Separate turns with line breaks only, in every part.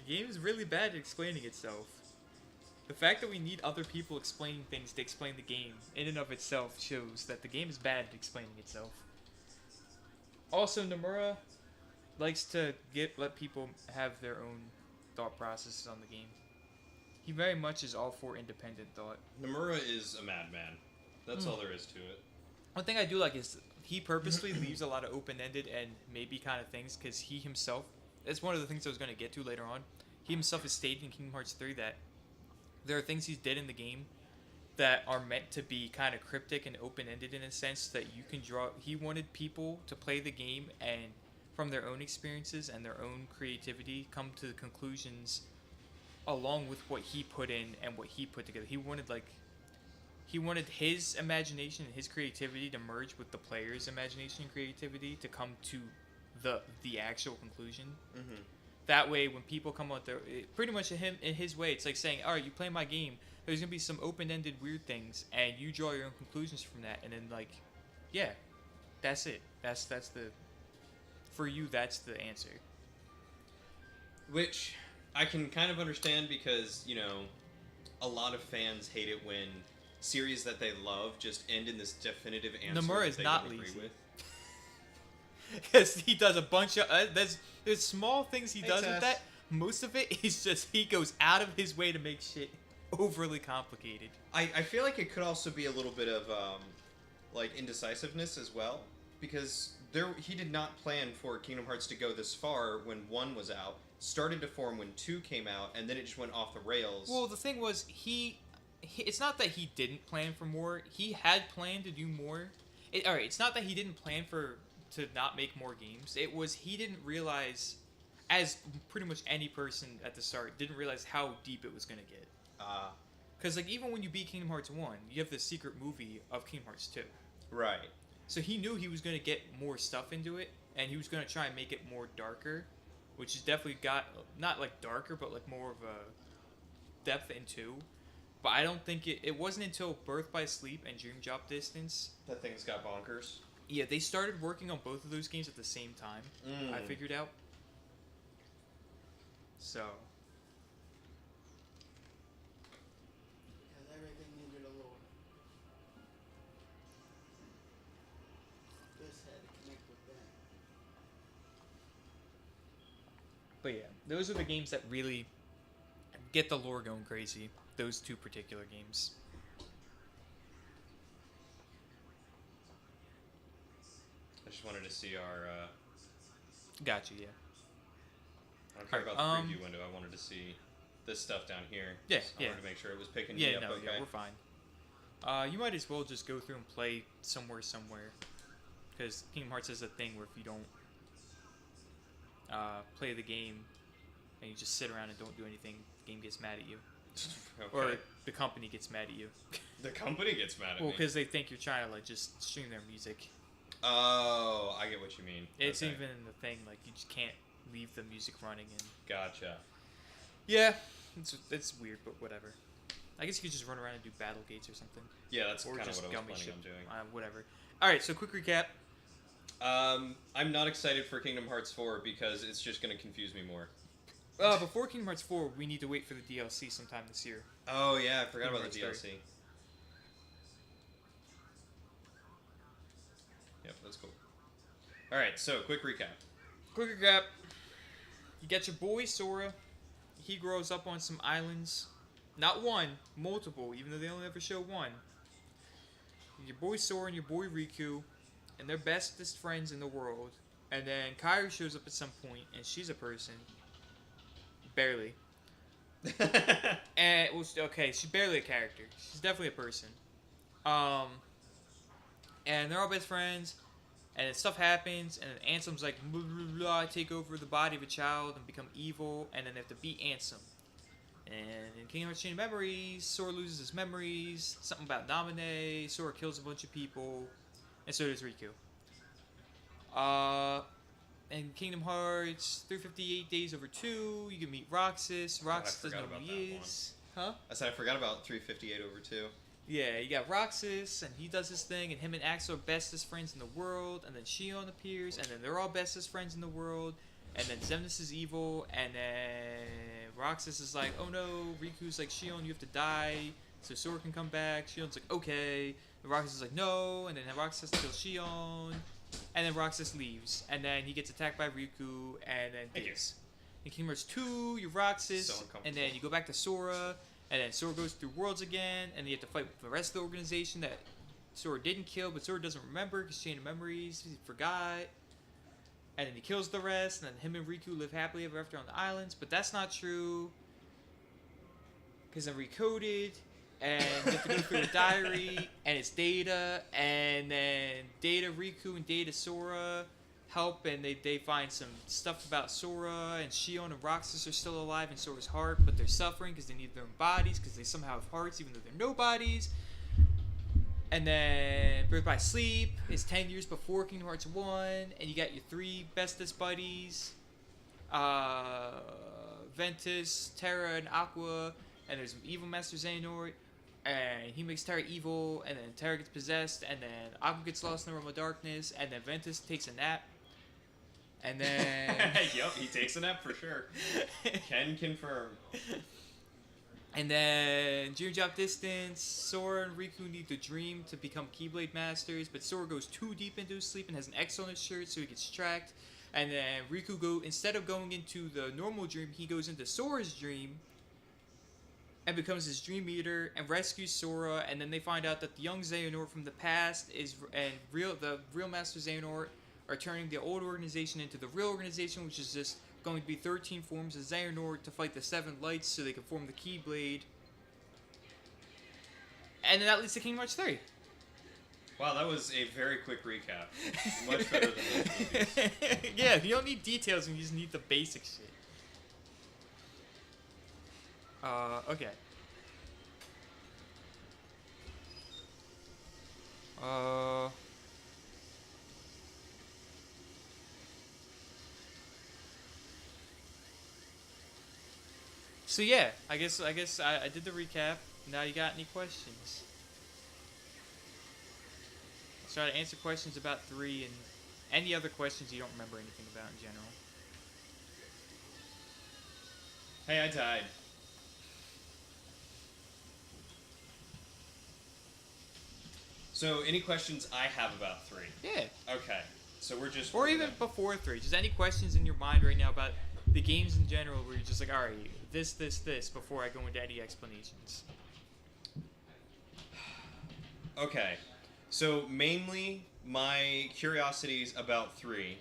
The game is really bad at explaining itself. The fact that we need other people explaining things to explain the game, in and of itself, shows that the game is bad at explaining itself. Also, Nomura likes to let people have their own thought processes on the game. He very much is all for independent thought.
Nomura is a madman. That's all there is to it.
One thing I do like is he purposely leaves a lot of open-ended and maybe kind of things because he himself, it's one of the things I was going to get to later on, he himself has stated in Kingdom Hearts 3 that there are things he did in the game that are meant to be kind of cryptic and open-ended in a sense that you can draw. He wanted people to play the game and from their own experiences and their own creativity come to the conclusions along with what he put in and what he put together. He wanted his imagination and his creativity to merge with the player's imagination and creativity to come to the actual conclusion.
Mm-hmm.
That way, when people come out there, pretty much in his way, it's like saying, all right, you play my game, there's going to be some open-ended weird things, and you draw your own conclusions from that, and then, like, yeah, that's it. That's the... For you, that's the answer.
Which I can kind of understand because, you know, a lot of fans hate it when series that they love just end in this definitive answer
Nomura is
they
not
don't agree
lazy.
with.
Because he does a bunch of... there's small things he
Hey,
does
Tess.
with that. Most of it is just he goes out of his way to make shit overly complicated.
I feel like it could also be a little bit of, like, indecisiveness as well. Because he did not plan for Kingdom Hearts to go this far when 1 was out. Started to form when 2 came out, and then it just went off the rails.
Well, the thing was, it's not that he didn't plan for more. He had planned to do more. Alright, it's not that he didn't plan to not make more games. It was he didn't realize, as pretty much any person at the start, didn't realize how deep it was going to get. Because, like, even when you beat Kingdom Hearts 1, you have the secret movie of Kingdom Hearts 2.
Right.
So he knew he was going to get more stuff into it, and he was going to try and make it more darker, which has definitely got, not like darker, but like more of a depth into. But I don't think it wasn't until Birth by Sleep and Dream Drop Distance.
That thing's got bonkers.
Yeah, they started working on both of those games at the same time, I figured out. So.
Because everything needed a little. This had to connect with that.
But yeah, those are the games that really get the lore going crazy. Those two particular games.
I just wanted to see our,
Gotcha, yeah.
I don't care
Alright,
about the preview window. I wanted to see this stuff down here.
Yeah,
I
yeah.
wanted to make sure it was picking me
Yeah,
up
no,
okay.
yeah, we're fine. You might as well just go through and play somewhere. Because Kingdom Hearts is a thing where if you don't play the game and you just sit around and don't do anything, the game gets mad at you.
Okay.
Or the company gets mad at you.
The company gets mad at
Well,
me.
because they think you're trying to like just stream their music.
Oh, I get what you mean.
It's
Okay.
even in the thing, like you just can't leave the music running. And
Gotcha.
yeah, it's weird, but whatever. I guess you could just run around and do battle gates or something.
Yeah, that's
Or
kind of
just
what I was
gummy
planning
ship.
on doing.
Whatever. Alright, so quick recap.
I'm not excited for Kingdom Hearts 4 because it's just going to confuse me more.
Before Kingdom Hearts 4, we need to wait for the DLC sometime this year.
Oh, yeah, I forgot
Kingdom
about the
Hearts
DLC. Yep, that's cool. Alright, so quick recap.
Quick recap. You got your boy Sora. He grows up on some islands. Not one, multiple, even though they only ever show one. Your boy Sora and your boy Riku, and they're bestest friends in the world. And then Kyrie shows up at some point, and she's a person. Barely. And well, okay, she's barely a character. She's definitely a person. And they're all best friends. And then stuff happens, and then Ansem's like, blah, blah, blah, I take over the body of a child and become evil, and then they have to beat Ansem. And in Kingdom Hearts Chain of Memories, Sora loses his memories. Something about Naminé. Sora kills a bunch of people, and so does Riku. And Kingdom Hearts 358 Days Over 2, you can meet Roxas. Roxas doesn't know who he is. Huh?
I said I forgot about 358 over 2.
Yeah, you got Roxas, and he does his thing, and him and Axel are bestest friends in the world, and then Shion appears, and then they're all bestest friends in the world, and then Xemnas is evil, and then Roxas is like, oh no, Riku's like, Shion, you have to die so Sora can come back. Shion's like, okay. And Roxas is like, no. And then Roxas kills Shion. And then Roxas leaves. And then he gets attacked by Riku. And then
Thank you.
this. In Kingdom Hearts 2, you're Roxas.
So uncomfortable.
And then you go back to Sora. And then Sora goes through worlds again. And you have to fight with the rest of the organization that Sora didn't kill. But Sora doesn't remember because Chain of Memories. He forgot. And then he kills the rest. And then him and Riku live happily ever after on the islands. But that's not true. Because I'm recoded. And you have to go through a diary, and it's Data, and then Data Riku and Data Sora help, and they find some stuff about Sora, and Shion and Roxas are still alive in Sora's heart, but they're suffering because they need their own bodies, because they somehow have hearts even though they're nobodies. And then Birth by Sleep is 10 years before Kingdom Hearts 1, and you got your 3 bestest buddies, Ventus, Terra, and Aqua, and there's Evil Master Xehanort. And he makes Terra evil, and then Terra gets possessed, and then Aqua gets lost in the realm of darkness, and then Ventus takes a nap, and then...
Yup, he takes a nap for sure. Can confirm.
And then Dream Drop Distance, Sora and Riku need to dream to become Keyblade Masters, but Sora goes too deep into his sleep and has an X on his shirt, so he gets tracked. And then Riku instead of going into the normal dream, he goes into Sora's dream, and becomes his Dream Eater and rescues Sora, and then they find out that the young Xehanort from the past the real Master Xehanort are turning the old organization into the real organization, which is just going to be 13 forms of Xehanort to fight the 7 lights so they can form the Keyblade. And then that leads to Kingdom Hearts 3.
Wow, that was a very quick recap. Much better than those movies.
Yeah, you don't need details, you just need the basic shit. Okay. So yeah, I guess I did the recap. Now you got any questions? Let's try to answer questions about 3 and any other questions you don't remember anything about in general.
Hey, I died. So, any questions I have about 3?
Yeah.
Okay. So we're just...
Or even before 3. Just any questions in your mind right now about the games in general where you're just like, alright, this, before I go into any explanations.
Okay. So, mainly, my curiosities about 3.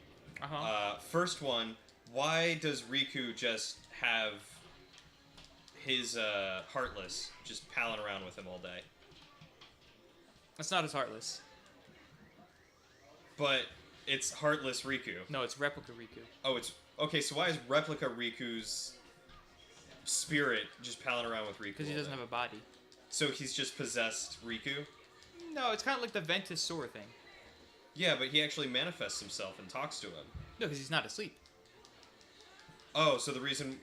First one, why does Riku just have his Heartless just palling around with him all day?
That's not as Heartless.
But it's Heartless Riku.
No, it's Replica Riku.
Oh, it's... Okay, so why is Replica Riku's spirit just palling around with Riku?
Because he doesn't have a body.
So he's just possessed Riku?
No, it's kind of like the Ventus Sora thing.
Yeah, but he actually manifests himself and talks to him.
No, because he's not asleep.
Oh, so the reason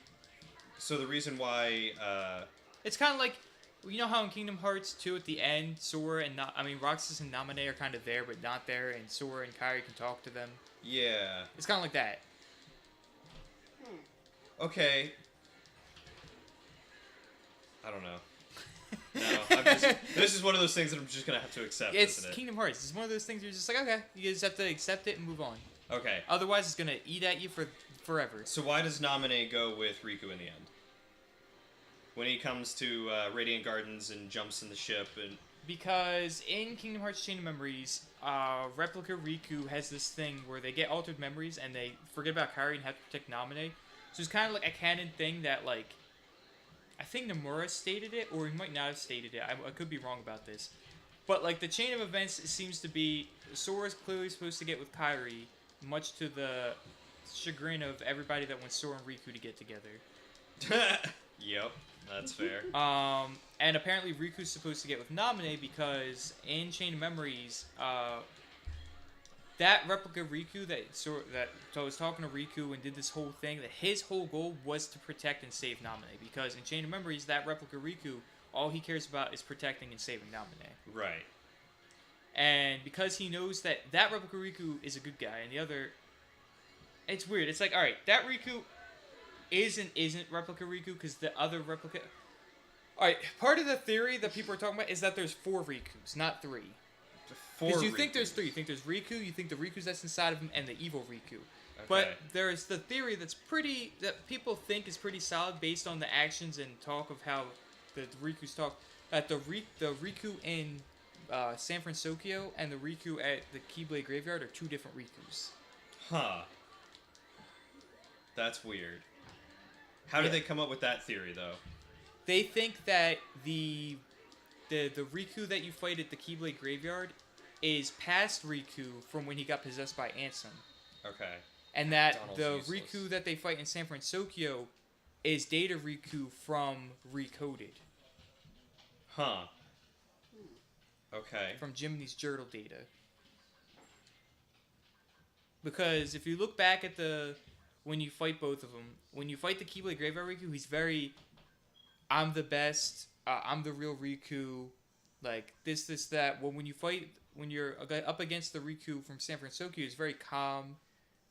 why...
It's kind of like... You know how in Kingdom Hearts 2 at the end, Sora and... Roxas and Namine are kind of there, but not there, and Sora and Kyrie can talk to them?
Yeah.
It's kind of like that.
Okay. I don't know. No, this is one of those things that I'm just gonna have to accept,
It's
isn't it?
Kingdom Hearts. It's one of those things you're just like, okay. You just have to accept it and move on.
Okay.
Otherwise, it's going to eat at you for forever.
So why does Namine go with Riku in the end? When he comes to Radiant Gardens and jumps in the ship and...
Because in Kingdom Hearts Chain of Memories, Replica Riku has this thing where they get altered memories and they forget about Kyrie and have to protect Namine. So it's kind of like a canon thing that, like... I think Nomura stated it, or he might not have stated it. I could be wrong about this. But, like, the chain of events seems to be... Sora's clearly supposed to get with Kyrie, much to the chagrin of everybody that wants Sora and Riku to get together.
Yep, that's fair.
And apparently Riku's supposed to get with Namine because in Chain of Memories, that Replica Riku that was talking to Riku and did this whole thing, that his whole goal was to protect and save Namine. Because in Chain of Memories, that Replica Riku, all he cares about is protecting and saving Namine.
Right.
And because he knows that Replica Riku is a good guy and the other... It's weird. It's like, alright, that Riku... isn't replica Riku because the other replica. All right, part of the theory that people are talking about is that there's 4 Rikus, not 3. Because you think there's 3. You think there's Riku, you think the Rikus that's inside of him, and the evil Riku.
Okay.
But there's the theory that people think is pretty solid based on the actions and talk of how the Rikus talk. That the Riku in San Francisco and the Riku at the Keyblade Graveyard are 2 different Rikus.
Huh. That's weird. How did they come up with that theory, though?
They think that the Riku that you fight at the Keyblade Graveyard is past Riku from when he got possessed by Ansem.
Okay.
And that
Donald's
the
useless.
Riku that they fight in San Francisco is Data Riku from Recoded.
Huh. Okay.
From Jiminy's Journal data. Because if you look back at when you fight both of them, when you fight the Keyblade Graveyard Riku, he's very, I'm the best, I'm the real Riku, like this, that. Well, when you're up against the Riku from San Francisco, he's very calm,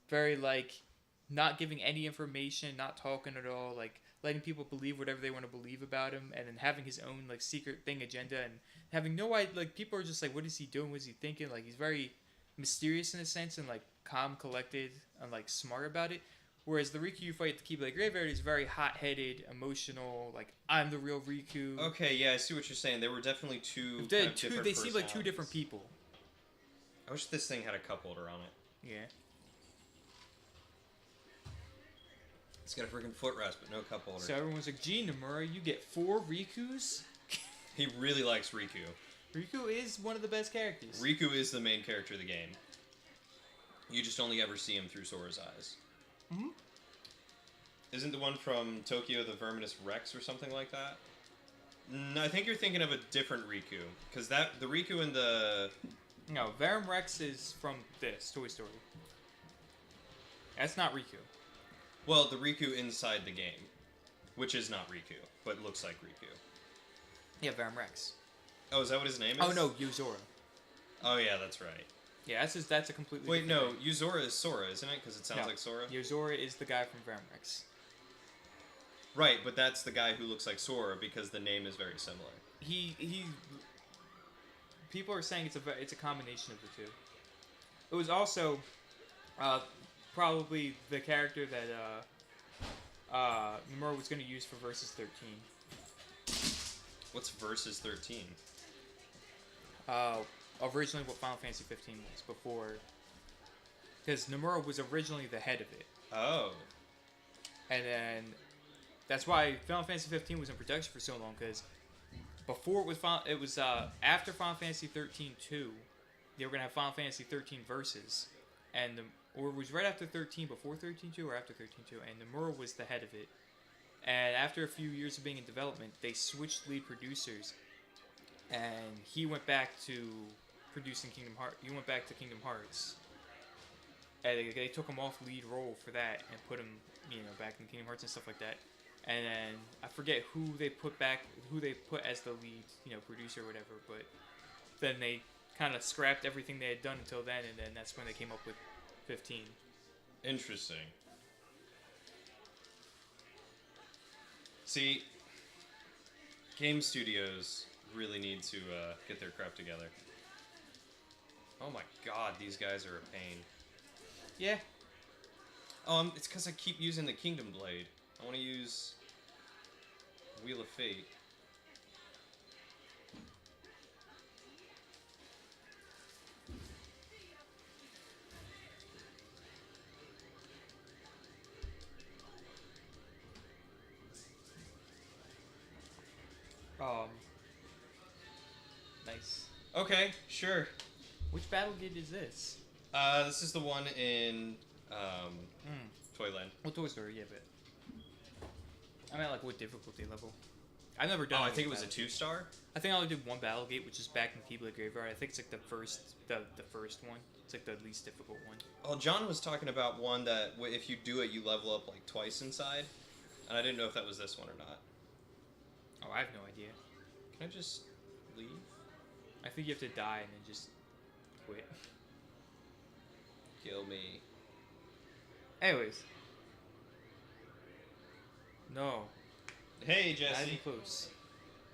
very like, not giving any information, not talking at all, like letting people believe whatever they want to believe about him, and then having his own like secret thing agenda, and having no idea, like people are just like, what is he doing? What is he thinking? Like he's very mysterious in a sense, and like calm, collected, and like smart about it. Whereas the Riku you fight at the Keyblade Graveyard is very hot-headed, emotional, like, I'm the real Riku.
Okay, yeah, I see what you're saying. There were definitely two different
They seem like 2 different
personalities.
people.
I wish this thing had a cup holder on it.
Yeah.
It's got a freaking footrest, but no cup holder.
So everyone's like, gee, Nomura, you get 4 Rikus?
He really likes Riku.
Riku is one of the best characters.
Riku is the main character of the game. You just only ever see him through Sora's eyes.
Mm-hmm.
Isn't the one from Tokyo the Verminous Rex or something like that? No, I think you're thinking of a different Riku. Because the Riku in the...
No, Verum Rex is from this, Toy Story. That's not Riku.
Well, the Riku inside the game. Which is not Riku, but looks like Riku.
Yeah, Verum Rex.
Oh, is that what his name is?
Oh, no, Yuzora.
Oh, yeah, that's right.
Yeah, that's a completely
Wait,
different
no, Yuzora is Sora, isn't it? Because it sounds
No.
like Sora.
Yuzora is the guy from Verum Rex.
Right, but that's the guy who looks like Sora because the name is very similar.
He people are saying it's a combination of the two. It was also probably the character that Nomura was going to use for Versus 13.
What's Versus 13?
Originally what Final Fantasy 15 was before, because Nomura was originally the head of it,
Oh.
and then that's why Final Fantasy 15 was in production for so long, because before it was after Final Fantasy 13 2, they were gonna have Final Fantasy 13 Versus, or it was right after 13, before 13 2 or after 13 2, and Nomura was the head of it. And after a few years of being in development, they switched lead producers, and he went back to producing Kingdom Hearts. He went back to Kingdom Hearts, and they took him off lead role for that and put him, back in Kingdom Hearts and stuff like that. And then I forget who they put as the lead, producer or whatever. But then they kind of scrapped everything they had done until then, and then that's when they came up with 15.
Interesting. See, game studios really need to get their crap together. Oh my god, these guys are a pain.
Yeah.
It's because I keep using the Kingdom Blade. I want to use Wheel of Fate.
Nice.
Okay, sure.
Which battle gate is this?
This is the one in Toyland.
Well, Toy Story, yeah, but I meant like what difficulty level? I've never done.
Oh, I
any
think it was a
battle gate.
2-star?
I think I only did one battle gate, which is back in Keyblade Graveyard. I think it's like the first one. It's like the least difficult one.
Well, John was talking about one that if you do it, you level up like twice inside. And I didn't know if that was this one or not.
Oh, I have no idea.
Can I just leave?
I think you have to die and then just quit.
Kill me.
Anyways. No.
Hey,
Not even
Jesse.
close.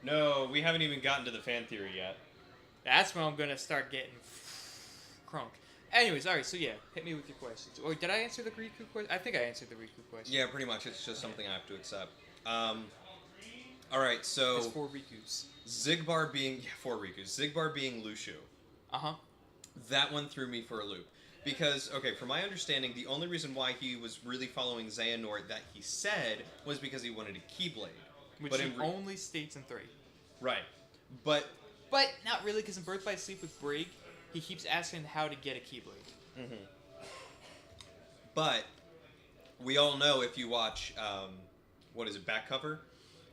No, we haven't even gotten to the fan theory yet.
That's when I'm gonna start getting crunk. Anyways, alright, so yeah, hit me with your questions. Or did I answer the Riku question? I think I answered the Riku question.
Yeah, pretty much. It's just something I have to accept. Alright,
It's
so
4 Rikus.
Zigbar being... Yeah, 4 Rikus. Zigbar being Lucio.
Uh-huh.
That one threw me for a loop. Because, okay, from my understanding, the only reason why he was really following Xehanort that he said was because he wanted a Keyblade.
Which
But
he
in
only states in 3.
Right. But...
But not really, because in Birth by Sleep with Brig, he keeps asking how to get a Keyblade.
Mm-hmm. But we all know if you watch, what is it, Back Cover?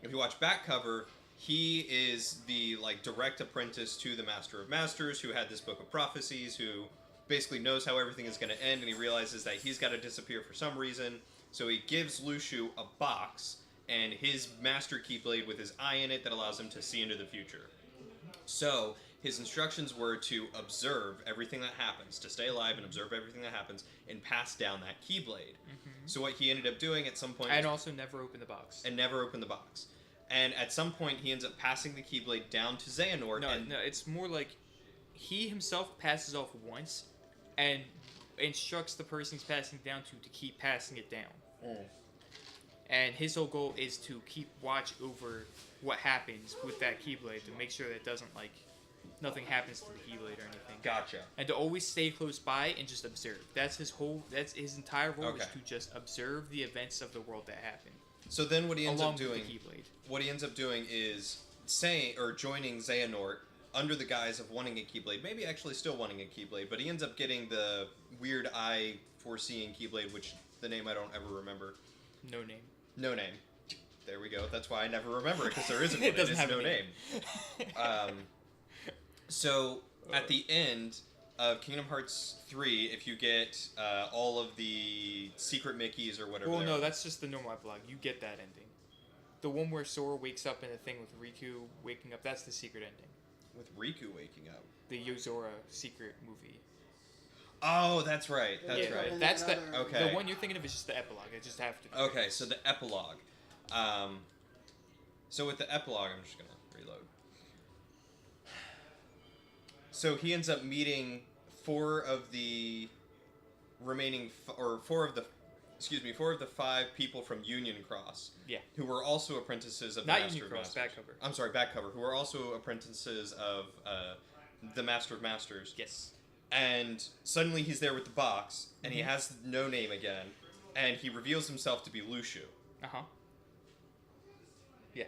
If you watch Back Cover, he is the direct apprentice to the Master of Masters, who had this book of prophecies, who basically knows how everything is going to end, and he realizes that he's got to disappear for some reason. So he gives Lucio a box and his Master Keyblade with his eye in it that allows him to see into the future. So his instructions were to observe everything that happens, to stay alive and observe everything that happens, and pass down that Keyblade.
Mm-hmm.
So what he ended up doing at some point...
And also never open the box.
And never open the box. And at some point, he ends up passing the Keyblade down to Xehanort.
No, it's more like he himself passes off once and instructs the person he's passing down to keep passing it down.
Mm.
And his whole goal is to keep watch over what happens with that Keyblade to make sure that it doesn't, nothing happens to the Keyblade or anything.
Gotcha.
And to always stay close by and just observe. That's his entire role is to just observe the events of the world that happen.
So then what he ends
along
up doing...
with the Keyblade.
What he ends up doing is joining Xehanort under the guise of wanting a Keyblade. Maybe actually still wanting a Keyblade, but he ends up getting the weird eye foreseeing Keyblade, which the name I don't ever remember.
No name.
No name. There we go. That's why I never remember it, because there isn't one.
It doesn't
It's
have
no
a
name.
name.
So at the end of Kingdom Hearts 3, if you get all of the secret Mickeys or whatever...
Well, no, that's just the normal epilogue. You get that ending. The one where Sora wakes up in the thing with Riku waking up, that's the secret ending.
With Riku waking up.
The Yozora secret movie.
Oh, that's right. That's
Yeah,
right.
That's the
Okay.
The one you're thinking of is just the epilogue. It just have to.
Okay, so the epilogue. So with the epilogue, I'm just gonna reload. So he ends up meeting four of the 5 people from Union Cross.
Yeah.
Who were also apprentices of
Not
the Master
Union
of
Cross,
Masters.
back cover.
I'm sorry, back cover. Who are also apprentices of the Master of Masters.
Yes.
And suddenly he's there with the box, and he has no name again, and he reveals himself to be Lucio.
Uh-huh. Yeah.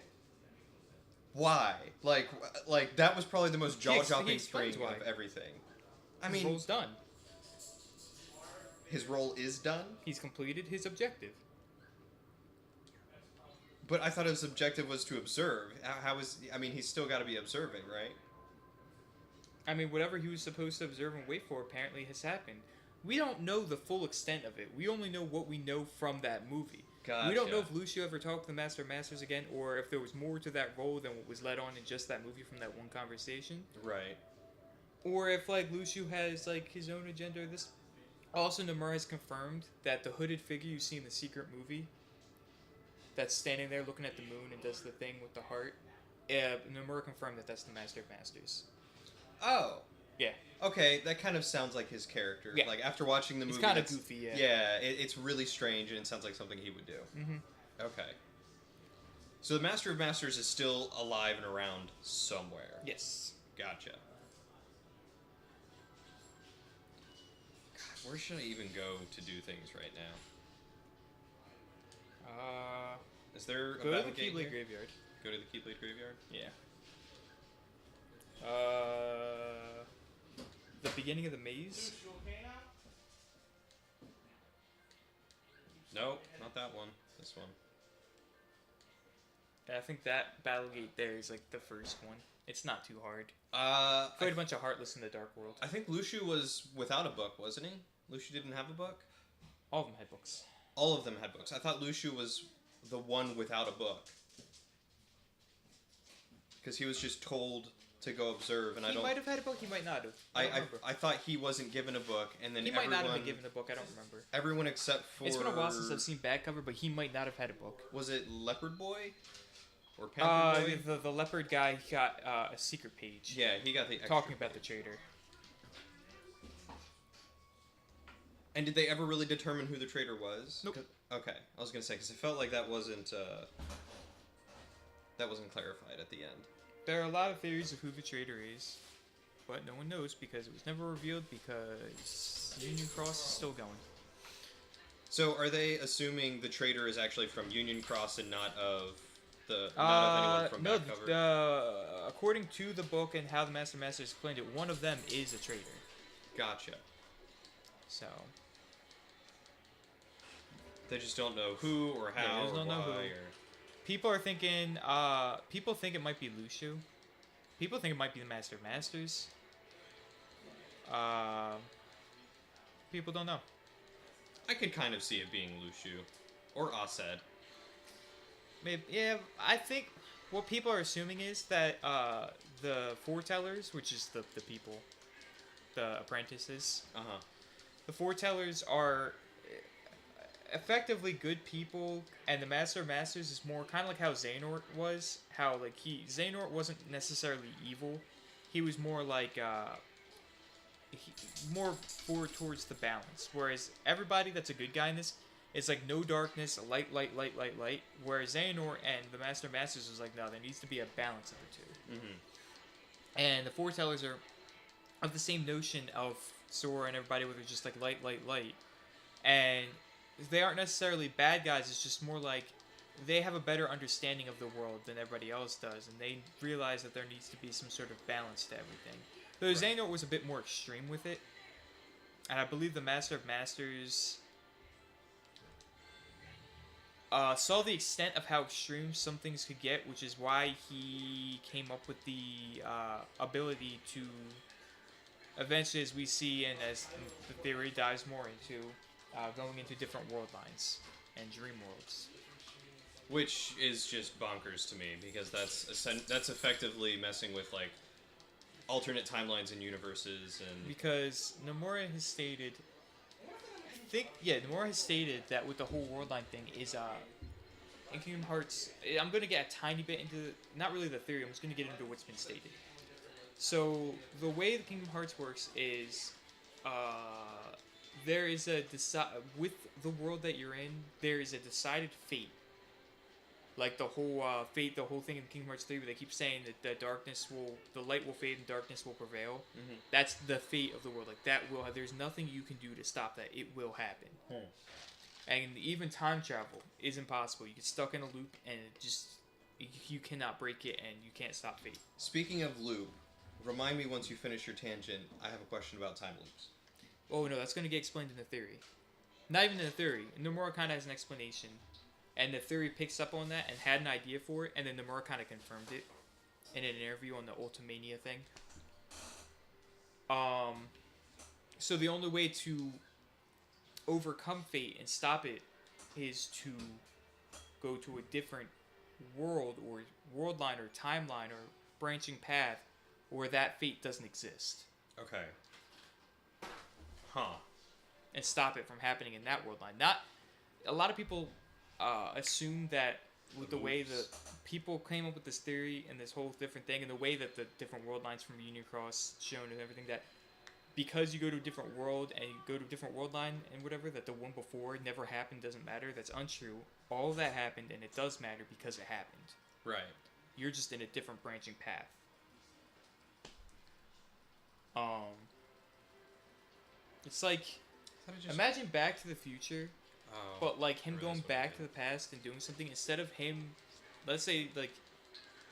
Why? Like that was probably the most
He
jaw-dropping
explains
string
why.
of everything. I
His
mean,
role's done.
his role is done,
He's completed his objective.
but I thought his objective was to observe. How is... I mean, he's still got to be observing, right?
I mean, whatever he was supposed to observe and wait for apparently has happened. We don't know the full extent of it. We only know what we know from that movie.
Gotcha.
We don't know if Lucio ever talked to the Master of Masters again, or if there was more to that role than what was led on in just that movie from that one conversation.
Right.
Or if, Lucio has, his own agenda. This also, Nomura has confirmed that the hooded figure you see in the secret movie that's standing there looking at the moon and does the thing with the heart, Nomura confirmed that that's the Master of Masters.
Oh.
Yeah.
Okay, that kind of sounds like his character.
Yeah.
Like, after watching the movie...
It's kind of goofy, yeah.
Yeah, it's really strange, and it sounds like something he would do.
Mm-hmm.
Okay. So the Master of Masters is still alive and around somewhere.
Yes.
Gotcha. God, where should I even go to do things right now? Is there a
Go to
battle
the
gate
Keyblade
here?
Graveyard.
Go to the Keyblade Graveyard?
Yeah. The beginning of the maze?
Nope, not that one. This one.
I think that battle gate there is the first one. It's not too hard.
I
Fight a bunch of Heartless in the Dark World.
think Lucio was without a book, wasn't he? Lucio didn't have a book?
All of them had books.
All of them had books. I thought Lucio was the one without a book. Because he was just told to go observe, and
He might have had a book. He might not have. I don't remember.
I thought he wasn't given a book, and then
He might not have been given a book. I don't remember.
Everyone except for
It's been a while since I've seen back cover, but he might not have had a book.
Was it Leopard Boy or Panther Boy?
The leopard guy got a secret page.
Yeah, he got the extra
talking about the
page.
traitor.
And did they ever really determine who the traitor was?
Nope.
Okay, I was gonna say because it felt like that wasn't clarified at the end.
There are a lot of theories of who the traitor is, but no one knows because it was never revealed because Union Cross is still going.
So are they assuming the traitor is actually from Union Cross and not of anyone from
no,
back cover?
according to the book and how the Master explained it, one of them is a traitor.
Gotcha.
So
they just don't know who or how
they just don't
or
know
why.
who.
Or...
People are thinking. People think it might be Lucia. People think it might be the Master of Masters. People don't know.
I could kind of see it being Lucia or Ased.
Maybe, yeah, I think what people are assuming is that the foretellers, which is the people, the apprentices, the foretellers are effectively good people, and the Master of Masters is more kind of like how Xehanort was. How like Xehanort wasn't necessarily evil; he was more like more forward towards the balance. Whereas everybody that's a good guy in this. It's like no darkness, light, light, light, light, light. Whereas Xehanort and the Master of Masters was like, no, there needs to be a balance of the two.
Mm-hmm.
And the foretellers are of the same notion of Sora and everybody, where they're just like light, light, light. And they aren't necessarily bad guys. It's just more like they have a better understanding of the world than everybody else does, and they realize that there needs to be some sort of balance to everything. Though
Right.
Xehanort was a bit more extreme with it, and I believe the Master of Masters. Saw the extent of how extreme some things could get, which is why he came up with the ability to, eventually, as we see and as the theory dives more into, going into different world lines and dream worlds.
Which is just bonkers to me because that's effectively messing with like alternate timelines and universes and
Because Nomura has stated, Nomura has stated that with the whole world line thing is in Kingdom Hearts, I'm gonna get a tiny bit into not really the theory. I'm just gonna get into what's been stated. So the way the Kingdom Hearts works is, there is with the world that you're in, there is a decided fate. Like the whole fate, the whole thing in Kingdom Hearts 3, where they keep saying that the light will fade and darkness will prevail.
Mhm.
That's the fate of the world. Like that will. There's nothing you can do to stop that. It will happen. And even time travel is impossible. You get stuck in a loop, and you cannot break it, and you can't stop fate.
Speaking of loop, remind me once you finish your tangent. I have a question about time loops.
Oh no, that's gonna get explained in the theory. Not even in the theory. Nomura kind of has an explanation. And the theory picks up on that and had an idea for it, and then Nomura kind of confirmed it in an interview on the Ultimania thing. So the only way to overcome fate and stop it is to go to a different world or world line or timeline or branching path where that fate doesn't exist.
Okay. Huh.
And stop it from happening in that world line. Not a lot of people assume that with the way that people came up with this theory and this whole different thing and the way that the different world lines from Union Cross shown and everything, that because you go to a different world and you go to a different world line and whatever, that the one before never happened doesn't matter. That's untrue. All of that happened, and it does matter because it happened.
Right.
You're just in a different branching path. It's like, imagine Back to the Future.
Oh,
But like him
I
going
realize what
back
you
to the past and doing something, instead of him, let's say like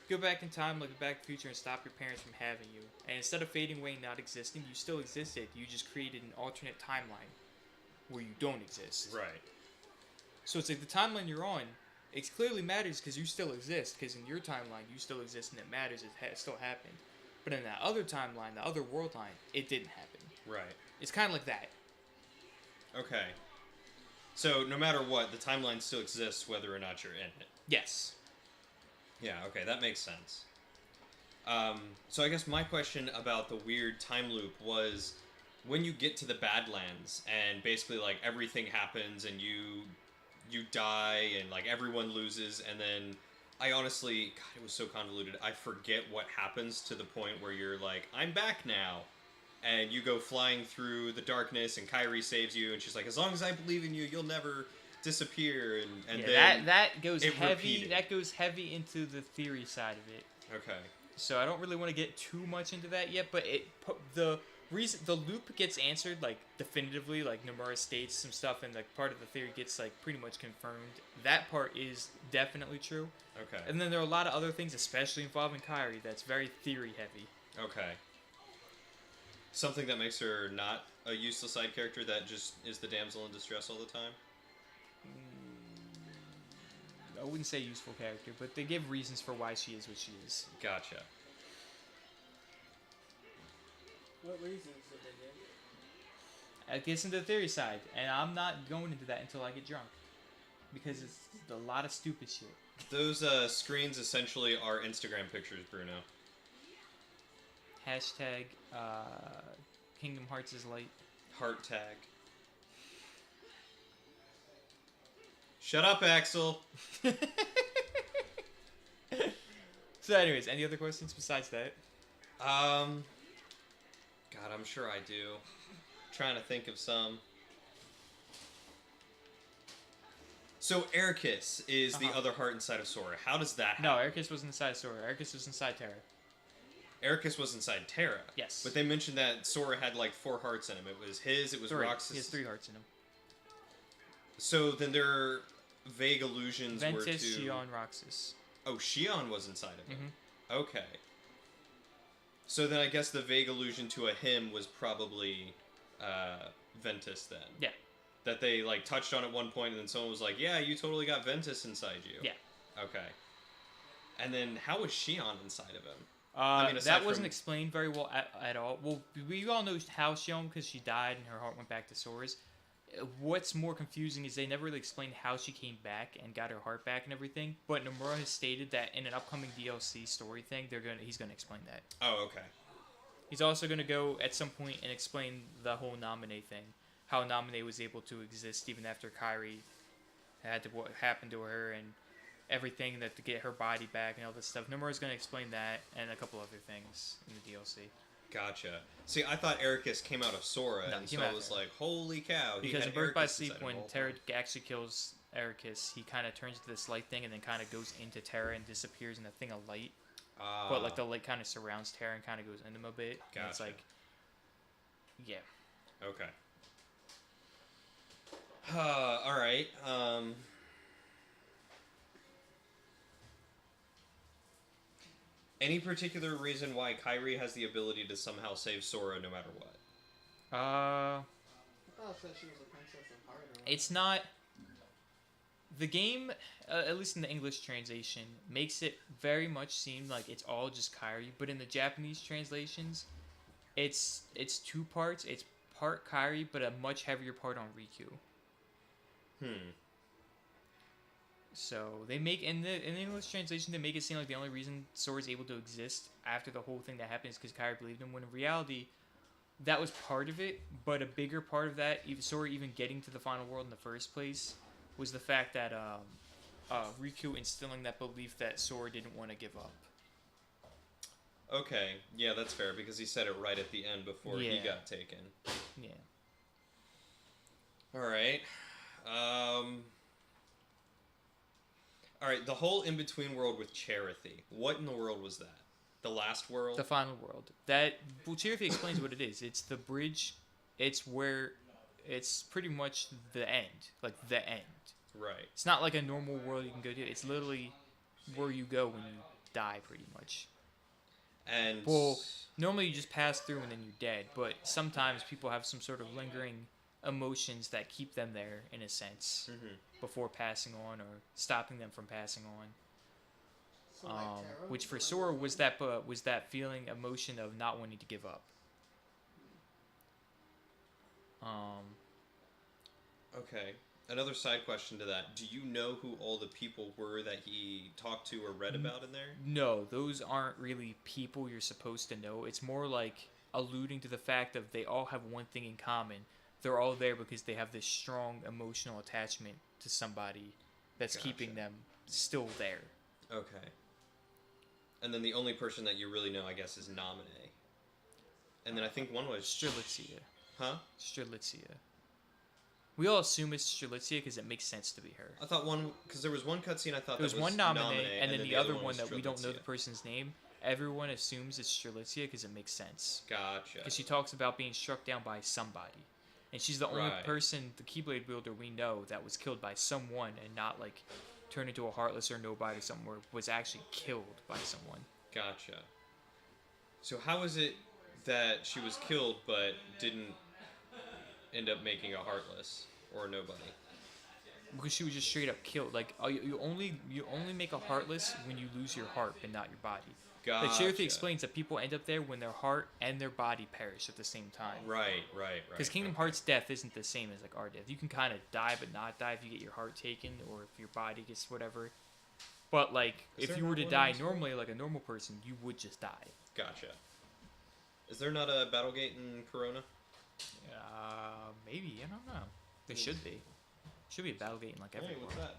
go back in time, like Back to the Future, and stop your parents from having you. And instead of fading away and not existing, you still existed. You just created an alternate timeline where you don't exist.
Right.
So it's like the timeline you're on, it clearly matters because you still exist. Because in your timeline, you still exist and it matters. It still happened. But in that other timeline, the other world line, it didn't happen.
Right.
It's kind of like that.
Okay. So no matter what, the timeline still exists whether or not you're in it.
Yes.
Yeah, okay, that makes sense. So I guess my question about the weird time loop was when you get to the Badlands and basically like everything happens and you die and like everyone loses and then I honestly, God, it was so convoluted. I forget what happens to the point where you're like, I'm back now. And you go flying through the darkness and Kyrie saves you and she's like, as long as I believe in you, you'll never disappear. And then
that goes
it
heavy.
repeated.
That goes heavy into the theory side of it.
Okay.
So I don't really want to get too much into that yet, but the reason the loop gets answered like definitively, like Nomura states some stuff, and like part of the theory gets like pretty much confirmed. That part is definitely true.
Okay.
And then there are a lot of other things, especially involving Kyrie, that's very theory heavy.
Okay. Something that makes her not a useless side character that just is the damsel in distress all the time?
I wouldn't say useful character, but they give reasons for why she is what she is.
Gotcha.
What reasons did they give?
It gets into the theory side, and I'm not going into that until I get drunk. Because it's a lot of stupid shit.
Those screens essentially are Instagram pictures, Bruno.
Hashtag Kingdom Hearts is light.
Heart tag. Shut up, Axel.
So anyways, any other questions besides that?
God, I'm sure I do. Trying to think of some. So Ericus is the other heart inside of Sora. How does that happen?
No, Ericus was inside Sora. Ericus was inside Terra.
Ericus was inside Terra.
Yes.
But they mentioned that Sora had like 4 hearts in him. It was his, it was Roxas.
He has 3 hearts in him.
So then their vague allusions were
Ventus,
to...
Shion, Roxas.
Oh, Shion was inside of him.
Mm-hmm.
Okay. So then I guess the vague allusion to a him was probably Ventus then.
Yeah.
That they like touched on at one point and then someone was like, yeah, you totally got Ventus inside you.
Yeah.
Okay. And then how was Shion inside of him?
That wasn't explained very well at all. Well, we all know how Shion, because she died and her heart went back to Sora's. What's more confusing is they never really explained how she came back and got her heart back and everything. But Nomura has stated that in an upcoming DLC story thing, he's gonna explain that.
Oh, okay.
He's also gonna go at some point and explain the whole Naminé thing, how Naminé was able to exist even after Kyrie had what happened to her and everything that to get her body back and all this stuff. Nomura's gonna explain that and a couple other things in the DLC.
Gotcha. See, I thought Ericus came out of Sora,
No,
and
he
so
came
I
out
was
of
like, holy cow.
Because in
had
Birth by
Ericus
Sleep,
inside him
when
the whole
Terra
time.
actually kills Ericus, he kind of turns into this light thing and then kind of goes into Terra and disappears in a thing of light. But like the light kind of surrounds Terra and kind of goes into him a bit. And it's
Gotcha.
like, yeah.
Okay. All right. Any particular reason why Kyrie has the ability to somehow save Sora no matter what?
I thought it said she was a princess of heart.
It's not. The game, at least in the English translation, makes it very much seem like it's all just Kyrie. But in the Japanese translations, it's 2 parts. It's part Kyrie, but a much heavier part on Riku. So they make in the English translation they make it seem like the only reason Sora's able to exist after the whole thing that happened is because Kyrie believed him. When in reality, that was part of it. But a bigger part of that, even Sora even getting to the final world in the first place, was the fact that Riku instilling that belief that Sora didn't want to give up.
Okay, yeah, that's fair, because he said it right at the end before he
Yeah.
got taken.
Yeah.
Alright. Alright, the whole in-between world with Charithy. What in the world was that? The last world?
The final world. Chirithi explains what it is. It's the bridge. It's where, it's pretty much the end. Like, the end.
Right.
It's not like a normal world you can go to. It's literally where you go when you die, pretty much.
And...
Well, normally you just pass through and then you're dead. But sometimes people have some sort of lingering emotions that keep them there, in a sense, before passing on or stopping them from passing on.
So like Terra,
Which for Sora was that feeling, emotion of not wanting to give up.
Okay. Another side question to that. Do you know who all the people were that he talked to or read about in there?
No, those aren't really people you're supposed to know. It's more like alluding to the fact that they all have one thing in common. They're all there because they have this strong emotional attachment to somebody that's keeping them still there.
Okay. And then the only person that you really know, I guess, is Naminé. And then I think one was...
Strelitzia.
Huh?
Strelitzia. We all assume it's Strelitzia because it makes sense to be her.
I thought one... Because there was one cutscene I thought
There was
that was
one Naminé, and then the other one
was
that we don't know the
Strelitzia.
person's name. Everyone assumes it's Strelitzia because it makes sense.
Gotcha.
Because she talks about being struck down by somebody. And she's the only person, the Keyblade wielder we know, that was killed by someone and not, like, turned into a Heartless or Nobody or something, where was actually killed by someone.
Gotcha. So how is it that she was killed but didn't end up making a Heartless or a Nobody?
Because she was just straight up killed. Like, you only make a Heartless when you lose your heart, but not your body.
Gotcha.
Like, Cherokee explains that people end up there when their heart and their body perish at the same time.
Right.
Because Kingdom Hearts death isn't the same as, like, our death. You can kind of die but not die if you get your heart taken or if your body gets whatever. But, like, if you were to die normally, like a normal person, you would just die.
Gotcha. Is there not a Battlegate in Corona?
Maybe. I don't know. There should be. Should be a Battlegate in, like, everywhere.
Hey, what's that?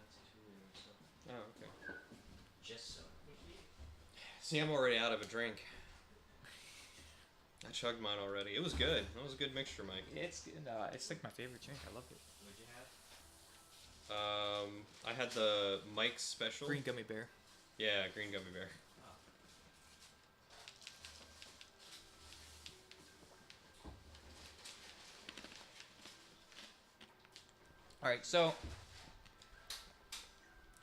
It's a 2-liter, so.
Oh, okay.
Just so.
See, I'm already out of a drink. I chugged mine already. It was good. That was a good mixture, Mike.
It's like my favorite drink. I love it.
What'd you have?
I had the Mike's special.
Green gummy bear.
Yeah, green gummy bear.
Alright, so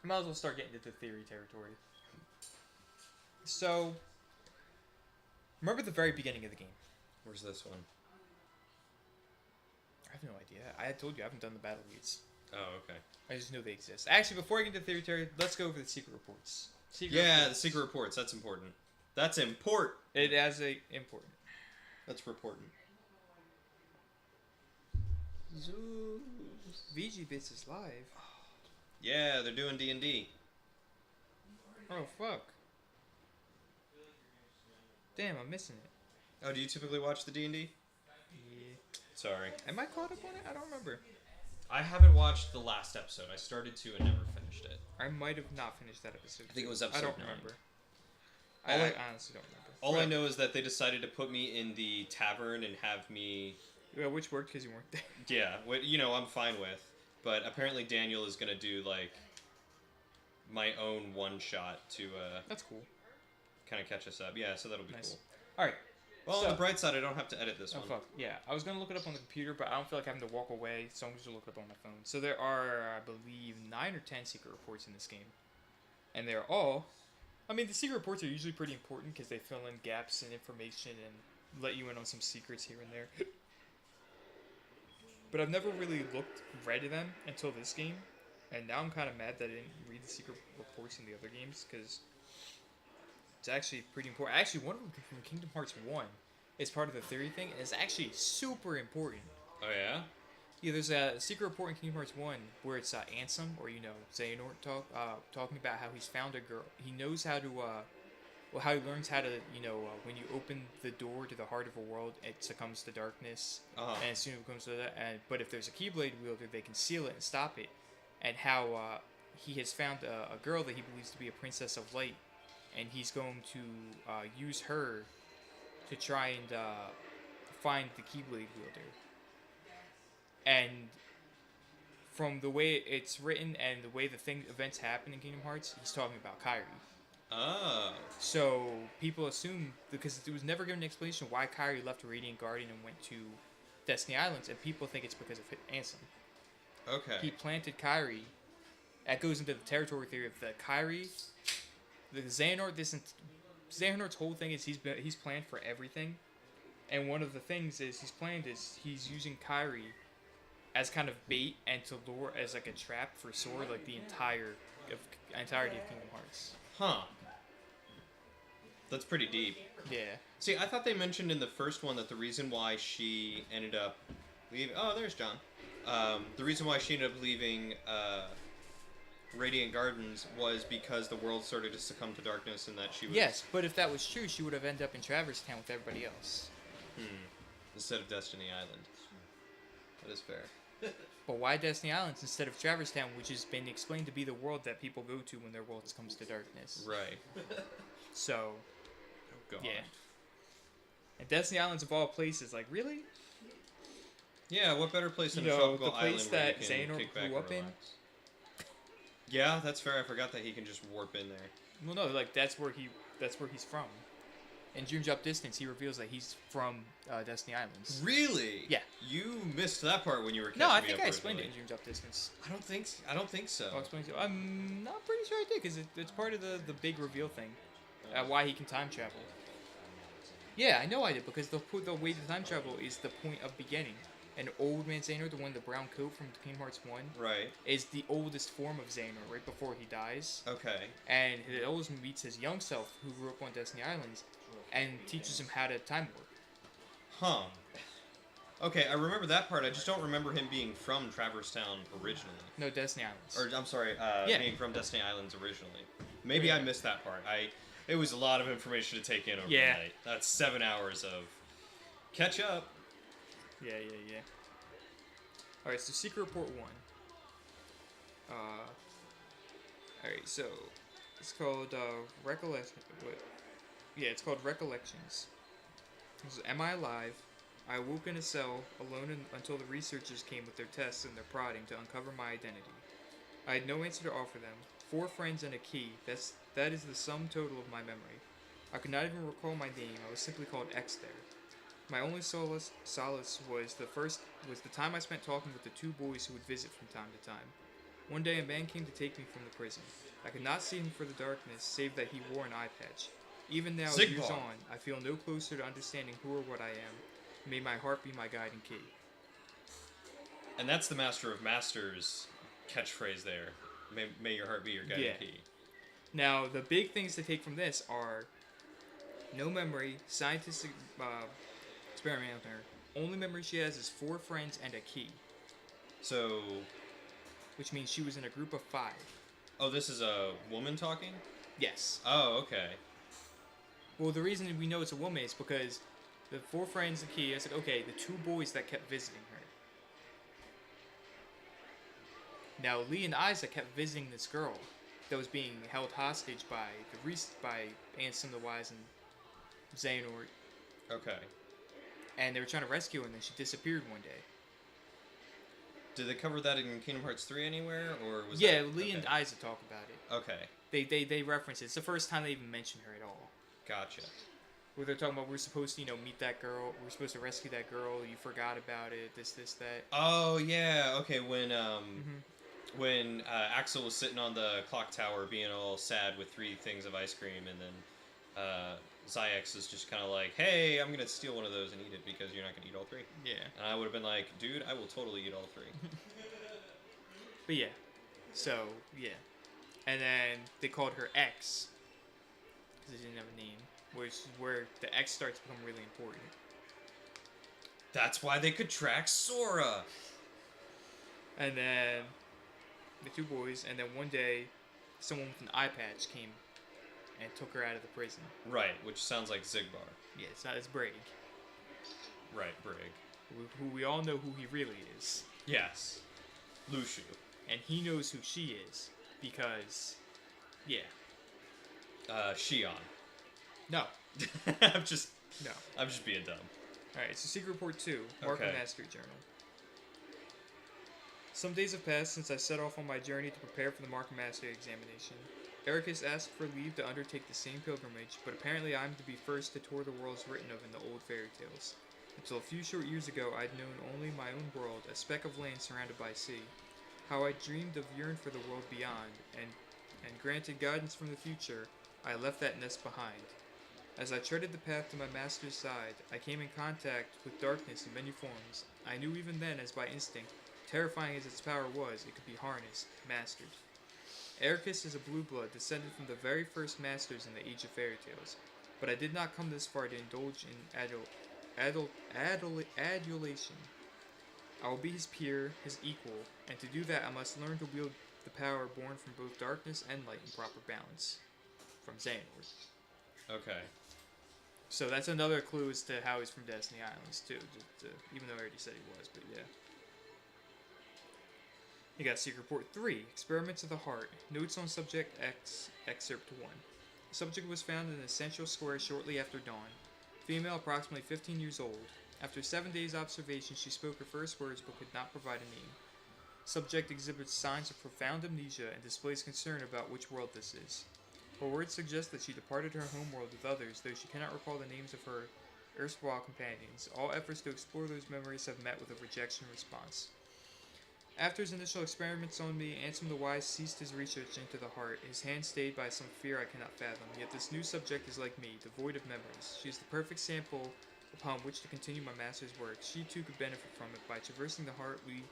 might as well start getting into theory territory. So, remember the very beginning of the game?
Where's this one?
I have no idea. I had told you I haven't done the battle leads.
Oh, okay.
I just know they exist. Actually, before I get into theory territory, let's go over the secret reports.
The secret reports. That's important. That's important.
It has a important.
That's reporting.
VG Bits is live.
Yeah, they're doing D&D.
Oh fuck. Damn, I'm missing it.
Oh, do you typically watch the D&D?
Yeah.
Sorry.
Am I caught up on it? I don't remember.
I haven't watched the last episode. I started to and never finished it.
I might have not finished that episode.
I think it was episode
I don't
9.
remember.
All
I honestly don't remember.
All I know is that they decided to put me in the tavern and have me...
Yeah, which worked because you weren't there.
Yeah, you know, I'm fine with. But apparently Daniel is going to do, like, my own one-shot to
That's cool.
kind of catch us up. Yeah, so that'll be
Nice.
cool.
Alright.
Well,
So-
on the bright side, I don't have to edit this
Oh
one.
fuck, yeah. I was gonna look it up on the computer, but I don't feel like having to walk away, so I'm just gonna look it up on my phone. So there are, I believe, 9 or 10 secret reports in this game. And they're all... I mean, the secret reports are usually pretty important because they fill in gaps in information and let you in on some secrets here and there. But I've never really read them until this game. And now I'm kind of mad that I didn't read the secret reports in the other games because it's actually pretty important. Actually, one of them from Kingdom Hearts 1 is part of the theory thing, and it's actually super important.
Oh, yeah?
Yeah, there's a secret report in Kingdom Hearts 1 where it's Ansem, or, Xehanort talking about how he's found a girl. He knows how to, how he learns how to, when you open the door to the heart of a world, it succumbs to darkness, and soon it becomes to that. But if there's a Keyblade wielder, they can seal it and stop it. And how he has found a girl that he believes to be a princess of light, and he's going to use her to try and find the Keyblade wielder. And from the way it's written and the way the events happen in Kingdom Hearts, he's talking about Kyrie.
Oh.
So people assume, because there was never given an explanation why Kyrie left Radiant Guardian and went to Destiny Islands, and people think it's because of Ansem.
Okay.
He planted Kyrie. That goes into the territory theory of the Kyrie, the Xehanort. Xehanort's whole thing is he's planned for everything, and one of the things he's using Kyrie as kind of bait and to lure as like a trap for Sora, like the entirety of Kingdom Hearts.
Huh. That's pretty deep.
Yeah.
See, I thought they mentioned in the first one that the reason why she ended up leaving... Oh, there's John. The reason why she ended up leaving Radiant Gardens was because the world started to succumb to darkness, and that she was
Yes, but if that was true, she would have ended up in Traverse Town with everybody else.
instead of Destiny Island. That is fair.
But why Destiny Islands instead of Traverse Town, which has been explained to be the world that people go to when their world comes to darkness?
Right.
So,
Oh god.
yeah. And Destiny Islands of all places, like, really?
Yeah, what better place than
You
a
know,
tropical
the place
island where you
that
can
Xehanort
kick back
grew
and
up in?
relax? Yeah, that's fair. I forgot that he can just warp in there.
Well, no, like, that's where he's from. In Dream Drop Distance, he reveals that he's from Destiny Islands.
Really?
Yeah.
You missed that part when you were catching
No, I
me
think
up
I explained it in
originally.
Dream Drop Distance.
I don't think so.
I'll explain to you. I'm not pretty sure I did, because it's part of the big reveal thing. Why he can time travel. Yeah, I know I did, because the way to time travel is the point of beginning. And old man Xehanort, the one with the brown coat from Kingdom Hearts 1,
Right.
is the oldest form of Xehanort right before he dies.
Okay.
And he always meets his young self, who grew up on Destiny Islands, and teaches him how to time warp.
Huh. Okay, I remember that part. I just don't remember him being from Traverse Town originally.
No, Destiny Islands.
Or I'm sorry,
Yeah.
being from Destiny Islands originally. Maybe I missed that part. It was a lot of information to take in over the
Yeah.
night. That's 7 hours of catch up.
Yeah. Alright, so Secret Report 1. Alright, so it's called Recollection. Yeah, it's called Recollections. This is, am I alive? I awoke in a cell, alone until the researchers came with their tests and their prodding to uncover my identity. I had no answer to offer them. 4 friends and a key. That is the sum total of my memory. I could not even recall my name. I was simply called X there. My only solace was the time I spent talking with the 2 boys who would visit from time to time. One day a man came to take me from the prison. I could not see him for the darkness, save that he wore an eye patch. Even now,
Sigma.
years on, I feel no closer to understanding who or what I am. May my heart be my guiding key.
And that's the Master of Masters catchphrase there. May your heart be your guiding
Yeah.
key.
Now, the big things to take from this are no memory, scientific experiment on her. Only memory she has is 4 friends and a key,
So,
which means she was in a group of 5.
oh, this is a woman talking?
Yes.
Oh, okay.
Well, the reason we know it's a woman is because the 4 friends and key, I said, okay, the 2 boys that kept visiting her. Now, Lee and Isaac kept visiting this girl that was being held hostage by by Ansem the Wise and Xehanort,
Okay.
and they were trying to rescue her, and then she disappeared one day.
Did they cover that in Kingdom Hearts 3 anywhere, or was
Yeah,
that...
Lee
okay.
and Isaac talk about it.
Okay,
They reference it. It's the first time they even mention her at all.
gotcha.
Where they're talking about we're supposed to, meet that girl. We're supposed to rescue that girl. You forgot about it. This, that.
Oh, yeah, okay, when
Mm-hmm.
when Axel was sitting on the clock tower being all sad with 3 things of ice cream, and then Zyx is just kind of like, hey, I'm going to steal one of those and eat it because you're not going to eat all 3.
Yeah.
And I would have been like, dude, I will totally eat all 3.
But yeah. So, yeah. And then they called her X. Because they didn't have a name. Which is where the X starts to become really important.
That's why they could track Sora!
And then the 2 boys, and then one day someone with an eye patch came and took her out of the prison.
Right, which sounds like Zigbar.
Yeah, it's Brig.
Right, Brig.
Who we all know who he really is.
Yes. Lucia.
And he knows who she is. Because, yeah.
Shion.
No.
I'm just
No.
being dumb.
Alright, so Secret Report 2, Mark
Okay.
Mastery Journal. Some days have passed since I set off on my journey to prepare for the Mark Mastery examination. Ericus asked for leave to undertake the same pilgrimage, but apparently I am to be first to tour the worlds written of in the old fairy tales. Until a few short years ago, I'd known only my own world, a speck of land surrounded by sea. How I dreamed of yearned for the world beyond, and granted guidance from the future, I left that nest behind. As I treaded the path to my master's side, I came in contact with darkness in many forms. I knew even then, as by instinct, terrifying as its power was, it could be harnessed, mastered. Ericus is a blue blood descended from the very first masters in the Age of Fairy Tales, but I did not come this far to indulge in adulation. I will be his peer, his equal, and to do that I must learn to wield the power born from both darkness and light in proper balance. From Xehanort.
Okay.
So that's another clue as to how he's from Destiny Islands, too. Even though I already said he was, but yeah. You got Secret Report 3, Experiments of the Heart, Notes on Subject X, Excerpt 1. The subject was found in a central square shortly after dawn. Female, approximately 15 years old. After 7 days' observation, she spoke her first words but could not provide a name. Subject exhibits signs of profound amnesia and displays concern about which world this is. Her words suggest that she departed her homeworld with others, though she cannot recall the names of her erstwhile companions. All efforts to explore those memories have met with a rejection response. After his initial experiments on me, Ansem the Wise ceased his research into the heart, his hand stayed by some fear I cannot fathom. Yet this new subject is like me, devoid of memories. She is the perfect sample upon which to continue my master's work. She too could benefit from it. By traversing the heart, we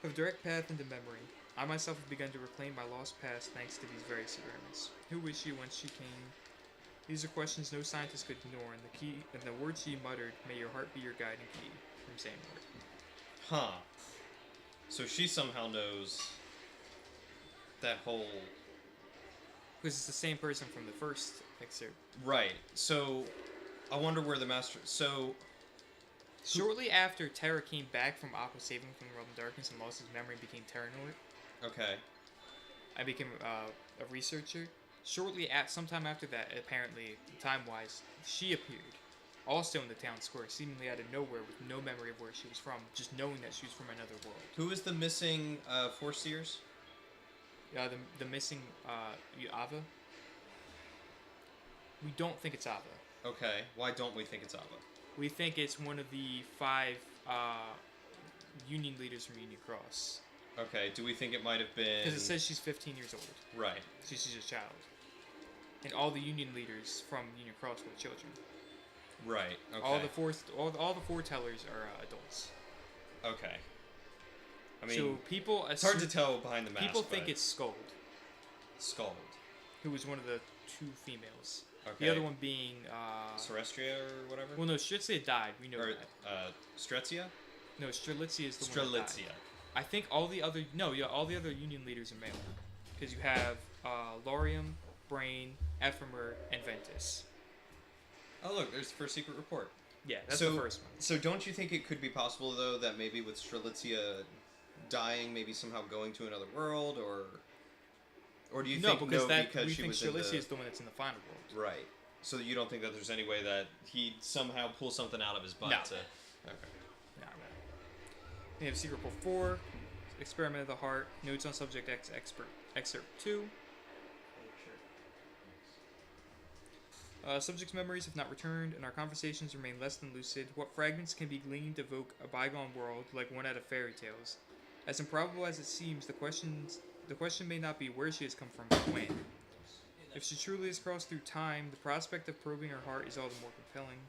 have a direct path into memory. I myself have begun to reclaim my lost past thanks to these various experiments. Who was she when she came? These are questions no scientist could ignore, and the words she muttered, "May your heart be your guiding key," from Xehanort.
Huh. So she somehow knows that whole...
Because it's the same person from the first excerpt.
Right. So I wonder where the master... So...
Shortly after Terra came back from Aqua saving from the realm of darkness and lost his memory and became Terranort,
Okay.
I became a researcher. Sometime after that, apparently, time-wise, she appeared. Also in the town square, seemingly out of nowhere with no memory of where she was from, just knowing that she was from another world.
Who is the missing Force Seers?
The missing Ava. We don't think it's Ava.
Okay. Why don't we think it's Ava?
We think it's one of the 5 Union leaders from Union Cross.
Okay. Do we think it might have been...
Because it says she's 15 years old.
Right.
She's a child. And all the Union leaders from Union Cross were children.
Right. Okay.
All the foretellers are adults.
Okay. I mean,
so people
it's hard to tell behind the mask.
People think it's Skuld,
who
who was one of the 2 females.
Okay.
The other one being
Sorestria or whatever.
Well, no, Strelitzia died. We know that.
Strelitzia?
No, Strelitzia is the one that died. I think all the other Union leaders are male, because you have Laurium, Brain, Ephemer, and Ventus.
Oh look, there's the first secret report.
Yeah, that's the first one.
So don't you think it could be possible though that maybe with Strelitzia dying, maybe somehow going to another world, or do you think
we
she
think
was
Strelitzia is the one that's in the final world.
Right. So you don't think that there's any way that he'd somehow pull something out of his butt?
No.
Okay.
No. We have Secret Report 4, Experiment of the Heart, Notes on Subject X, Excerpt 2. Subject's memories have not returned, and our conversations remain less than lucid. What fragments can be gleaned evoke a bygone world, like one out of fairy tales. As improbable as it seems, the question may not be where she has come from, but when. If she truly has crossed through time, the prospect of probing her heart is all the more compelling.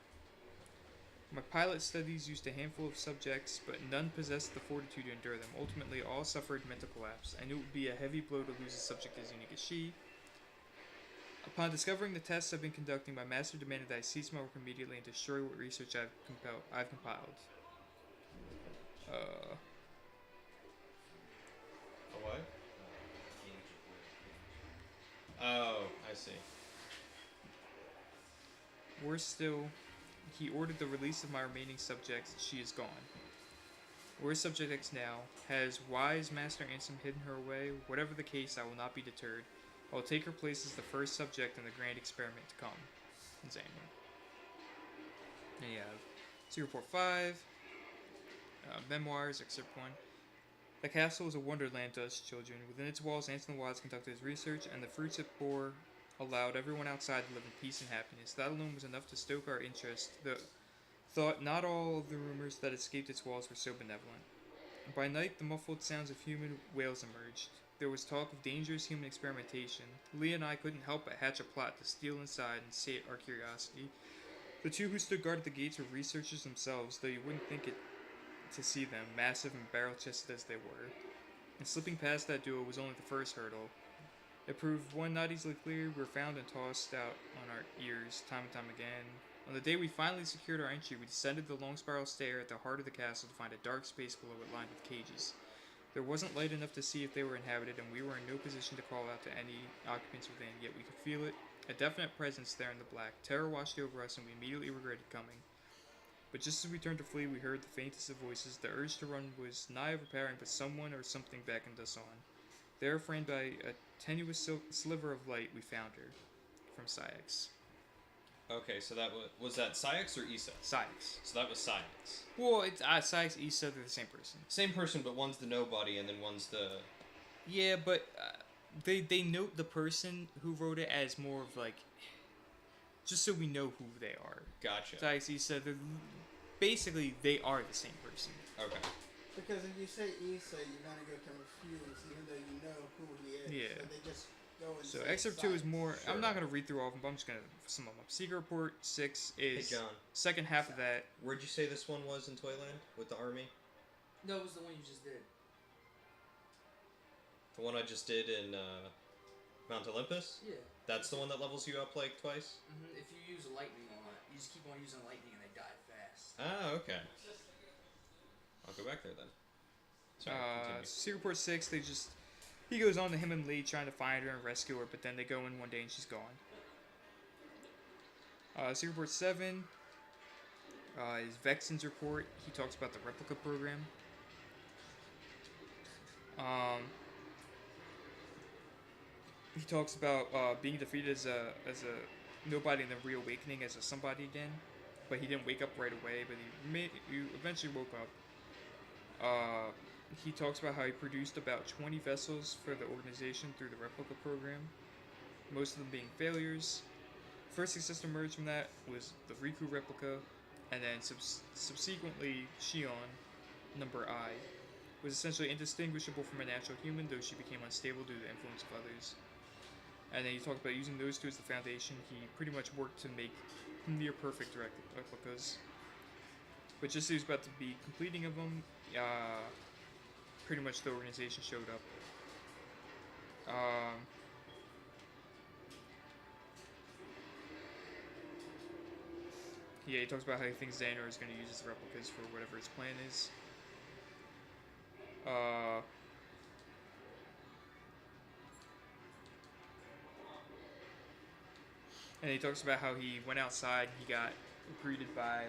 My pilot studies used a handful of subjects, but none possessed the fortitude to endure them. Ultimately, all suffered mental collapse. I knew it would be a heavy blow to lose a subject as unique as she. Upon discovering the tests I've been conducting, my master demanded that I cease my work immediately and destroy what research I've compiled.
What? Oh, I see.
Worse still, he ordered the release of my remaining subjects. She is gone. Where's Subject X now? Has wise Master Ansem hidden her away? Whatever the case, I will not be deterred. I will take her place as the first subject in the grand experiment to come. Xehanort. Then you have Secret Report 5, Memoirs, Excerpt 1. The castle is a wonderland to us children. Within its walls, Ansem the Wise conducted his research, and the fruits it bore allowed everyone outside to live in peace and happiness. That alone was enough to stoke our interest. The thought not all of the rumors that escaped its walls were so benevolent. By night, the muffled sounds of human wails emerged. There was talk of dangerous human experimentation. Leah and I couldn't help but hatch a plot to steal inside and sate our curiosity. The 2 who stood guard at the gates were researchers themselves, though you wouldn't think it to see them, massive and barrel-chested as they were. And slipping past that duo was only the first hurdle. It proved one not easily cleared. We were found and tossed out on our ears time and time again. On the day we finally secured our entry, we descended the long spiral stair at the heart of the castle to find a dark space below it lined with cages. There wasn't light enough to see if they were inhabited, and we were in no position to call out to any occupants within, yet we could feel it, a definite presence there in the black. Terror washed over us, and we immediately regretted coming. But just as we turned to flee, we heard the faintest of voices. The urge to run was nigh overpowering, but someone or something beckoned us on. There, framed by a tenuous sliver of light, we found her. From Syx.
Okay, so that was that Syx or Issa?
Syx.
So that was Syx.
Well, it's Syx, Issa, they're the same person.
Same person, but one's the nobody and then one's the...
Yeah, but they note the person who wrote it as more of like... Just so we know who they are.
Gotcha.
Syx, Issa, basically they are the same person.
Okay.
Because if you say Issa, you're gonna get confused, even though you know who he is.
Yeah.
So they just go and
So
say
excerpt 2 is
Syx.
more...
Sure.
I'm not going to read through all of them, but I'm just going to sum them up. Secret Report 6 is...
Hey, John.
Second half of that.
Where'd you say this one was in Toyland with the army?
No, it was the one you just did.
The one I just did in Mount Olympus?
Yeah.
That's the one that levels you up like twice?
If you use lightning on it, you just keep on using lightning and they die fast.
Ah, okay. I'll go back there then. Sorry, continue.
Secret Report 6, he goes on to him and Lee trying to find her and rescue her, but then they go in one day and she's gone. Secret Report 7 is Vexen's report. He talks about the replica program. He talks about being defeated as a nobody and then reawakening as a somebody again, but he didn't wake up right away. But he eventually woke up. He talks about how he produced about 20 vessels for the organization through the replica program, most of them being failures. First success to emerge from that was the Riku replica, and then subsequently Shion, number I, was essentially indistinguishable from a natural human, though she became unstable due to the influence of others. And then he talked about using those two as the foundation. He pretty much worked to make near perfect replicas. But just as he was about to be completing of them, pretty much the organization showed up. Yeah, he talks about how he thinks Xehanort is going to use his replicas for whatever his plan is. And he talks about how he went outside, he got greeted by,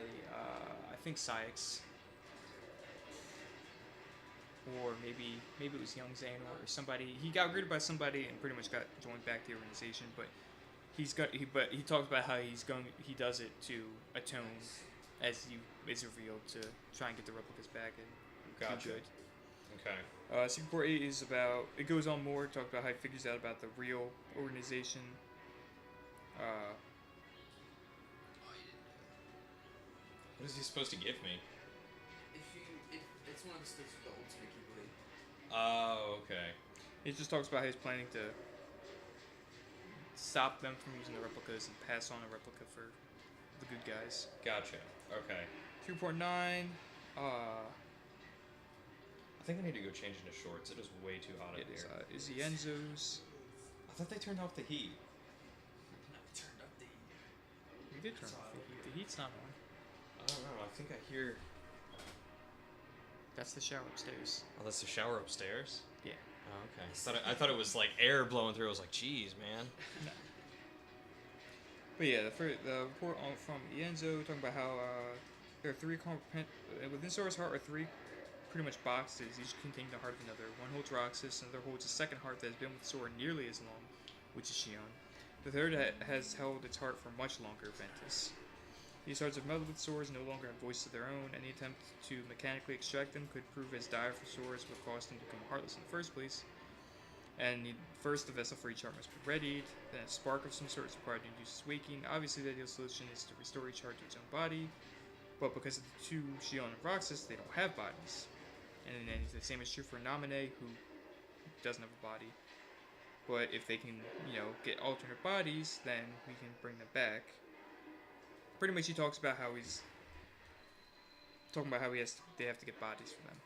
I think Syx. Or maybe it was young Xehanort or somebody. He got greeted by somebody and pretty much got joined back to the organization, but he talks about how he does it to atone as he is revealed to try and get the replicas back and
Gotcha.
do good.
Okay.
Secret Report 8 is about, it goes on more, talk about how he figures out about the real organization.
What is he supposed to give me?
It's one of the sticks with the ultimate keyblade.
Oh, okay.
He just talks about how he's planning to stop them from using the replicas and pass on a replica for the good guys.
Gotcha. Okay.
2.9,
I think I need to go change into shorts. It is way too hot in
it is
here.
Izienzo's.
I thought they turned off the heat.
Turned up the.
We did turn off the heat. The heat's not on.
I don't know. I think I hear...
That's the shower upstairs.
Oh, that's the shower upstairs?
Yeah.
Oh, okay. I thought it was like air blowing through. I was like, geez, man.
No. But yeah, the report from Ienzo talking about how there are three within Sora's heart are three pretty much boxes, each containing the heart of another. One holds Roxas, another holds a second heart that has been with Sora nearly as long, which is Shion. The third has held its heart for much longer, Ventus. These hearts have melded with Sora's no longer have voice of their own. Any attempt to mechanically extract them could prove as dire for Sora as would cause them to become heartless in the first place. And first, the vessel for each heart must be readied, then a spark of some sort is required to induce its waking. Obviously, the ideal solution is to restore each heart to its own body, but because of the two Shion and Roxas, they don't have bodies. And then the same is true for Namine, who doesn't have a body. But if they can, get alternate bodies, then we can bring them back. Pretty much he talks about how they have to get bodies for them.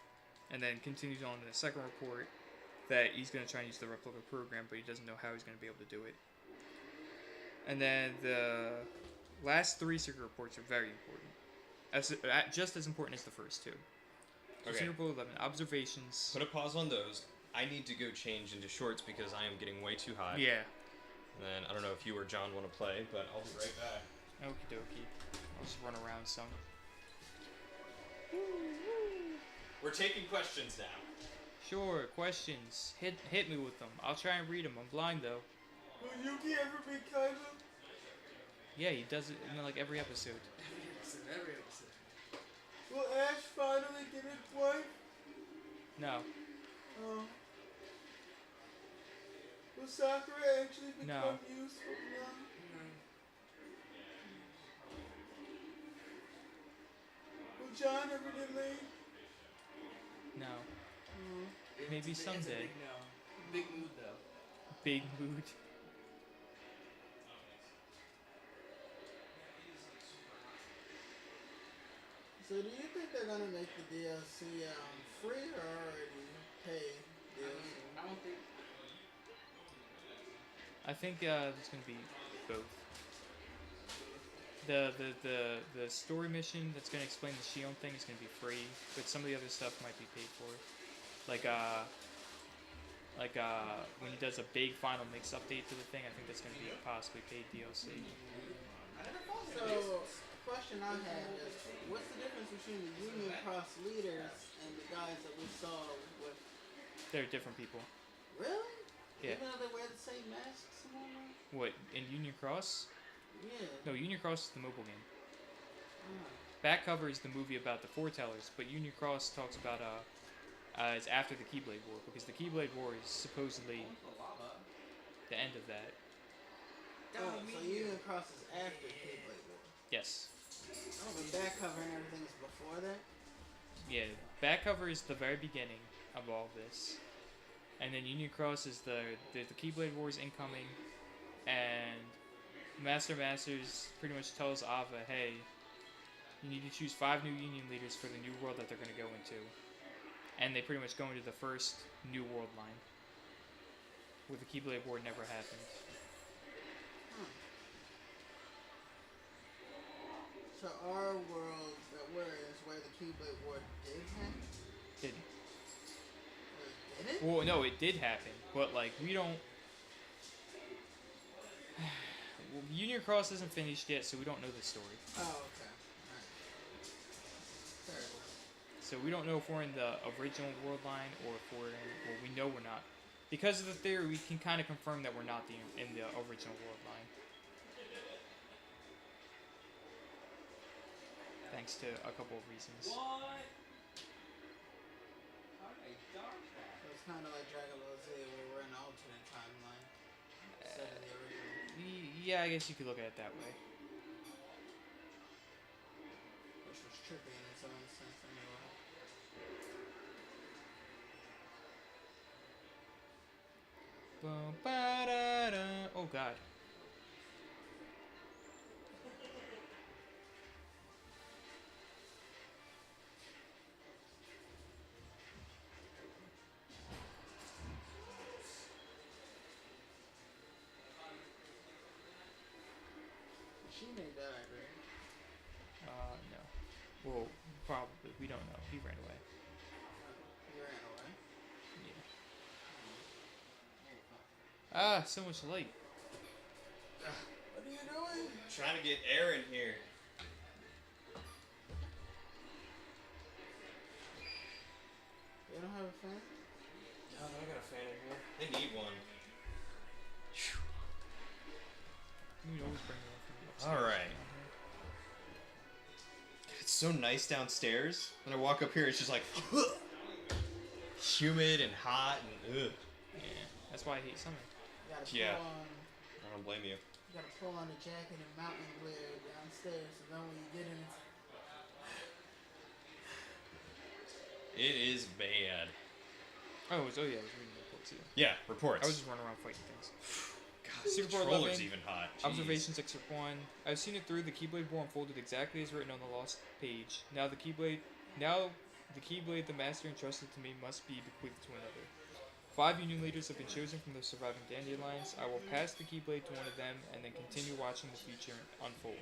And then continues on in the second report that he's going to try and use the replica program, but he doesn't know how he's going to be able to do it. And then the Last 3 secret reports are very important. Just as important as the first 2. So
Okay.
Secret report 11. Observations.
Put a pause on those. I need to go change into shorts because I am getting way too hot.
Yeah.
And then I don't know if you or John want to play, but I'll be right back.
Okie dokie. I'll just run around some.
We're taking questions now.
Sure, questions. Hit me with them. I'll try and read them. I'm blind though.
Will Yuki ever be Kyrie?
Yeah, he does it in like every episode.
Every episode.
Will Ash finally get his wife?
No.
Oh. Will Sakura actually become
No.
useful now? Will John ever get laid?
No.
Oh.
Maybe
It's a
someday.
big no. Big mood though.
Big mood.
So do you think they're gonna make the DLC free or already pay DLC?
I don't think.
I think there's gonna be both. The story mission that's gonna explain the Shion thing is gonna be free, but some of the other stuff might be paid for. Like when he does a big final mix update to the thing, I think that's gonna be a possibly paid DLC.
So, question I had is, what's the difference between the Union Cross leaders and the guys that we saw with?
They're different people.
Really?
Yeah.
Even though they wear the same masks and all that?
What, in Union Cross?
Yeah.
No, Union Cross is the mobile game.
Oh.
Back cover is the movie about the foretellers, but Union Cross talks about it's after the Keyblade War, because the Keyblade War is supposedly the end of that.
Oh, so Union Cross is after Keyblade War.
Yes.
Oh, the back cover and everything is before that?
Yeah, back cover is the very beginning of all this, and then Union Cross is the Keyblade War is incoming, and Masters pretty much tells Ava, hey, you need to choose 5 new Union leaders for the new world that they're going to go into, and they pretty much go into the first new world line, where the Keyblade War never happened.
Huh. So our world that we're in is where the Keyblade War did happen?
Didn't.
Did it?
Well, no, it did happen, but like we don't. Well, Union Cross isn't finished yet, so we don't know the story.
Oh, okay. Alright. Fair enough.
So we don't know if we're in the original world line or if we're in. Well, we know we're not. Because of the theory, we can kind of confirm that we're not in the original world line. Thanks to a couple of reasons.
What? How did I dark that?
So it's kind of like Dragon Ball Z, where we're in an alternate timeline instead of the original,
Yeah, I guess you could look at it that way.
which was trippy in its own sense anyway.
Boom, ba-da-da. Oh God.
She may die, right?
No. Well, probably. We don't know. He ran away.
He ran away.
Yeah. Ah, so much light.
What are you doing?
Trying to get air in here.
You don't have a fan?
No, I got a fan in here. They need one.
You would always bring one from upstairs.
All right. It's so nice downstairs. When I walk up here, it's just like humid and hot and ugh.
Yeah, that's why I hate summer.
You gotta
Yeah.
pull on.
I don't blame you.
You gotta pull on the jacket and mountain glare downstairs, so then when you get in, it's
It is bad.
Oh, yeah, I was reading the report too.
Yeah, reports.
I was just running around fighting things.
God,
Super
the
Bowl
controller's
11,
even hot. Jeez.
Observations Excerpt 1. I've seen it through. The Keyblade War unfolded exactly as written on the lost page. Now the Keyblade the Master entrusted to me must be bequeathed to another. 5 Union leaders have been chosen from the surviving dandelions. I will pass the Keyblade to one of them and then continue watching the future unfold.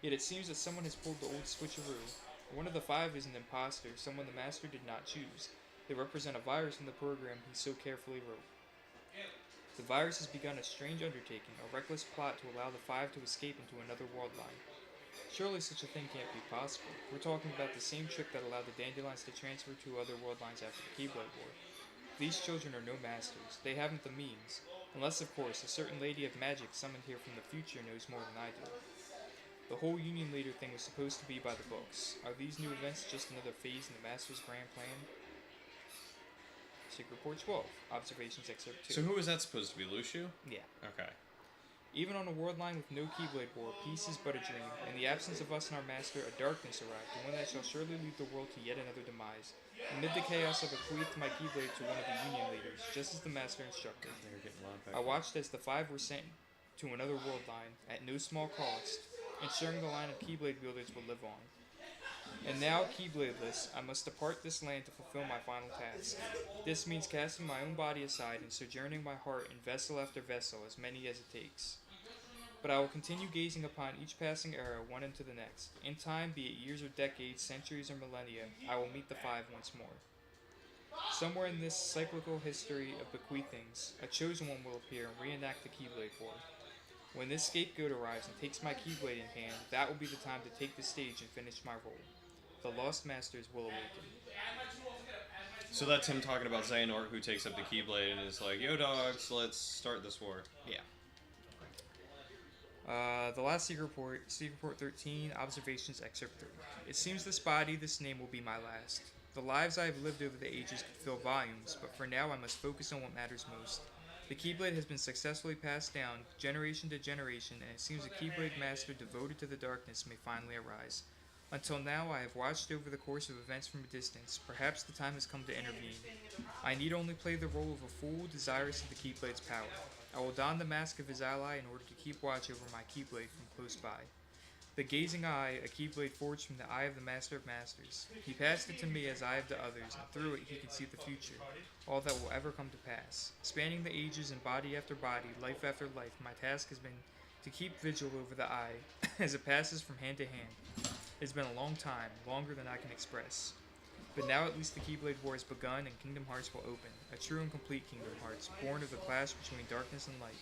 Yet it seems that someone has pulled the old switcheroo. One of the 5 is an imposter, someone the Master did not choose. They represent a virus in the program he so carefully wrote. The virus has begun a strange undertaking, a reckless plot to allow the 5 to escape into another world line. Surely such a thing can't be possible. We're talking about the same trick that allowed the Dandelions to transfer to other world lines after the Keyblade War. These children are no masters. They haven't the means. Unless, of course, a certain lady of magic summoned here from the future knows more than I do. The whole Union Leader thing was supposed to be by the books. Are these new events just another phase in the Master's grand plan? Secret Report 12. Observations Excerpt 2.
So who is that supposed to be, Lucia?
Yeah.
Okay.
Even on a world line with no Keyblade War, peace is but a dream. In the absence of us and our Master, a darkness arrived, the one that shall surely lead the world to yet another demise. Amid the chaos, I bequeathed my Keyblade to one of the Union Leaders, just as the Master instructed.
They're getting loud back
I watched as the 5 were sent to another world line, at no small cost, ensuring the line of Keyblade wielders would live on. And now, Keybladeless, I must depart this land to fulfill my final task. This means casting my own body aside and sojourning my heart in vessel after vessel, as many as it takes. But I will continue gazing upon each passing era, one into the next. In time, be it years or decades, centuries or millennia, I will meet the 5 once more. Somewhere in this cyclical history of bequeathings, a chosen one will appear and reenact the Keyblade War. When this scapegoat arrives and takes my Keyblade in hand, that will be the time to take the stage and finish my role. The Lost Masters will awaken.
So that's him talking about Xehanort, who takes up the Keyblade and is like, "Yo, dogs, let's start this war."
Yeah. The last Secret Report, Secret Report 13, Observations Excerpt 3. It seems this body, this name will be my last. The lives I have lived over the ages could fill volumes, but for now I must focus on what matters most. The Keyblade has been successfully passed down, generation to generation, and it seems a Keyblade master devoted to the darkness may finally arise. Until now, I have watched over the course of events from a distance. Perhaps the time has come to intervene. I need only play the role of a fool desirous of the Keyblade's power. I will don the mask of his ally in order to keep watch over my Keyblade from close by. The gazing eye, a Keyblade forged from the eye of the Master of Masters. He passed it to me as I have to others, and through it he can see the future, all that will ever come to pass. Spanning the ages and body after body, life after life, my task has been to keep vigil over the eye as it passes from hand to hand. It has been a long time, longer than I can express. But now at least the Keyblade War has begun and Kingdom Hearts will open. A true and complete Kingdom Hearts, born of the clash between darkness and light.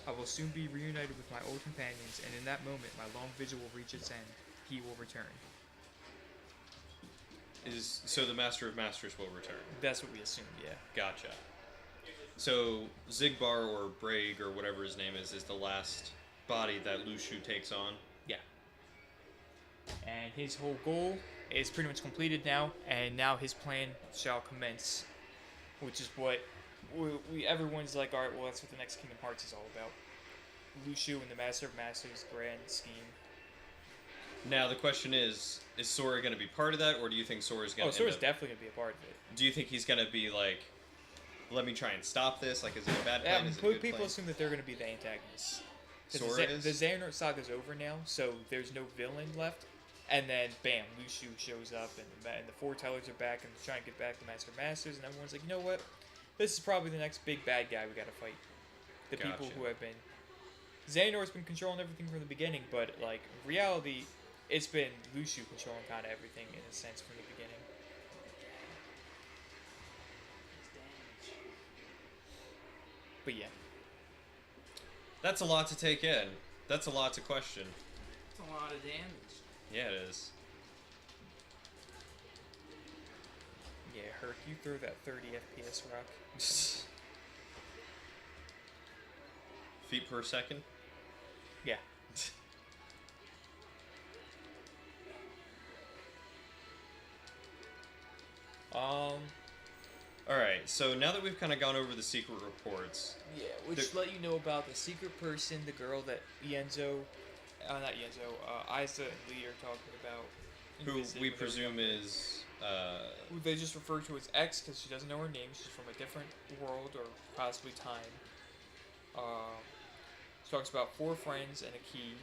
I will soon be reunited with my old companions, and in that moment my long vigil will reach its end. He will return.
So the Master of Masters will return.
That's what we assumed, yeah.
Gotcha. So Zigbar or Braig or whatever his name is the last body that Lucia takes on.
Yeah. And his whole goal is pretty much completed now, and now his plan shall commence, which is what everyone's like, alright, well, that's what the next Kingdom Hearts is all about. Lucia and the Master of Masters' grand scheme.
Now the question is Sora going to be part of that, or do you think Sora's going to
Sora's definitely going to be a part of it.
Do you think he's going to be like, let me try and stop this? Like, is it a bad plan? Is it a good
people
plan?
assume that they're going to be the antagonists.
Sora is?
The Xehanort saga's over now, so there's no villain left. And then, bam, Lucia shows up, and the foretellers are back, and they're trying to get back the Master of Masters, and everyone's like, you know what? This is probably the next big bad guy we gotta fight. The people who have been... Xehanort's been controlling everything from the beginning, but, like, in reality, it's been Lucia controlling kind of everything, in a sense, from the beginning. But yeah.
That's a lot to take in. That's a lot to question.
It's a lot of damage.
Yeah, it is.
Yeah, Herc, you throw that 30 FPS rock.
Feet per second?
Yeah.
Alright, so now that we've kind of gone over the secret reports...
Yeah, which let you know about the secret person, the girl that Ienzo, Isa and Lee are talking about.
Who we presume is...
Who they just refer to as X because she doesn't know her name. She's from a different world or possibly time. She talks about 4 friends and a key.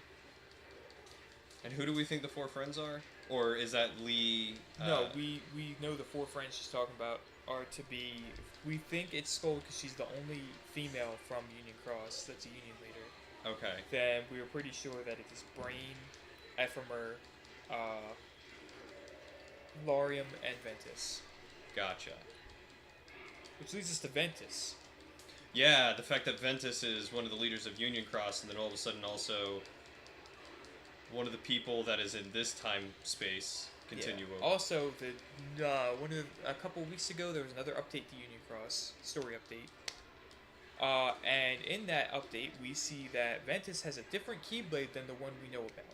And who do we think the 4 friends are? Or is that Lee...
No, we know the 4 friends she's talking about are to be... We think it's Skull because she's the only female from Union Cross that's a Union leader.
Okay.
Then we were pretty sure that it is Brain, Ephemer, Larium, and Ventus.
Gotcha.
Which leads us to Ventus.
Yeah, the fact that Ventus is one of the leaders of Union Cross, and then all of a sudden also one of the people that is in this time space continuum.
Yeah. Also, a couple weeks ago there was another update to Union Cross, story update. And in that update, we see that Ventus has a different Keyblade than the one we know about.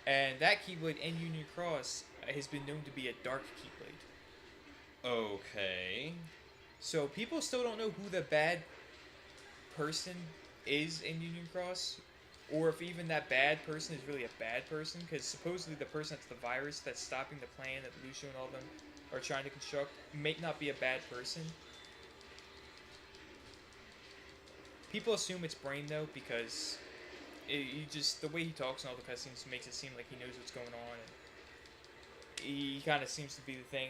And that Keyblade in Union Cross has been known to be a dark Keyblade.
Okay.
So people still don't know who the bad person is in Union Cross, or if even that bad person is really a bad person, because supposedly the person that's the virus that's stopping the plan that Lucia and all them are trying to construct may not be a bad person. People assume it's Brain though, because the way he talks and all the cutscenes makes it seem like he knows what's going on, and he kind of seems to be the thing.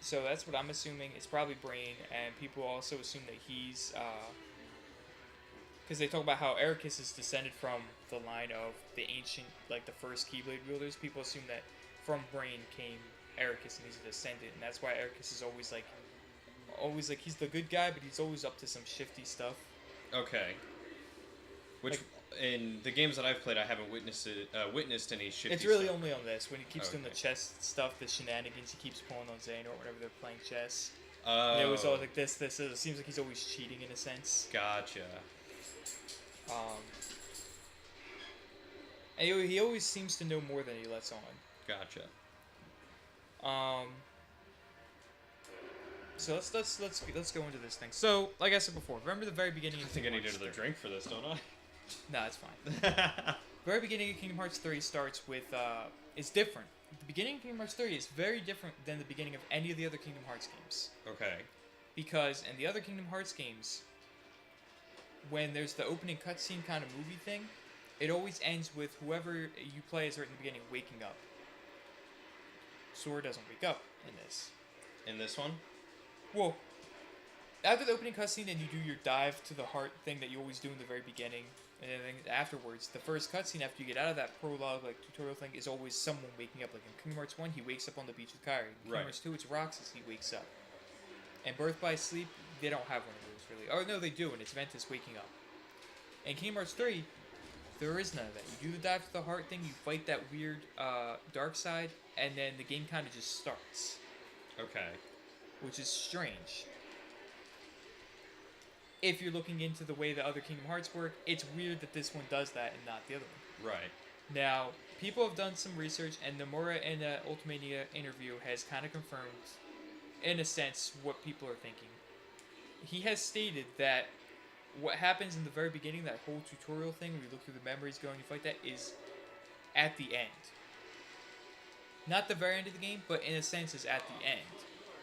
So that's what I'm assuming. It's probably Brain, and people also assume that he's because they talk about how Ericus is descended from the line of the ancient, like the first Keyblade wielders. People assume that from Brain came Ericus, and he's a descendant, and that's why Ericus is always like he's the good guy, but he's always up to some shifty stuff.
Okay. Which, like, in the games that I've played, I haven't witnessed any shifty
It's really
stuff.
only on this, when he keeps doing the chess stuff, the shenanigans he keeps pulling on Zane or whenever they're playing chess.
Oh.
And it was all like this. It seems like he's always cheating in a sense.
Gotcha.
And he always seems to know more than he lets on.
Gotcha.
So let's go into this thing. So, like I said before, remember the very beginning of
I think I need another drink for this, don't I?
No, it's fine. The very beginning of Kingdom Hearts 3 starts with it's different. The beginning of Kingdom Hearts 3 is very different than the beginning of any of the other Kingdom Hearts games.
Okay.
Because in the other Kingdom Hearts games, when there's the opening cutscene kind of movie thing, it always ends with whoever you play as right in the beginning waking up. Sora doesn't wake up in this.
In this one?
Well, after the opening cutscene and you do your dive to the heart thing that you always do in the very beginning, and then afterwards, the first cutscene after you get out of that prologue, like, tutorial thing, is always someone waking up. Like in Kingdom Hearts 1, he wakes up on the beach with Kyrie. In Kingdom Hearts 2, it's Roxas, he wakes up. And Birth by Sleep, they don't have one of those, really. Or no, they do, and it's Ventus waking up. In Kingdom Hearts 3, there is none of that. You do the dive to the heart thing, you fight that weird dark side, and then the game kind of just starts.
Okay.
Which is strange. If you're looking into the way the other Kingdom Hearts work, it's weird that this one does that and not the other one.
Right.
Now, people have done some research, and Nomura in the Ultimania interview has kind of confirmed, in a sense, what people are thinking. He has stated that what happens in the very beginning, that whole tutorial thing where you look through the memories, go and you fight that, is at the end. Not the very end of the game, but in a sense is at the end.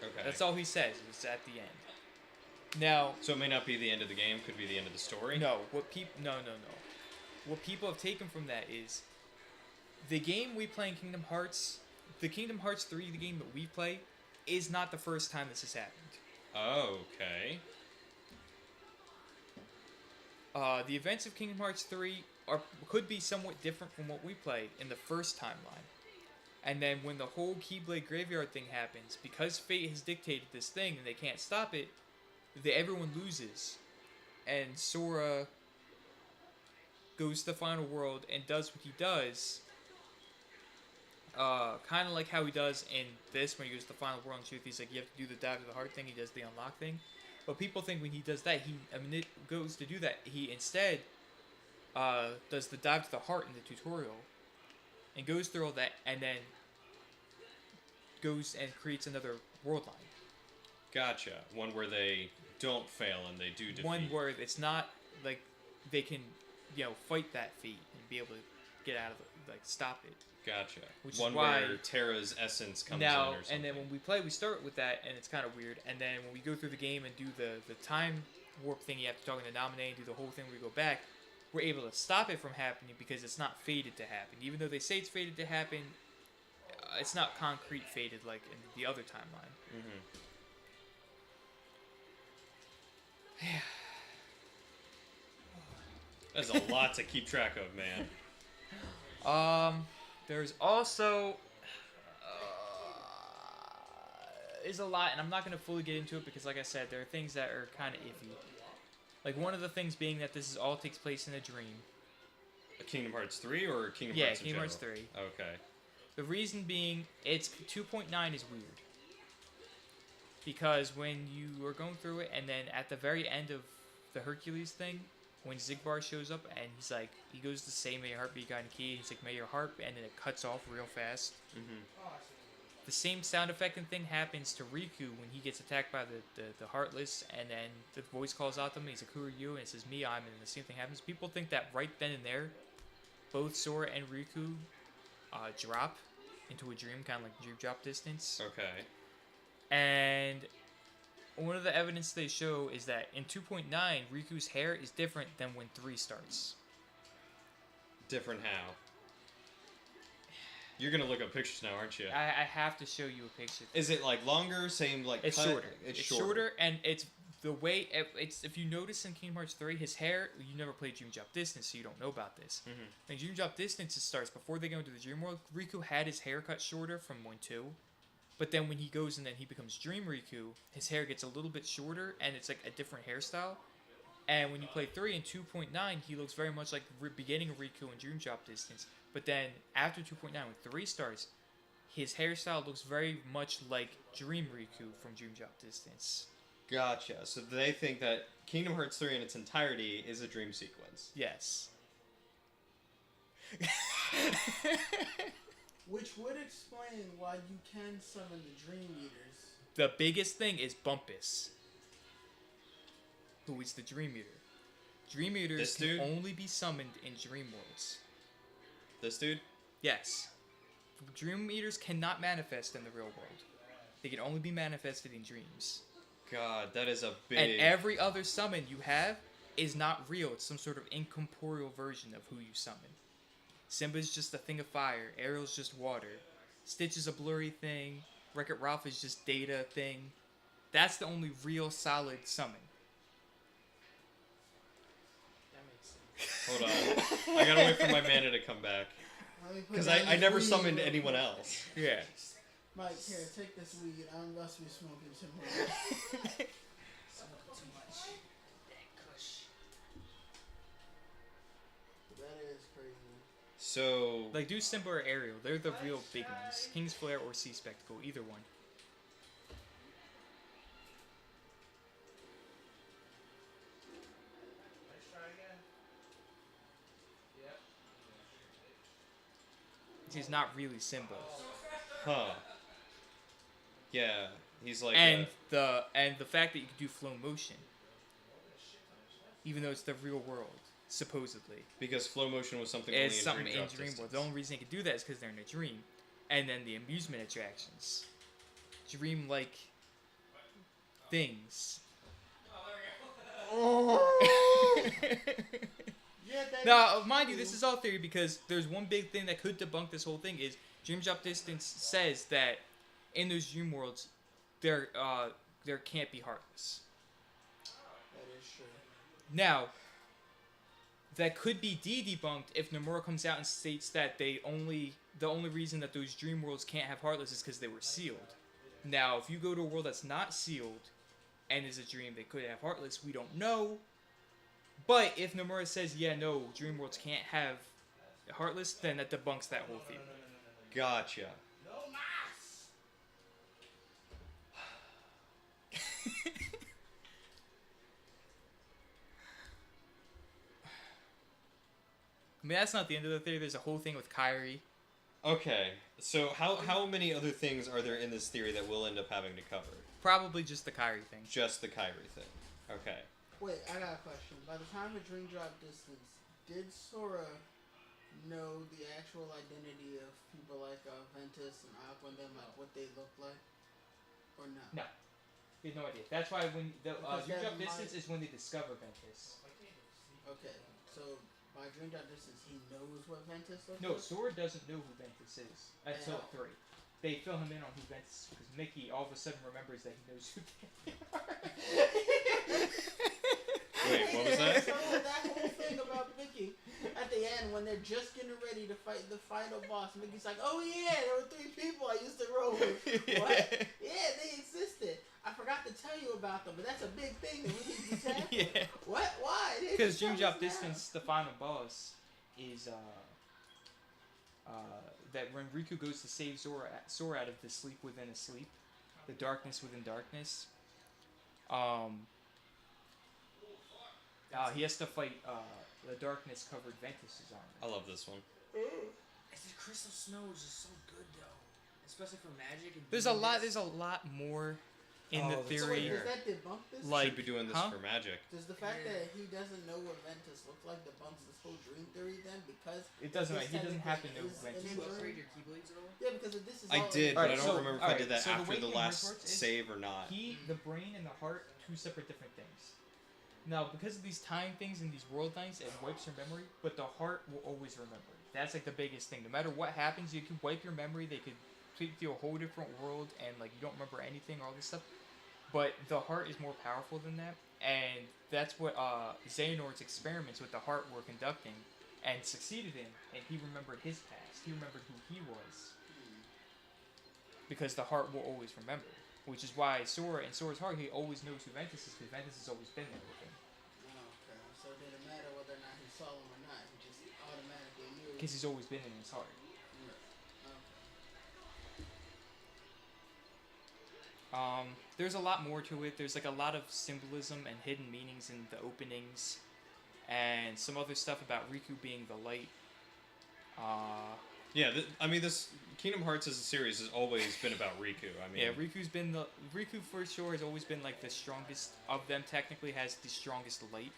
Okay.
That's all he says, it's at the end. Now,
so it may not be the end of the game, could be the end of the story?
No, what people have taken from that is the game we play in Kingdom Hearts, the Kingdom Hearts 3, the game that we play, is not the first time this has happened.
Okay.
The events of Kingdom Hearts 3 could be somewhat different from what we play in the first timeline. And then when the whole Keyblade Graveyard thing happens, because fate has dictated this thing and they can't stop it, everyone loses. And Sora goes to the final world and does what he does. Kind of like how he does in this, when he goes to the final world and he's like, you have to do the dive to the heart thing, he does the unlock thing. But people think when he does that, it goes to do that, he instead does the dive to the heart in the tutorial. And goes through all that, and then goes and creates another world line.
Gotcha. One where they don't fail and they do defeat.
One where it's not like they can, fight that fate and be able to get out of it, like stop it.
Gotcha.
Which
one
is why
where Terra's essence comes
now,
in or something.
and then when we play, we start with that, and it's kind of weird. And then when we go through the game and do the time warp thing, you have to talk in the nominate and do the whole thing where we go back. We're able to stop it from happening because it's not fated to happen. Even though they say it's fated to happen, it's not concrete fated like in the other timeline.
That's a lot to keep track of, man.
There's also is a lot, and I'm not gonna fully get into it because, like I said, there are things that are kind of iffy. Like one of the things being that this is all takes place in a dream.
Kingdom Hearts 3 or Kingdom
Yeah,
Hearts in
Kingdom Hearts
general?
3.
Okay.
The reason being, it's 2.9 is weird. Because when you are going through it, and then at the very end of the Hercules thing, when Zigbar shows up and he's like, he goes to say, "May your heart be guided key," he's like, "May your heart," and then it cuts off real fast.
Mm-hmm.
The same sound effect and thing happens to Riku when he gets attacked by the Heartless, and then the voice calls out to him, and he's like, "Who are you?" And it says, "Me, I'm," and the same thing happens. People think that right then and there, both Sora and Riku drop into a dream, kind of like dream drop distance.
Okay.
And one of the evidence they show is that in 2.9, Riku's hair is different than when 3 starts.
Different how? You're gonna look up pictures now, aren't you?
I have to show you a picture.
Is it like longer? Same like
It's
cut?
shorter.
It's
shorter, and it's the way it's. If you notice in Kingdom Hearts 3, his hair. You never played Dream Drop Distance, so you don't know about this.
Mm-hmm.
In Dream Drop Distance, it starts before they go into the Dream World. Riku had his hair cut shorter from 1-2, but then when he goes and then he becomes Dream Riku, his hair gets a little bit shorter, and it's like a different hairstyle. And when you play 3 and 2.9, he looks very much like the beginning of Riku in Dream Drop Distance. But then after 2.9, when 3 starts, his hairstyle looks very much like Dream Riku from Dream Drop Distance.
Gotcha. So they think that Kingdom Hearts 3 in its entirety is a dream sequence.
Yes.
Which would explain why you can summon the Dream Eaters.
The biggest thing is Bumpus, who is the Dream Eater. Dream Eaters
This
can
dude?
only be summoned in Dream Worlds.
This dude?
Yes. Dream Eaters cannot manifest in the real world. They can only be manifested in dreams.
God, that is a big...
And every other summon you have is not real. It's some sort of incorporeal version of who you summon. Simba's just a thing of fire. Ariel's just water. Stitch is a blurry thing. Wreck-It Ralph is just data thing. That's the only real solid summon.
That makes sense.
Hold on. I gotta wait for my mana to come back.
Let me put
Because
down
I
this
never
weed
summoned
real
anyone
quick.
else.
Yeah.
Mike, here, take this weed. I must be smoking too much.
Smoking too much. That kush.
That is crazy.
So...
Like, do Simba or Ariel. They're the real big ones. King's Flare or Sea Spectacle. Either one. He's not really Simba.
Huh. Yeah. He's like...
And the fact that you can do flow motion. Even though it's the real world. Supposedly.
because flow motion was something
It's
only
something
in
in
Dream
Dream
Drop
World. The only reason they can do that is because they're in a dream. And then the amusement attractions. Dream-like things.
Yeah, that
Now,
is
mind you,
true.
this is all theory because there's one big thing that could debunk this whole thing is Dream Drop Distance says that in those dream worlds, there can't be Heartless.
That is true.
Now, that could be debunked if Nomura comes out and states that the only reason that those dream worlds can't have Heartless is because they were sealed. Now, if you go to a world that's not sealed and is a dream, they could have Heartless. We don't know. But if Nomura says, yeah, no, dream worlds can't have Heartless, then that debunks that whole theory.
Gotcha.
I mean, that's not the end of the theory. There's a whole thing with Kyrie.
Okay, so how many other things are there in this theory that we'll end up having to cover?
Probably just the Kyrie thing.
Just the Kyrie thing. Okay.
Wait, I got a question. By the time of Dream Drop Distance, did Sora know the actual identity of people like Ventus and Aqua and them, like what they look like? Or no?
No. He has no idea. That's why when the
Because
Dream
that
Drop Distance
might-
is when they discover Ventus.
Okay, so by Dream Drop Distance, he knows what Ventus looks
No,
like?
Sora doesn't know who Ventus is until
Yeah.
3. They fill him in on who Ventus is because Mickey all of a sudden remembers that he knows who they are.
Wait, what was that?
So that whole thing about Mickey at the end when they're just getting ready to fight the final boss. Mickey's like, oh yeah, there were 3 people I used to roll with. What? Yeah, they existed. I forgot to tell you about them, but that's a big thing that we need to tackle.
Yeah.
What? Why? They
Because
just tell
Dream
us
Drop
now.
Distance, the final boss, is that when Riku goes to save Sora out of the sleep within a sleep, the darkness within darkness, he has to fight the darkness covered Ventus's armor.
I love this one.
It's the Crystal Snow is just so good though, especially for magic. And
There's a lot.
demons.
There's a lot more in
Oh,
the
that's
So wait,
theory.
does that debunk this?
Like-
Should be doing this
huh?
for magic.
Does the fact
Yeah.
that he doesn't know what Ventus looks like debunks this whole dream theory then? Because
It doesn't.
this
He doesn't have to know
technically is
Ventus.
Did
an
you
dream.
upgrade your Keyblades at all?
Yeah, because if this is
I
all
did,
in-
but I
Alright,
don't
so-
remember if I
alright,
did that
so the
after
way
the
Kingdom
last
Hearts works is
save or not.
The brain and the heart, 2 separate different things. Now, because of these time things and these world lines, it wipes your memory, but the heart will always remember. That's like the biggest thing. No matter what happens, you can wipe your memory. They could take you to a whole different world, and like you don't remember anything, all this stuff. But the heart is more powerful than that, and that's what Xehanort's experiments with the heart were conducting, and succeeded in. And he remembered his past. He remembered who he was, because the heart will always remember. Which is why Sora, in Sora's heart, he always knows who Ventus is, because Ventus has always been there with him.
Okay, so it didn't matter whether or not he saw him or not. He just automatically knew.
Because he's always been in his heart.
Okay.
There's a lot more to it. There's like a lot of symbolism and hidden meanings in the openings, and some other stuff about Riku being the light.
Yeah, I mean, this Kingdom Hearts as a series has always been about Riku. I mean,
Yeah, Riku for sure has always been like the strongest of them. Technically, has the strongest light.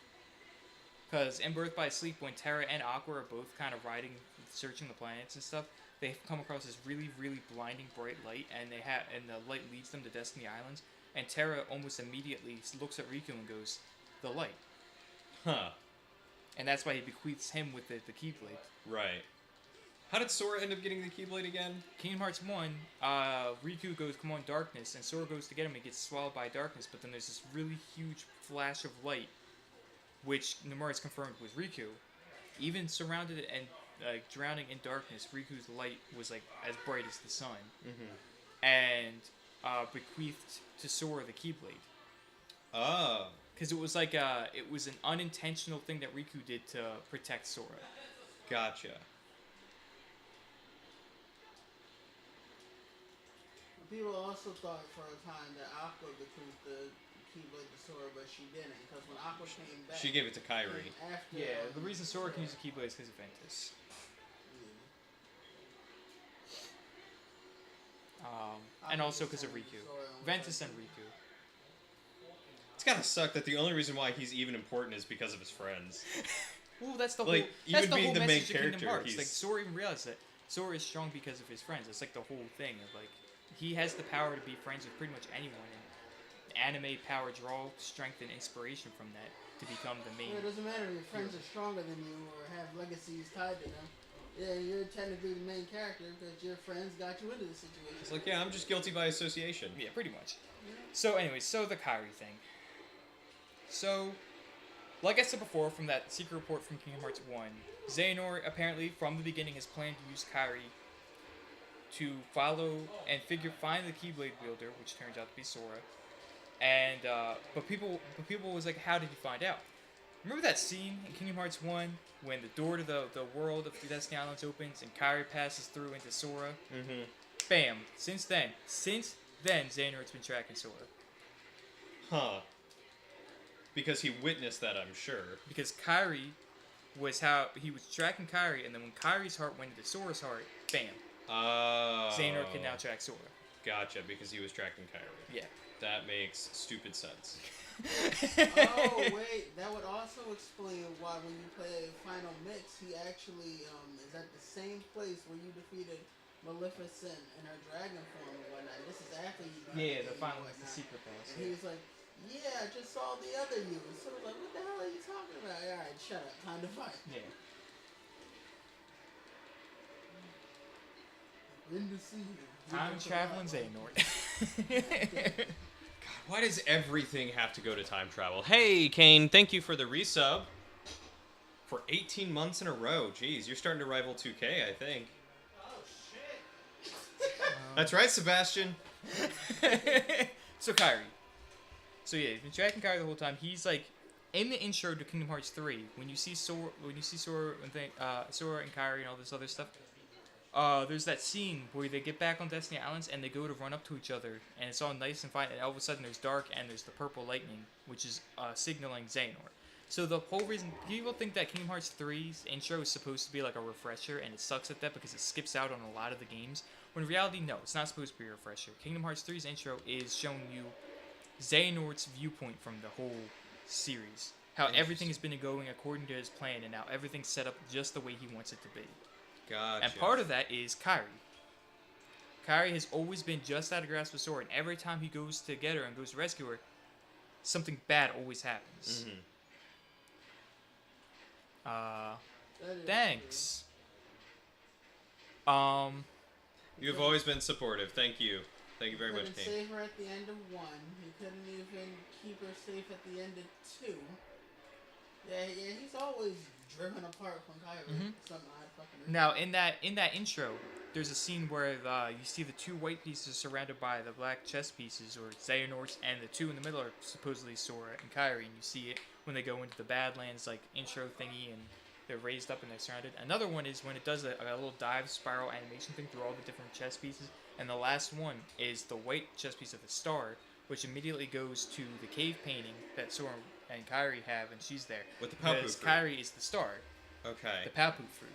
Because in Birth by Sleep, when Terra and Aqua are both kind of riding, searching the planets and stuff, they come across this really, really blinding bright light, and the light leads them to Destiny Islands. And Terra almost immediately looks at Riku and goes, "The light,"
huh?
and that's why he bequeaths him with the Keyblade.
Right. How did Sora end up getting the Keyblade again?
Kingdom Hearts 1, Riku goes, "Come on, darkness," and Sora goes to get him and gets swallowed by darkness, but then there's this really huge flash of light, which Nomura's confirmed was Riku. Even surrounded and drowning in darkness, Riku's light was like as bright as the sun, and bequeathed to Sora the Keyblade.
Oh,
Because it was like it was an unintentional thing that Riku did to protect Sora.
gotcha.
People also thought for a time that Aqua bequeathed the Keyblade to Sora, but she didn't. Because when Aqua came back,
She gave it to Kyrie.
After,
Yeah, the reason Sora can use the Keyblade is because of Ventus. And also because of Riku. Ventus and Riku.
It's gotta suck that the only reason why he's even important is because of his friends.
Well, that's the
Like,
whole.
even
That's the
being
whole
the main
message of Kingdom
character,
Hearts.
he's-
Like Sora even realized that Sora is strong because of his friends. It's like the whole thing of like he has the power to be friends with pretty much anyone, and anime power draw strength and inspiration from that to become the main.
It doesn't matter if your friends are stronger than you or have legacies tied to them. Yeah, you're technically the main character because your friends got you into the situation.
It's like, yeah, I'm just guilty by association.
Yeah, pretty much. So, anyways, so the Kyrie thing. So, like I said before, from that secret report from Kingdom Hearts 1, Xehanort apparently from the beginning has planned to use Kyrie to follow and find the Keyblade wielder, which turns out to be Sora. And but people was like, how did you find out? Remember that scene in Kingdom Hearts 1 when the door to the world of the Destiny Islands opens and Kyrie passes through into Sora?
Mm-hmm.
Bam! Since then, Xehanort's been tracking Sora.
Huh. Because he witnessed that, I'm sure.
Because Kyrie was how he was tracking Kyrie, and then when Kyrie's heart went into Sora's heart, bam!
Oh.
Xehanort can now track Sora.
Gotcha, because he was tracking Kyrie.
Yeah.
That makes stupid sense.
Oh wait, that would also explain why when you play Final Mix, he actually is at the same place where you defeated Maleficent in her dragon form and whatnot. This is after you beat
Yeah,
the
the
game
final
and
is the
whatnot.
secret pass.
And he was like, "Yeah, I just saw the other you." And so I was like, "What the hell are you talking about?" All right, shut up. Time to fight.
Yeah.
In the sea.
Time traveling Xehanort.
Why does everything have to go to time travel? Hey, Kane, thank you for the resub. For 18 months in a row. Jeez, you're starting to rival 2K, I think. That's right, Sebastian.
So Kyrie. So yeah, he's been tracking Kyrie the whole time. He's like in the intro to Kingdom Hearts 3 when you see Sora, Sora and Kyrie and all this other stuff. There's that scene where they get back on Destiny Islands and they go to run up to each other and it's all nice and fine and all of a sudden there's dark and there's the purple lightning which is signaling Xehanort. So the whole reason people think that Kingdom Hearts 3's intro is supposed to be like a refresher and it sucks at that because it skips out on a lot of the games. When in reality, no, it's not supposed to be a refresher. Kingdom Hearts 3's intro is showing you Xehanort's viewpoint from the whole series. How everything has been going according to his plan and now everything's set up just the way he wants it to be.
Gotcha.
And part of that is Kyrie. Kyrie has always been just out of grasp with Sora, and every time he goes to get her and goes to rescue her, something bad always happens. Thanks.
You've always been supportive. Thank you. Thank you very much,
Couldn't
Kane.
save her at the end of 1. He couldn't even keep her safe at the end of 2. Yeah, he's always driven apart from Kyrie. Some odd fucking reason.
Now, in that intro, there's a scene where you see the two white pieces surrounded by the black chess pieces, or Xehanort's, and the two in the middle are supposedly Sora and Kyrie, and you see it when they go into the Badlands, like, intro thingy, and they're raised up and they're surrounded. Another one is when it does a little dive spiral animation thing through all the different chess pieces, and the last one is the white chess piece of the star, which immediately goes to the cave painting that Sora and Kyrie have, and she's there.
With the Papu
because
fruit.
Kyrie is the star.
Okay.
The Papu fruit.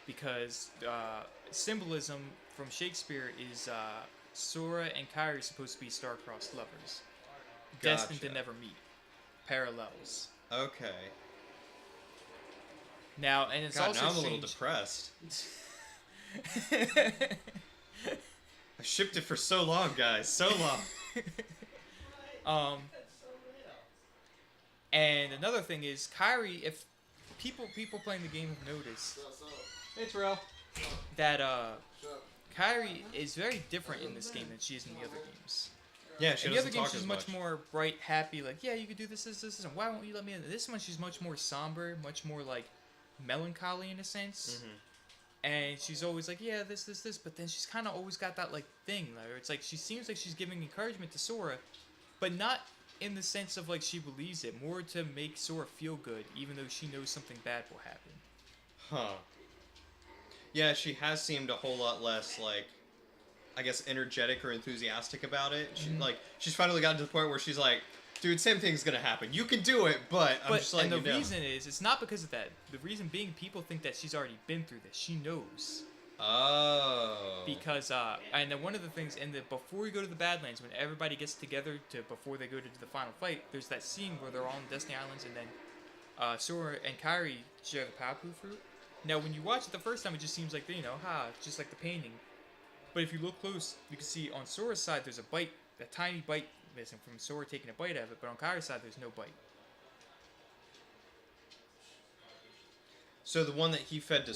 Because symbolism from Shakespeare is Sora and Kyrie supposed to be star-crossed lovers. Destined to
Gotcha.
never meet. Parallels.
Okay.
Now, and it's
God,
also
now I'm a little
strange-
depressed. I shipped it for so long, guys. So long.
And another thing is, Kyrie, if people playing the game have noticed
Hey, Terrell.
that Kyrie is very different in this game than she is in the other games.
Yeah, she
In the other
doesn't
games,
talk
she's
as
much more bright, happy, like, yeah, you could do this, and why won't you let me in? This one, she's much more somber, much more, like, melancholy in a sense. And she's always like, yeah, this, but then she's kind of always got that, like, thing, where it's like, she seems like she's giving encouragement to Sora, but not in the sense of, like, she believes it, more to make Sora feel good, even though she knows something bad will happen.
Huh. Yeah, she has seemed a whole lot less, like, I guess, energetic or enthusiastic about it. She, she's finally gotten to the point where she's like, dude, same thing's gonna happen. You can do it, but I'm just letting
and the
you know.
reason is, it's not because of that. The reason being, people think that she's already been through this. She knows.
Oh.
Because, and then one of the things, before we go to the Badlands, when everybody gets together before they go to the final fight, there's that scene where they're all on Destiny Islands, and then Sora and Kyrie share the Papu fruit. Now, when you watch it the first time, it just seems like, just like the painting. But if you look close, you can see on Sora's side, there's a tiny bite missing from Sora taking a bite out of it, but on Kyrie's side, there's no bite.
So the one that he fed to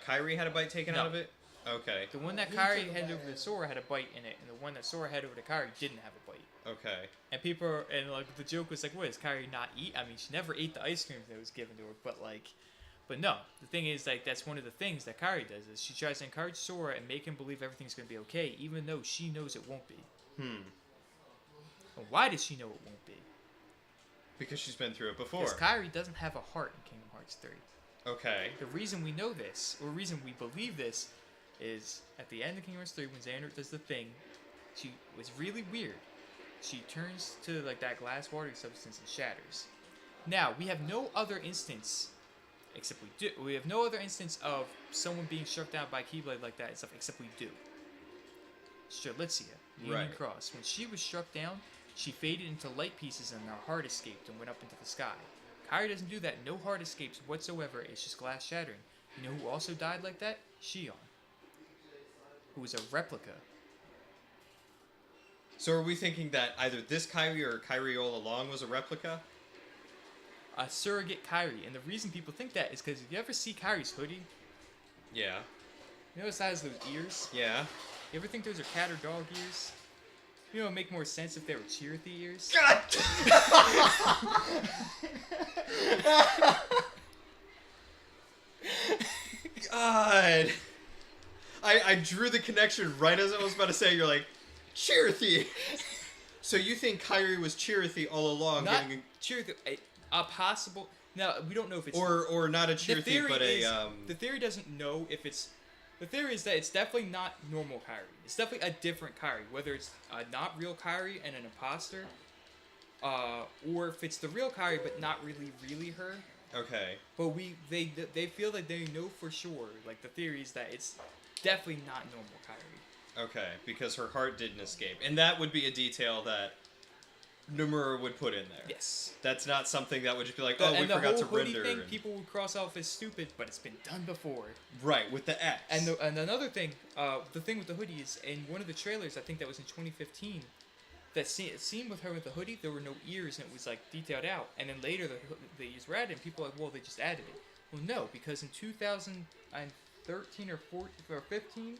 Kyrie had a bite taken
No.
out of it? Okay.
The one that
He
Kyrie
took a
handed
bite
over to
out.
Sora had a bite in it, and the one that Sora had over to Kyrie didn't have a bite.
Okay.
And the joke was like, what, does Kyrie not eat? I mean, she never ate the ice cream that was given to her, but no. The thing is, like, that's one of the things that Kyrie does, is she tries to encourage Sora and make him believe everything's going to be okay, even though she knows it won't be.
Hmm.
And why does she know it won't be?
Because she's been through it before.
Because Kyrie doesn't have a heart in Kingdom Hearts 3.
Okay.
The reason we know this, or the reason we believe this, is at the end of Kingdom Hearts 3, when Xehanort does the thing, she was really weird. She turns to, like, that glass water substance and shatters. Now, we have no other instance, we have no other instance of someone being struck down by Keyblade like that and stuff, except we do. Strelitzia, Union
Right.
Cross. When she was struck down, she faded into light pieces and her heart escaped and went up into the sky. Kyrie doesn't do that. No heart escapes whatsoever. It's just glass shattering. You know who also died like that? Shion, who was a replica.
So are we thinking that either this Kyrie or Kyrie all along was a replica?
A surrogate Kyrie. And the reason people think that is because if you ever see Kyrie's hoodie,
Yeah.
you notice that has those ears?
Yeah.
You ever think those are cat or dog ears? You know, it would make more sense if they were Chirithy ears.
God! God. I drew the connection right as I was about to say. You're like, Chirithy. So you think Kyrie was Chirithy all along?
Not Chirithy. A possible. Now we don't know if it's
or not a Chirithy, but
the theory doesn't know if it's. The theory is that it's definitely not normal Kyrie. It's definitely a different Kyrie. Whether it's not real Kyrie and an imposter, or if it's the real Kyrie but not really her.
Okay.
But they feel that they know for sure. Like the theory is that it's definitely not normal Kyrie.
Okay, because her heart didn't escape, and that would be a detail that Nomura would put in there.
Yes.
That's not something that would just be like,
And
we
the
forgot
whole
to
hoodie
render.
thing, people would cross off as stupid, but it's been done before.
Right, with the X.
And another thing, the thing with the hoodie is in one of the trailers, I think that was in 2015, that scene with her with the hoodie, there were no ears and it was like detailed out. And then later the ears were added, and people were like, well, they just added it. Well, no, because in 2013 or 14 or 15,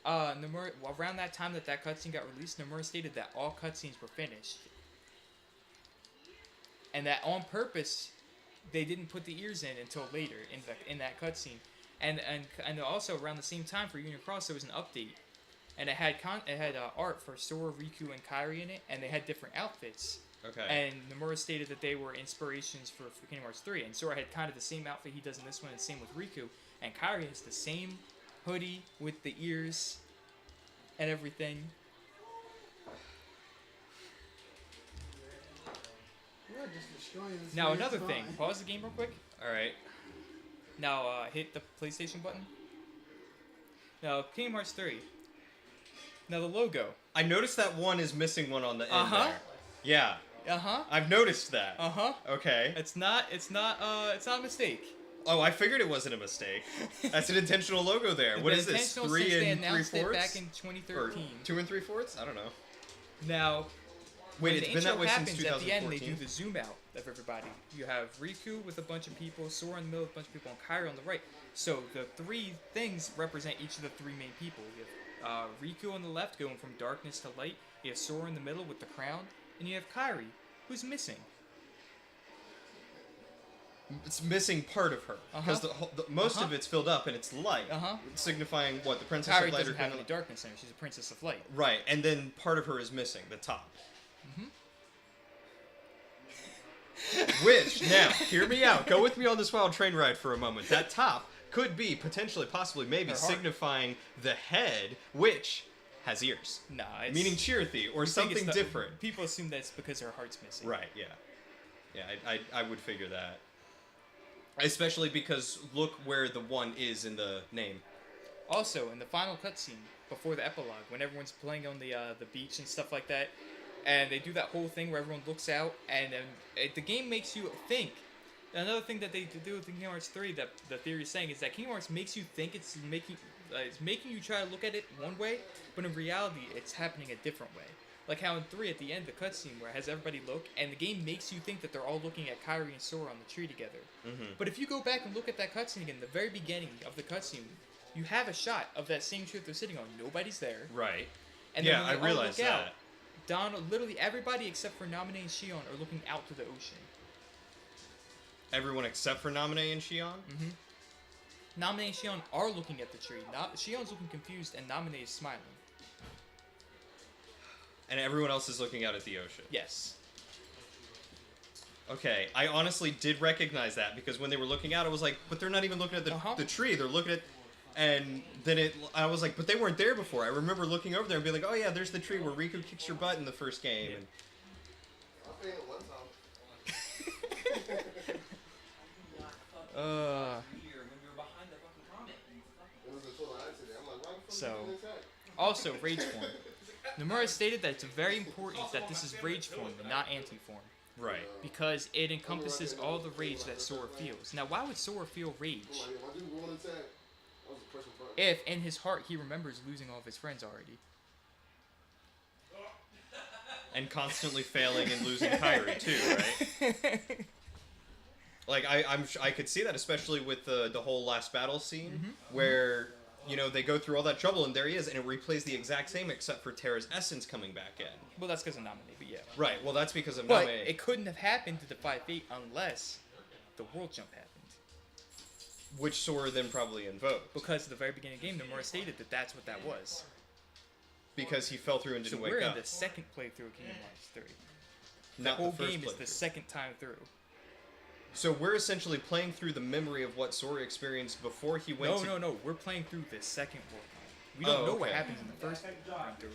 Nomura, around that time that cutscene got released, Nomura stated that all cutscenes were finished. And that on purpose, they didn't put the ears in until later in that cutscene. And also around the same time for Union Cross, there was an update. And it had art for Sora, Riku, and Kyrie in it, and they had different outfits.
Okay.
And Nomura stated that they were inspirations for Kingdom Hearts 3. And Sora had kind of the same outfit he does in this one, and same with Riku. And Kyrie has the same hoodie with the ears and everything.
We're just destroying this
Now
man's
another thing,
mind.
pause the game real quick.
Alright.
Now hit the PlayStation button. Now Kingdom Hearts 3. Now the logo.
I noticed that one is missing one on the end
Uh-huh.
there. Yeah.
Uh-huh.
I've noticed that.
Uh-huh.
Okay.
It's not a mistake.
Oh, I figured it wasn't a mistake. That's an intentional logo there. What is this?
Intentional
3
since they
and
announced
3/4?
it back in
Or
2013.
2 and 3/4? I don't know.
Now,
Wait,
when
it's
the
been that
intro
way since
happens, at the end they
2014?
do the zoom out of everybody. You have Riku with a bunch of people, Sora in the middle with a bunch of people, and Kyrie on the right. So the three things represent each of the three main people. You have Riku on the left going from darkness to light. You have Sora in the middle with the crown, and you have Kyrie, who's missing.
It's missing part of her because most of it's filled up and it's light, signifying what the Princess
Kyrie
of Light
doesn't
or
have
Queen
any
of
darkness in her. She's a princess of light.
Right, and then part of her is missing, the top. Which, now, hear me out. Go with me on this wild train ride for a moment. That top could be, potentially, possibly, maybe,
Her heart.
signifying the head, which has ears.
Nah, it's,
Meaning Chirithy, or
I think it's
something
the-
different.
People assume that's because her heart's missing.
Right, yeah. Yeah, I would figure that. Especially because look where the one is in the name.
Also, in the final cutscene, before the epilogue, when everyone's playing on the beach and stuff like that, and they do that whole thing where everyone looks out, and the game makes you think. Another thing that they do with Kingdom Hearts 3 that the theory is saying is that Kingdom Hearts makes you think it's making you try to look at it one way, but in reality, it's happening a different way. Like how in 3 at the end, the cutscene where it has everybody look, and the game makes you think that they're all looking at Kyrie and Sora on the tree together. But if you go back and look at that cutscene again, the very beginning of the cutscene, you have a shot of that same tree that they're sitting on. Nobody's there.
Right.
And
Yeah,
then when
I
they all
realized
look out,
that.
Donald, literally everybody except for Naminé and Shion are looking out to the ocean.
Everyone except for Naminé and Shion?
Naminé and Shion are looking at the tree. Shion's looking confused, and Naminé is smiling.
And everyone else is looking out at the ocean.
Yes.
Okay, I honestly did recognize that because when they were looking out, I was like, but they're not even looking at the tree. They're looking at, and then I was like, but they weren't there before. I remember looking over there and being like, oh yeah, there's the tree where Riku kicks your butt in the first game.
Yeah.
And,
I failed one time.
Here, when we were behind the fucking comet.
It was a total accident. I'm like, why the fuck
So-
did you attack?
Also, rage form. Nomura stated that it's very important that this is rage form and not anti-form,
right.
because it encompasses all the rage that Sora feels. Now, why would Sora feel rage
I'm like, if I do one attack, that was a pressure button.
if in his heart he remembers losing all of his friends already?
And constantly failing and losing Kyrie too, right? Like I could see that, especially with the whole last battle scene where they go through all that trouble and there he is, and it replays the exact same except for Terra's essence coming back in.
Well, that's because of Naminé, but yeah.
Right. Well, that's because of
But
Naminé.
it couldn't have happened to defy fate unless the world jump happened.
Which Sora then probably invoked.
Because at the very beginning of the game, Nomura stated that that's what that was.
Because he fell through and didn't
So
wake
we're
up.
in the second playthrough of Kingdom Hearts 3. The
Not
whole
the first
game is the
playthrough.
second time through.
So we're essentially playing through the memory of what Sora experienced before he went to...
No. We're playing through the second world. We don't know what
okay.
happens in the first run through.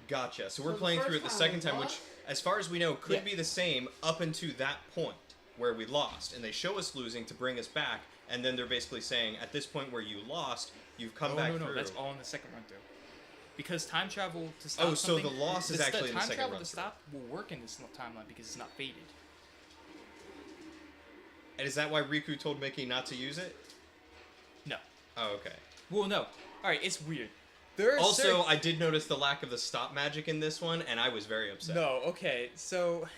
Gotcha. So we're
So the
playing through
first
it the
time
second
we
time, which,
lost?
as far as we know, could
Yeah.
be the same up until that point where we lost. And they show us losing to bring us back, and then they're basically saying, at this point where you lost, you've come back
No,
through.
that's all in the second run through. Because time travel to stop
Oh, so
something,
the loss is actually in the
time
second
travel
run
to
through.
stop will work in this timeline because it's not faded.
And is that why Riku told Mickey not to use it?
No.
Oh, okay.
Well, no. All right, it's weird. There are
Also,
certain-
I did notice the lack of the stop magic in this one, and I was very upset.
No, okay, so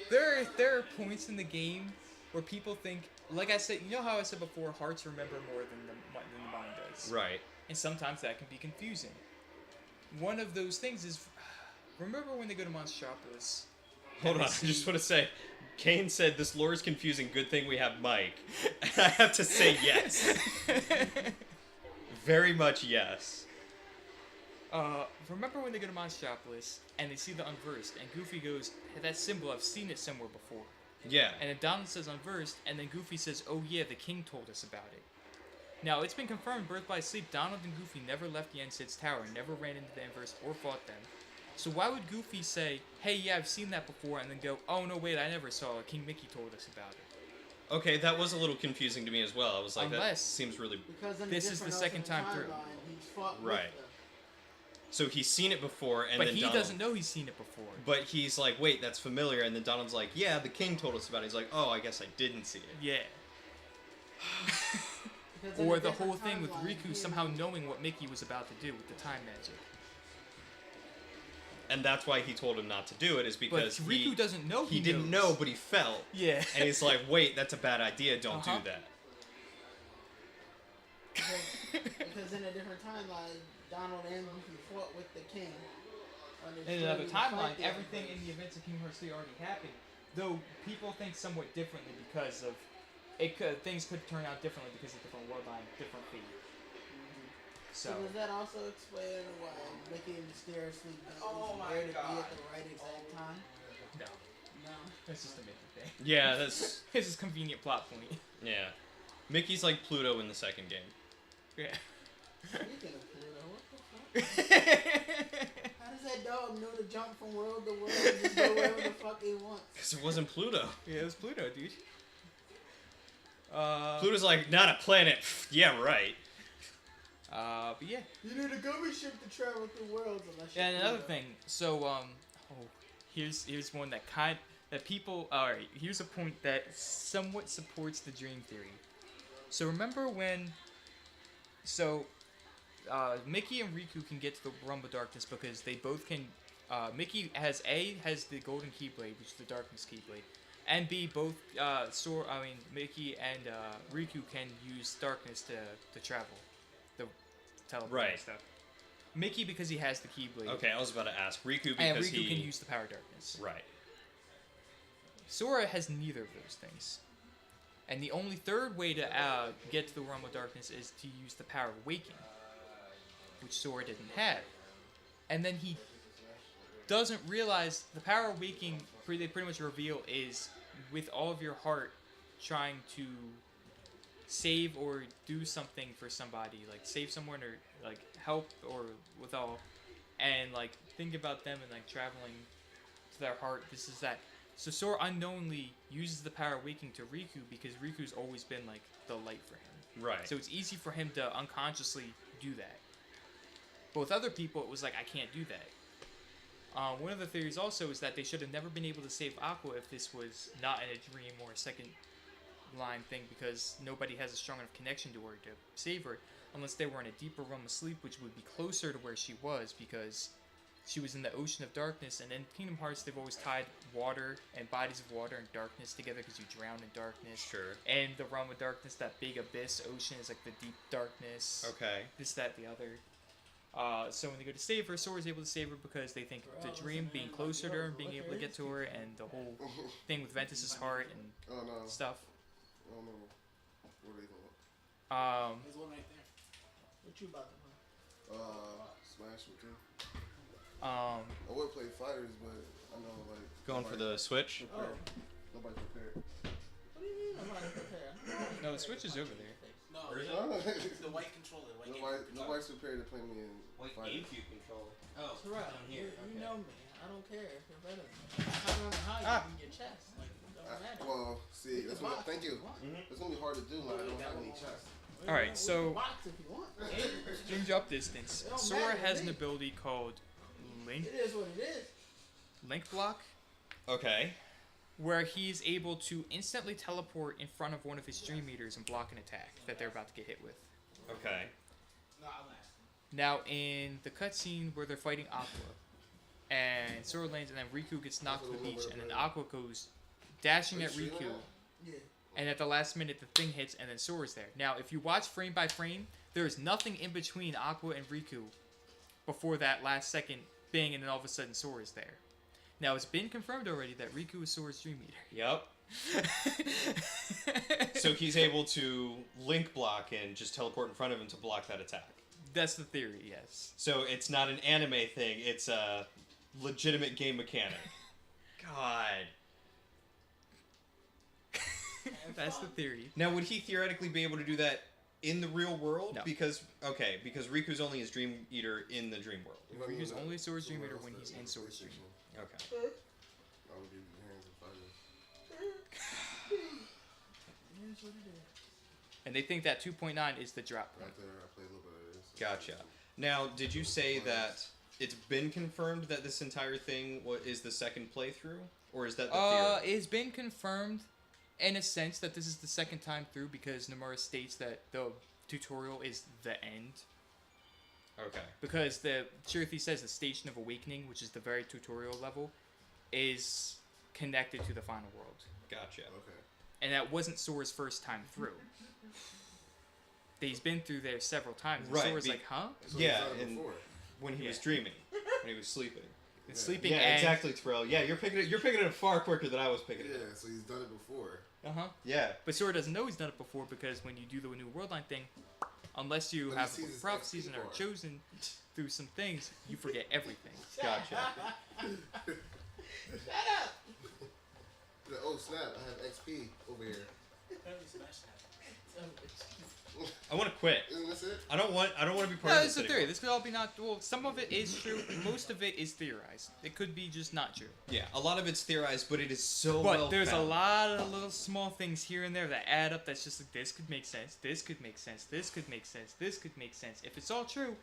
there are points in the game where people think, like I said, you know how I said before, hearts remember more than the mind does,
Right.
and sometimes that can be confusing. One of those things is, remember when they go to Monstropolis?
Hold
and
on,
they
I just
see-
want to say, Kane said this lore is confusing. Good thing we have Mike. And I have to say yes. Very much yes.
Remember when they go to Monstropolis and they see the Unversed, and Goofy goes, hey, that symbol, I've seen it somewhere before.
Yeah.
And then Donald says Unversed, and then Goofy says, oh yeah, the king told us about it. Now, it's been confirmed, Birth by Sleep, Donald and Goofy never left Yen Sid's tower, never ran into the Unversed or fought them. So why would Goofy say, hey, yeah, I've seen that before, and then go, oh no, wait, I never saw it, King Mickey told us about it.
Okay, that was a little confusing to me as well. I was like, that
Unless-
seems really...
Because in
This
a
is the
different
second time
alternate
through.
timeline, he's fought with
Right.
them.
So he's seen it before, and
But
then
he
Donald...
doesn't know he's seen it before.
But he's like, wait, that's familiar, and then Donald's like, yeah, the king told us about it. He's like, oh, I guess I didn't see it.
Yeah.
Because in
Or
a
the
different
whole thing with
timeline,
Riku
he-
somehow knowing what Mickey was about to do with the time magic.
And that's why he told him not to do it, is
But
because
Riku doesn't know
he didn't
knows.
know, but he felt.
Yeah.
And he's like, wait, that's a bad idea, don't
Uh-huh.
do that.
Because in a different timeline, Donald and Goofy fought with the king. on his
In another
journey to fight
timeline,
the
everything in
Unversed.
the events of Kingdom Hearts 3 already happened. Though people think somewhat differently because of things could turn out differently because of different world line, different fate.
So
So
does that also explain why Mickey mysteriously
Oh my
there to be
God.
at the right exact time?
no,
No.
that's just a Mickey thing.
Yeah, that's...
It's just a convenient plot point.
Yeah. Mickey's like Pluto in the second game.
Yeah.
Speaking of Pluto, what the fuck? How does that dog know to jump from world to world and just go wherever the fuck he wants?
Because it wasn't Pluto.
Yeah, it was Pluto, dude.
Pluto's like, not a planet. Pfft, yeah, right.
But yeah.
You need a gummy ship to travel through worlds unless you're
And another
Pluto.
thing, so here's one that people. All right, here's a point that somewhat supports the dream theory. So remember when? So, Mickey and Riku can get to the Realm of Darkness because they both can. Mickey has the Golden Keyblade, which is the Darkness Keyblade, and B both Mickey and Riku can use Darkness to travel, the teleport
Right.
and stuff. Mickey because he has the Keyblade.
Okay, I was about to ask. Riku because
And Riku
he...
can use the Power of Darkness.
Right.
Sora has neither of those things. And the only third way to get to the Realm of Darkness is to use the Power of Waking, which Sora didn't have. And then he doesn't realize the Power of Waking, they pretty much reveal, is with all of your heart trying to save or do something for somebody, like save someone or like help or with all, and like think about them and like traveling to their heart, this is that. So Sora unknowingly uses the Power of Waking to Riku because Riku's always been like the light for him.
Right.
So it's easy for him to unconsciously do that. But with other people, it was like, I can't do that. One of the theories also is that they should have never been able to save Aqua if this was not in a dream or a second line thing, because nobody has a strong enough connection to her to save her unless they were in a deeper realm of sleep, which would be closer to where she was because she was in the ocean of darkness. And in Kingdom Hearts, they've always tied water and bodies of water and darkness together because you drown in darkness.
Sure.
And the realm of darkness, that big abyss ocean, is like the deep darkness.
Okay.
This, that, the other. So when they go to save her, Sora's able to save her because they think the dream, being closer to her and being able to get to her, and the whole thing with Ventus's heart and
Oh no.
stuff.
I don't know where they going.
There's one right there. What you about to play?
Smash with you.
Um,
I would play fighters, but I know like
Going for the Switch?
prepared. Nobody prepared.
What do you mean I'm not prepared?
no, the Switch is over there.
No,
Where is it?
the white controller.
Nobody's prepared to play me in fighters.
GameCube controller.
Oh,
down
you,
here.
you
Okay.
know me. I don't care. You're better than me. I don't know how you in your chest. Like, it don't matter.
Well, see, that's what. Thank you.
Mhm.
It's gonna be hard to do. Like I don't have any chest.
All right,
We
so-
can box if you want.
String drop distance.
It don't
Sora
matter to
has an
me.
ability called Link
It is what it is.
Link Block,
Okay.
where he's able to instantly teleport in front of one of his Dream Eaters and block an attack that they're about to get hit with.
Okay.
No, I'll ask.
Now, in the cutscene where they're fighting Aqua, and Sora lands, and then Riku gets knocked to the beach, and then Aqua goes dashing at Riku,
Yeah.
and at the last minute the thing hits, and then Sora's there. Now, if you watch frame by frame, there is nothing in between Aqua and Riku before that last second bing, and then all of a sudden Sora's there. Now, it's been confirmed already that Riku is Sora's Dream
Yep.
Eater.
So he's able to link block and just teleport in front of him to block that attack.
That's the theory, yes.
So it's not an anime thing, it's a legitimate game mechanic. God.
That's the theory.
Now, would he theoretically be able to do that in the real world?
No.
Because Riku's only his Dream Eater in the dream world.
Riku's only Sora's Dream Eater when he's in Sora's Dream.
Okay.
I would give you the hands of fighters.
It is what it is.
And they think that 2.9 is the drop point.
Right there, I played a little bit of this.
Gotcha. Now, did you say that it's been confirmed that this entire thing is the second playthrough? Or is that the theory?
It's been confirmed in a sense that this is the second time through because Nomura states that the tutorial is the end.
Okay.
Because the Shirthi says the Station of Awakening, which is the very tutorial level, is connected to the final world.
Gotcha.
Okay.
And that wasn't Sora's first time through. He's been through there several times. And
Right,
Sora's like, huh?
So
Yeah,
you've done it
and-
before.
When he was
Yeah.
dreaming. When he was sleeping.
It's
Yeah.
sleeping
Yeah,
and...
exactly, Terrell. Yeah, you're picking it up far quicker than I was picking it
Yeah,
up.
so he's done it before.
Uh-huh.
Yeah.
But Sora doesn't know he's done it before because when you do the New World Line thing, unless you
But he
have
sees his
prophecies and
XP
are
bar.
chosen through some things, you forget everything.
Gotcha.
Shut up!
Oh snap! I have XP over here.
I want to quit.
Isn't this it?
I don't want to be part
No,
of
it's
this
a theory.
anymore.
This could all be not... Well, some of it is true. Most of it is theorized. It could be just not true.
Yeah, a lot of it's theorized, but it is so
But
well
there's
founded.
a lot of little small things here and there that add up that's just like, this could make sense, this could make sense, this could make sense, this could make sense. If it's all true,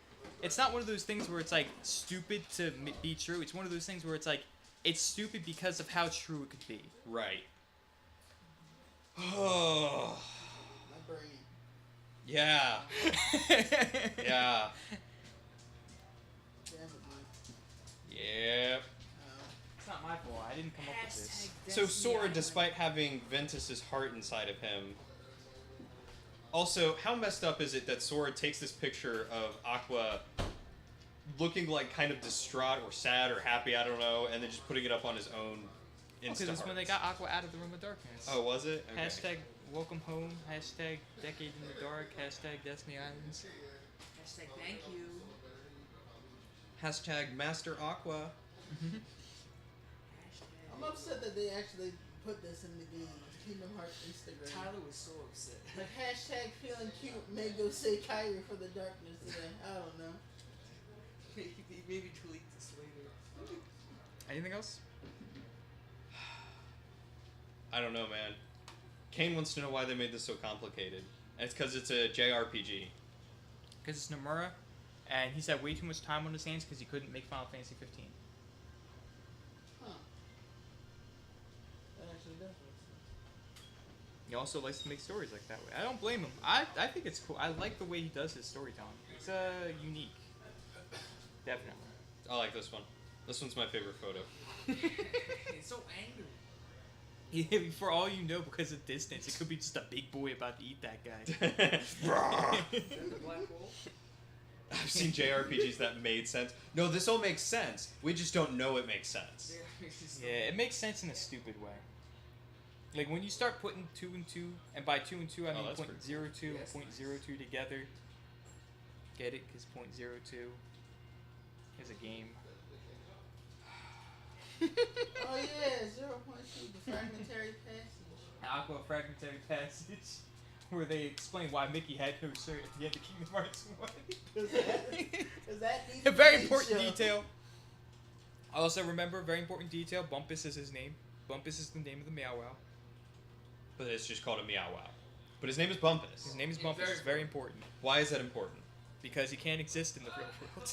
it's not one of those things where it's like stupid to be true. It's one of those things where it's like, it's stupid because of how true it could be.
Right. Oh.
My brain.
Yeah. Yeah.
Damn it, Mike.
Yep.
It's not my fault. I didn't come up with this.
So Sora, despite having Ventus's heart inside of him, also, how messed up is it that Sora takes this picture of Aqua looking like kind of distraught or sad or happy, I don't know, and then just putting it up on his own
Because
Insta
it's when they got Aqua out of the Room of Darkness.
Oh, was it? Okay.
Hashtag welcome home. Hashtag decade in the dark. Hashtag Destiny Islands.
Hashtag thank you.
Hashtag Master Aqua.
I'm upset that they actually put this in the game. Kingdom Hearts Instagram.
Tyler was so upset.
Like hashtag feeling cute may go say Kyrie for the darkness today. I don't know.
Maybe delete this later.
Anything else?
I don't know, man. Kane wants to know why they made this so complicated. And it's because it's a JRPG.
Because it's Nomura, and he's had way too much time on his hands because he couldn't make Final Fantasy 15.
Huh. That actually does make sense.
He also likes to make stories like that way. I don't blame him. I think it's cool. I like the way he does his storytelling. It's unique. Definitely.
I like this one. This one's my favorite photo.
He's so angry.
Yeah, for all you know, because of distance, it could be just a big boy about to eat that guy.
The black hole.
I've seen JRPGs that made sense. No, this all makes sense. We just don't know it makes sense.
Yeah, it makes sense in a stupid way. Like when you start putting 2 and 2, and by 2 and 2 I
Oh,
mean
that's
point
pretty
zero
cool.
02 and
Yes,
point
nice.
02 together. Get it? Because point 02 is a game.
Oh yeah, 0.2, the fragmentary passage.
Aqua Fragmentary Passage, where they explain why Mickey had no shirt at the end of Kingdom Hearts 1.
Is that needs
A
to be
very
made
important
show.
detail. Also remember, very important detail, Bumpus is his name. Bumpus is the name of the Meow Wow.
But it's just called a Meow Wow. But his name is Bumpus.
His name is
It's
Bumpus,
very
it's very important.
Why is that important?
Because he can't exist in the real world.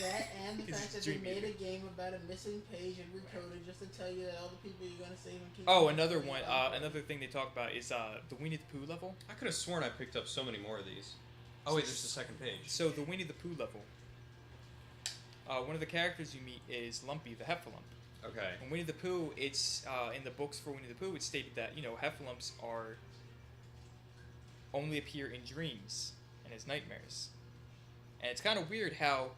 That and the
It's
fact that they
Dream
made
Eater.
a game about a missing page and recoded just to tell you that all the people you're gonna save in Kingdom
Oh,
Hearts
another
are
one,
alive.
another thing they talk about is the Winnie the Pooh level.
I could have sworn I picked up so many more of these. Oh wait, there's the second page.
So the Winnie the Pooh level. One of the characters you meet is Lumpy, the Heffalump.
Okay.
And Winnie the Pooh, it's in the books for Winnie the Pooh, it's stated that Heffalumps are only appear in dreams and as nightmares. And it's kind of weird how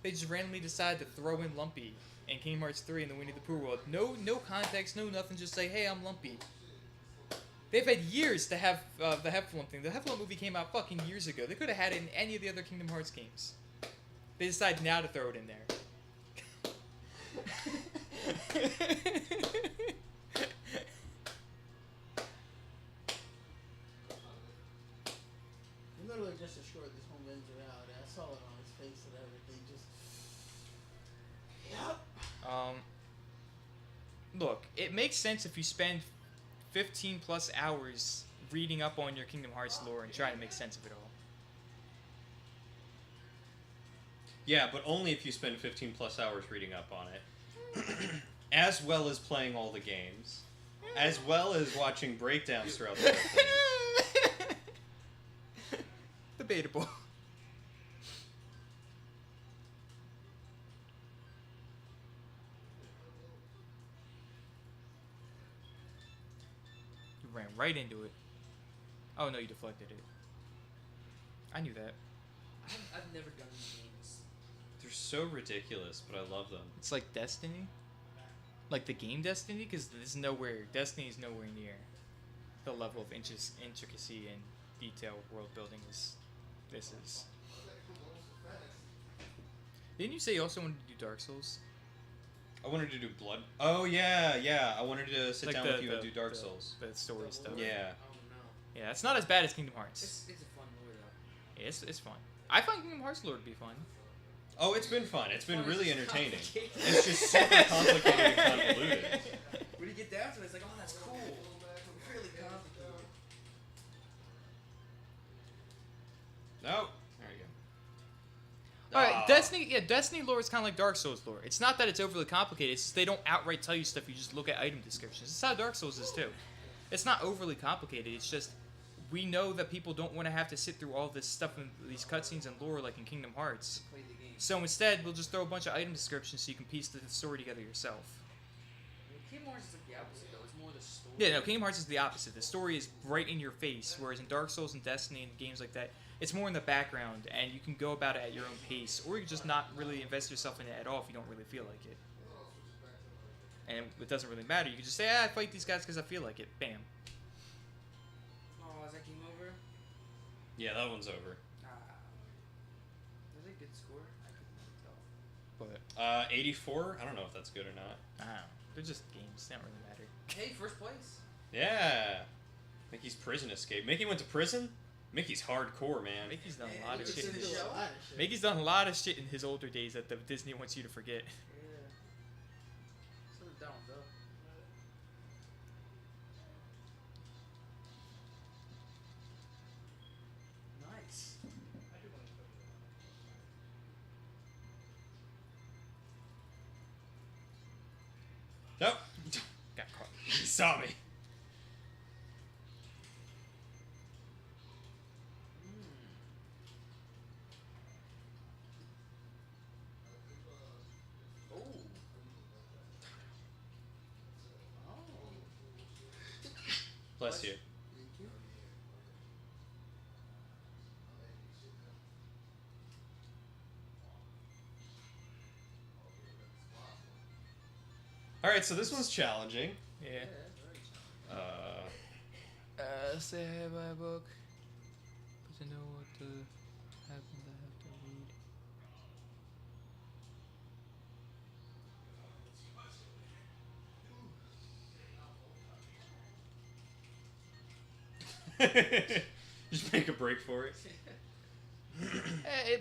they just randomly decide to throw in Lumpy in Kingdom Hearts 3 in the Winnie the Pooh world. No context, no nothing. Just say, hey, I'm Lumpy. They've had years to have the Heffalump thing. The Heffalump movie came out fucking years ago. They could have had it in any of the other Kingdom Hearts games. They decide now to throw it in there.
Literally just assured this woman's reality. I saw it on his face and everything. Just. Yep.
Look, it makes sense if you spend 15 plus hours reading up on your Kingdom Hearts lore and trying to make sense of it all.
Yeah, but only if you spend 15 plus hours reading up on it. As well as playing all the games. As well as watching breakdowns throughout the whole thing.
Debatable. You ran right into it. Oh no, you deflected it. I knew that.
I've never done these games.
They're so ridiculous, but I love them.
It's like Destiny. Like the game Destiny, because Destiny's nowhere near the level of intricacy and detail world building as this is. Didn't you say you also wanted to do Dark Souls?
I wanted to do Blood. Oh, yeah. I wanted to sit
Like
down
the-
with you and
the-
do Dark
the-
Souls.
The story stuff.
Yeah.
Oh no.
Yeah, it's not as bad as Kingdom Hearts.
It's a fun lure though.
Yeah, it's fun. I find Kingdom Hearts lore to be fun.
Oh, it's been fun. It's been
Fun,
really
it's
entertaining.
complicated.
It's just super complicated and convoluted.
When you get down to it, it's like, oh, that's cool. Really complicated.
No. There you go.
Alright,
Ah.
Destiny lore is kind of like Dark Souls lore. It's not that it's overly complicated, it's just they don't outright tell you stuff, you just look at item descriptions. This is how Dark Souls is too. It's not overly complicated, it's just we know that people don't want to have to sit through all this stuff in these cutscenes and lore like in Kingdom Hearts.
Play the game.
So instead, we'll just throw a bunch of item descriptions so you can piece the story together yourself.
I mean, Kingdom Hearts is like the opposite though. It's more the story.
Yeah, no, Kingdom Hearts is the opposite. The story is right in your face, whereas in Dark Souls and Destiny and games like that, it's more in the background, and you can go about it at your own pace, or you can just not really invest yourself in it at all if you don't really feel like it. And it doesn't really matter. You can just say, I fight these guys because I feel like it. Bam.
Oh, is that game over?
Yeah, that one's over.
Ah. Was it a good score? I couldn't really tell.
But,
84? I don't know if that's good or not.
I don't know. They're just games. They don't really matter.
Hey, first place.
Yeah. Mickey's prison escape. Mickey went to prison? Mickey's hardcore, man.
Mickey's done
Man,
a lot of
it's
shit.
in
In
the
his,
show.
Mickey's done a lot of shit in his older days that the Disney wants you to forget.
Yeah. So did Donald Duck. Nice.
Nope.
Got caught.
He saw me.
Oh.
Bless you.
Thank you.
Alright, right, so this one's challenging.
Yeah.
Very challenging.
Say I buy a book, but to know what happens, I have to read.
Just make a break for it.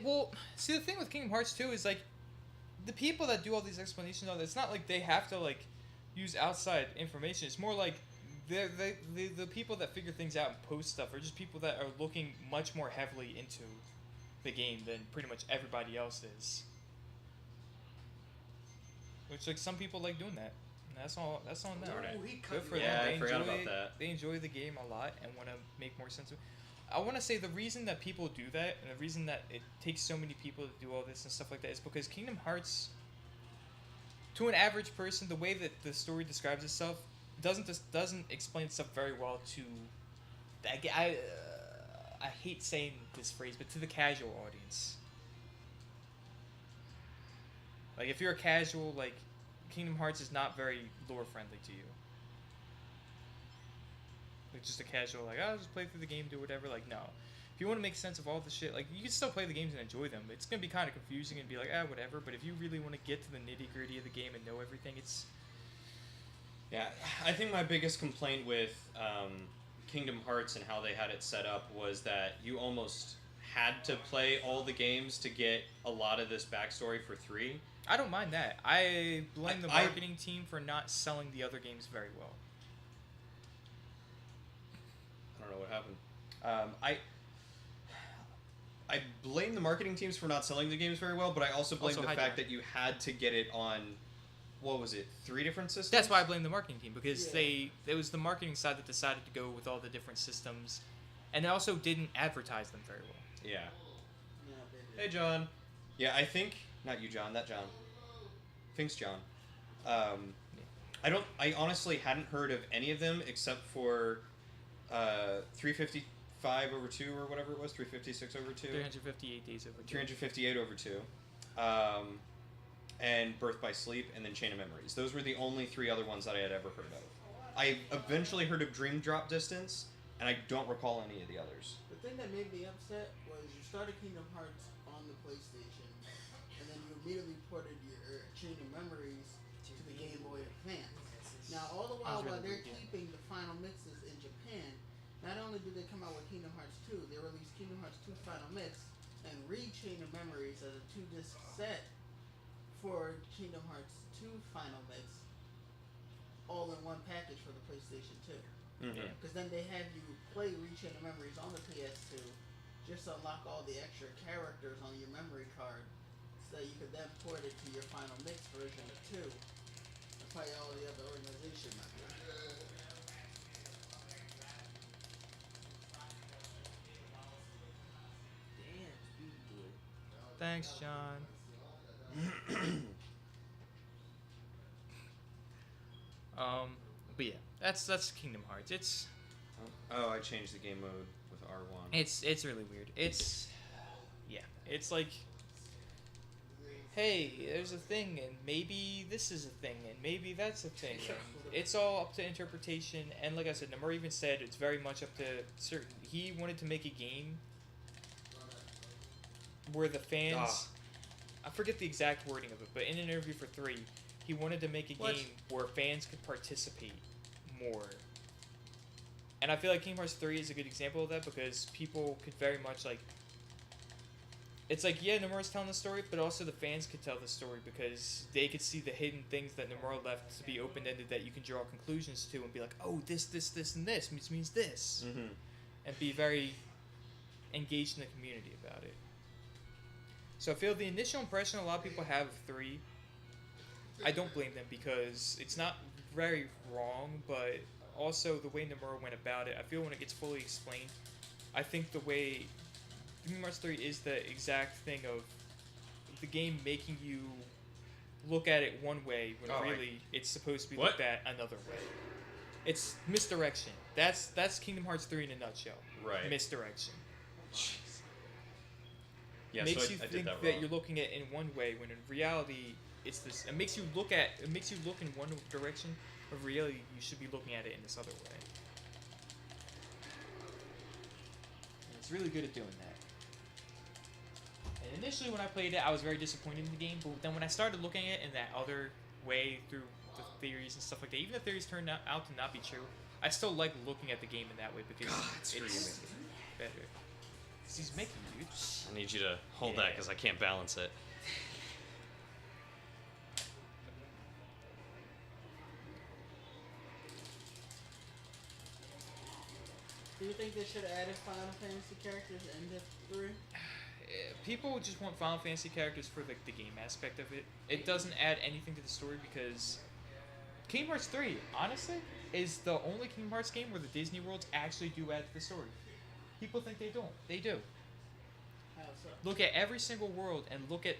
Well, see, the thing with Kingdom Hearts 2 is, like, the people that do all these explanations, it's not like they have to, like, use outside information. It's more like the people that figure things out and post stuff are just people that are looking much more heavily into the game than pretty much everybody else is. Which, like, some people like doing that. And that's on them.
Alright.
Ooh, he cut
Good
me
for
off.
them.
Yeah,
They
I forgot
enjoy
about
it.
that.
They enjoy the game a lot and want to make more sense of it. I want to say the reason that people do that and the reason that it takes so many people to do all this and stuff like that is because Kingdom Hearts, to an average person, the way that the story describes itself doesn't explain itself very well to. I hate saying this phrase, but to the casual audience. Like, if you're a casual, like, Kingdom Hearts is not very lore friendly to you. Like, just a casual, like, oh, just play through the game, do whatever. Like, no. If you want to make sense of all the shit, like, you can still play the games and enjoy them. It's going to be kind of confusing and be like, whatever. But if you really want to get to the nitty gritty of the game and know everything, it's.
Yeah, I think my biggest complaint with Kingdom Hearts and how they had it set up was that you almost had to play all the games to get a lot of this backstory for 3.
I don't mind that. I blame the
I-
marketing team for not selling the other games very well.
I don't know what happened. I blame the marketing teams for not selling the games very well, but I also blame
Also,
the
hi,
fact
John.
that you had to get it on, what was it, 3 different systems?
That's why I blame the marketing team, because
Yeah.
it was the marketing side that decided to go with all the different systems, and they also didn't advertise them very well.
Yeah.
Yeah, they
Hey,
did.
John. Yeah, I think... Not you, John. That John. Thanks, John. I honestly hadn't heard of any of them except for 355 over 2 or whatever it was, 356 over 2.
358 days over.
358 over 2. And Birth by Sleep, and then Chain of Memories. Those were the only 3 other ones that I had ever heard of. I eventually heard of Dream Drop Distance, and I don't recall any of the others.
The thing that made me upset was you started Kingdom Hearts on the PlayStation, and then you immediately ported your Chain of Memories to the Game Boy Advance. Now, all the while
really
they're
weird, yeah.
keeping the final mixes in Japan, not only did they come out with Kingdom Hearts 2, they released Kingdom Hearts 2 Final Mix and Chain of Memories as a 2-disc set for Kingdom Hearts 2 Final Mix, all in one package for the PlayStation 2.
Mm-hmm.
Yeah.
Because then they had you play Chain of Memories on the PS2 just to unlock all the extra characters on your memory card so that you could then port it to your Final Mix version of 2 and play all the other organization members.
Damn, Speedy Boy.
Thanks, John. But yeah, that's Kingdom Hearts.
Oh, I changed the game mode with R1.
It's really weird. It's like, hey, there's a thing, and maybe this is a thing, and maybe that's a thing. And it's all up to interpretation. And like I said, Nomura even said it's very much up to certain. He wanted to make a game where the fans. I forget the exact wording of it, but in an interview for 3, he wanted to make a
What?
game where fans could participate more. And I feel like Kingdom Hearts 3 is a good example of that because people could very much, like... It's like, yeah, Nomura's telling the story, but also the fans could tell the story because they could see the hidden things that Nomura left to be open-ended that you can draw conclusions to and be like, oh, this, and this means this.
Mm-hmm.
And be very engaged in the community about it. So I feel the initial impression a lot of people have of 3, I don't blame them because it's not very wrong, but also the way Nomura went about it, I feel when it gets fully explained, I think the way Kingdom Hearts 3 is the exact thing of the game making you look at it one way when
Oh,
really it's supposed to be
What?
looked at another way. It's misdirection. That's Kingdom Hearts 3 in a nutshell.
Right.
Misdirection.
Yeah,
Makes
so
you
I did
think
that
that
wrong.
you're looking at it in one way when in reality it's this. It makes you look in one direction, but really you should be looking at it in this other way. And it's really good at doing that. And initially when I played it, I was very disappointed in the game, but then when I started looking at it in that other way through the theories and stuff like that, even if theories turned out to not be true, I still like looking at the game in that way because it's better. He's making, dude.
I need you to hold that because I can't balance it.
Do you think they should have added Final Fantasy characters into 3?
People just want Final Fantasy characters for the game aspect of it. It doesn't add anything to the story because Kingdom Hearts 3, honestly, is the only Kingdom Hearts game where the Disney worlds actually do add to the story. People think they don't. They do.
How so?
Look at every single world and look at